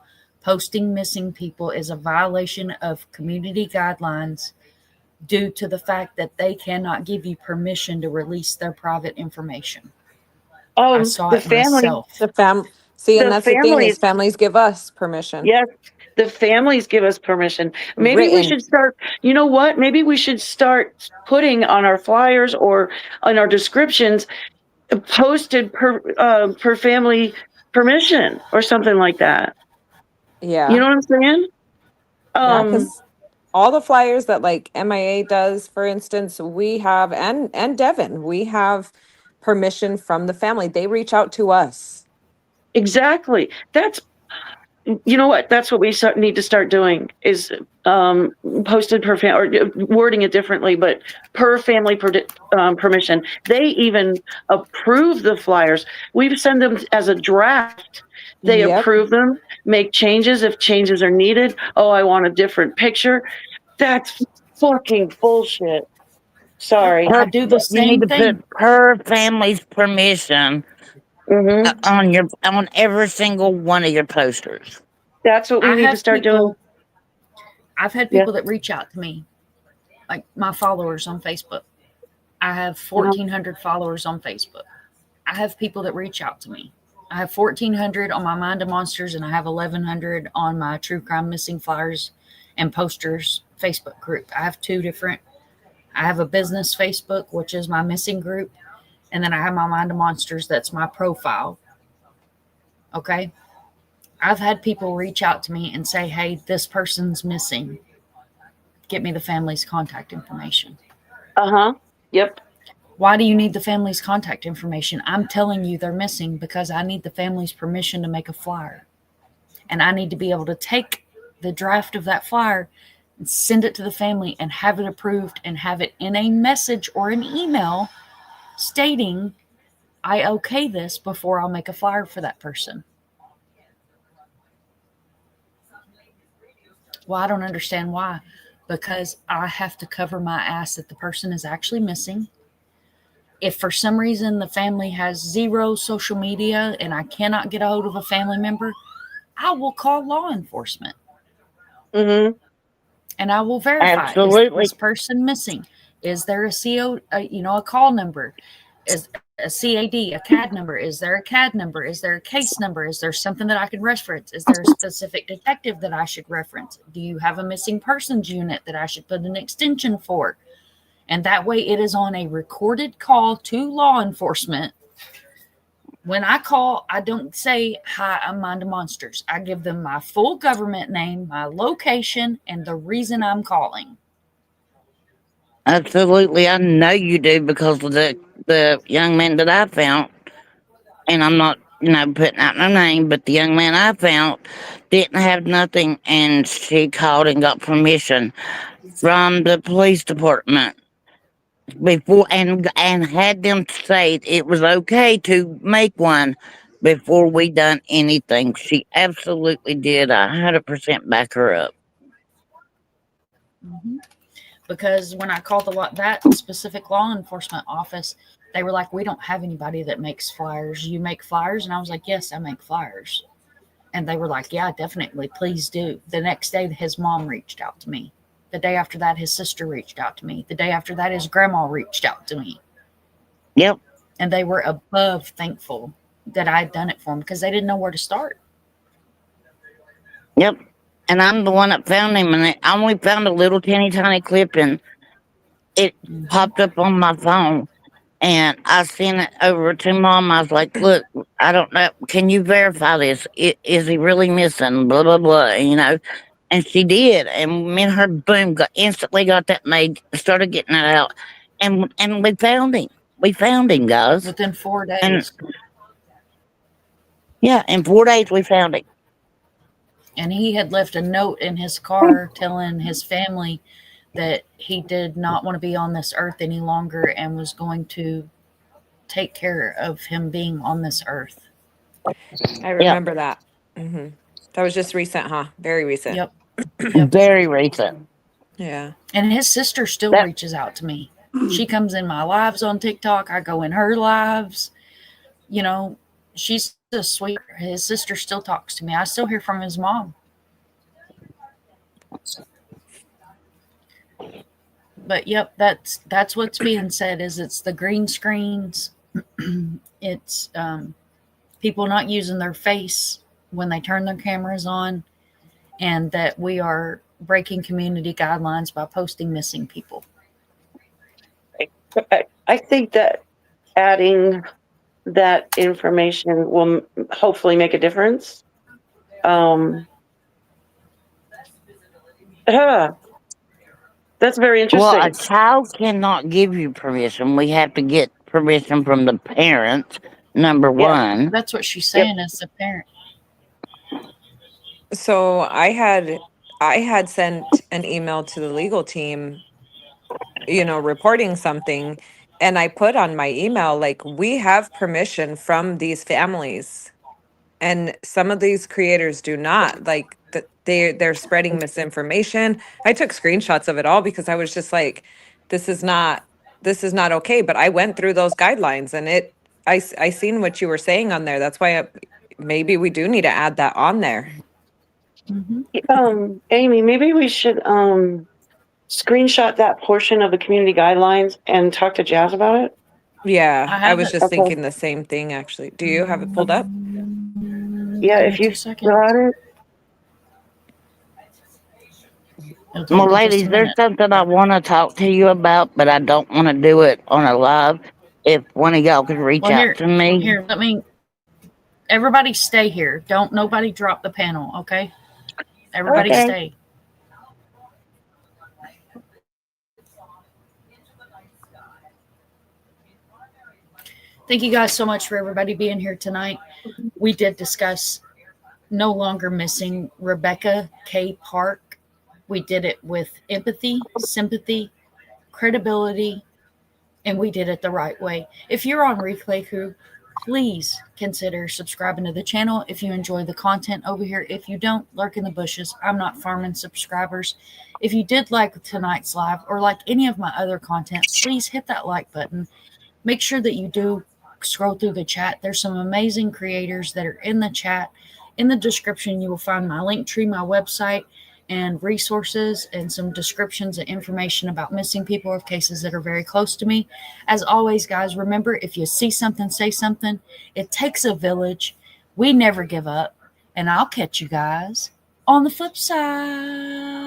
posting missing people is a violation of community guidelines due to the fact that they cannot give you permission to release their private information. I saw the it myself. See, and the that's the thing is families, families give us permission. yes, the families give us permission. Maybe we Written. should start, you know what? Maybe we should start putting on our flyers or on our descriptions posted per family permission or something like that. You Yeah. know what I'm saying? Yeah, Um, because all the flyers that like MIA does, for instance, we have and Devin, we have permission from the family. They reach out to us. exactly. That's, you know what? That's what we need to start doing is posted per family, or wording it differently, but per family permission. They even approve the flyers. We send them as a draft. They Yep. approve them, make changes if changes are needed. Oh, I want a different picture. That's fucking bullshit. Sorry. I do the You need same to thing. put per family's permission Mm-hmm. on every single one of your posters. That's what we I need to have start doing. people, I've had Yeah. people that reach out to me, like my followers on Facebook. I have Uh-huh. 1,400 followers on Facebook. I have people that reach out to me. I have 1,400 on my Mind of Monsters, and I have 1,100 on my True Crime Missing Flyers and Posters Facebook group. I have two different. I have a business Facebook, which is my missing group, and then I have my Mind of Monsters. That's my profile. Okay. I've had people reach out to me and say, hey, this person's missing. Get me the family's contact information. Uh-huh. Yep. Why do you need the family's contact information? I'm telling you they're missing because I need the family's permission to make a flyer. And I need to be able to take the draft of that flyer and send it to the family and have it approved and have it in a message or an email stating, I okay this before I'll make a flyer for that person. Well, I don't understand why. Because I have to cover my ass that the person is actually missing. If for some reason the family has zero social media and I cannot get a hold of a family member, I will call law enforcement. Mm-hmm. And I will verify, Absolutely. is this person missing? Is there a call number? Is a CAD, a CAD number? Is there a CAD number? Is there a case number? Is there something that I can reference? Is there a specific detective that I should reference? Do you have a missing persons unit that I should put an extension for? And that way it is on a recorded call to law enforcement. When I call, I don't say, hi, I'm Mind of Monsters. I give them my full government name, my location, and the reason I'm calling. Absolutely, I know you do because of the young man that I found, and I'm not, putting out no name, but the young man I found didn't have nothing, and she called and got permission from the police department before, and had them say it was okay to make one before we done anything. She absolutely did. 100% back her up. Mhm. Because when I called that specific law enforcement office, they were like, "We don't have anybody that makes flyers. You make flyers?" And I was like, "Yes, I make flyers." And they were like, "Yeah, definitely, please do." The next day, his mom reached out to me. The day after that, his sister reached out to me. The day after that, his grandma reached out to me. Yep. And they were above thankful that I had done it for them because they didn't know where to start. Yep. And I'm the one that found him, and I only found a little teeny tiny clip, and it popped up on my phone. And I sent it over to Mom. I was like, "Look, I don't know. Can you verify this? Is he really missing? Blah blah blah." And she did. And me and her, boom, instantly got that made. Started getting it out, and we found him. We found him, guys. Within 4 And days. yeah, in 4 days we found him. And he had left a note in his car telling his family that he did not want to be on this earth any longer and was going to take care of him being on this earth. I remember that. Hmm. That was just recent, huh? Very recent. Yep. Very recent. Yeah. And his sister still reaches out to me. She comes in my lives on TikTok. I go in her lives. She's a sweet. His sister still talks to me. I still hear from his mom. But yep, that's what's being said. Is it's the green screens. It's people not using their face when they turn their cameras on, and that we are breaking community guidelines by posting missing people. I think that adding that information will hopefully make a difference. That's very interesting. Well, a child cannot give you permission. We have to get permission from the parent, number one. That's what she's saying as a parent. So I had sent an email to the legal team, reporting something, and I put on my email, like, we have permission from these families, and some of these creators do not. Like, they're spreading misinformation. I took screenshots of it all because I was just like, this is not okay. But I went through those guidelines, and I seen what you were saying on there. That's why maybe we do need to add that on there. Amy, maybe we should screenshot that portion of the community guidelines and talk to Jazz about it. Yeah, I was just Okay. thinking the same thing, actually. Do you have it pulled up? Yeah, if you got it. Well, ladies, there's something I want to talk to you about, but I don't want to do it on a live. If one of y'all could reach out to me. Here, everybody stay here. Don't nobody drop the panel, okay? Everybody stay. Thank you guys so much for everybody being here tonight. We did discuss no longer missing Rebecca K. Park. We did it with empathy, sympathy, credibility, and we did it the right way. If you're on Replay Crew, please consider subscribing to the channel if you enjoy the content over here. If you don't, lurk in the bushes. I'm not farming subscribers. If you did like tonight's live or like any of my other content, please hit that like button. Make sure that you do scroll through the chat. There's some amazing creators that are in the chat. In the description, you will find my link tree, my website, and resources, and some descriptions and information about missing people or cases that are very close to me. As always, guys, remember, if you see something, say something. It takes a village. We never give up. And I'll catch you guys on the flip side.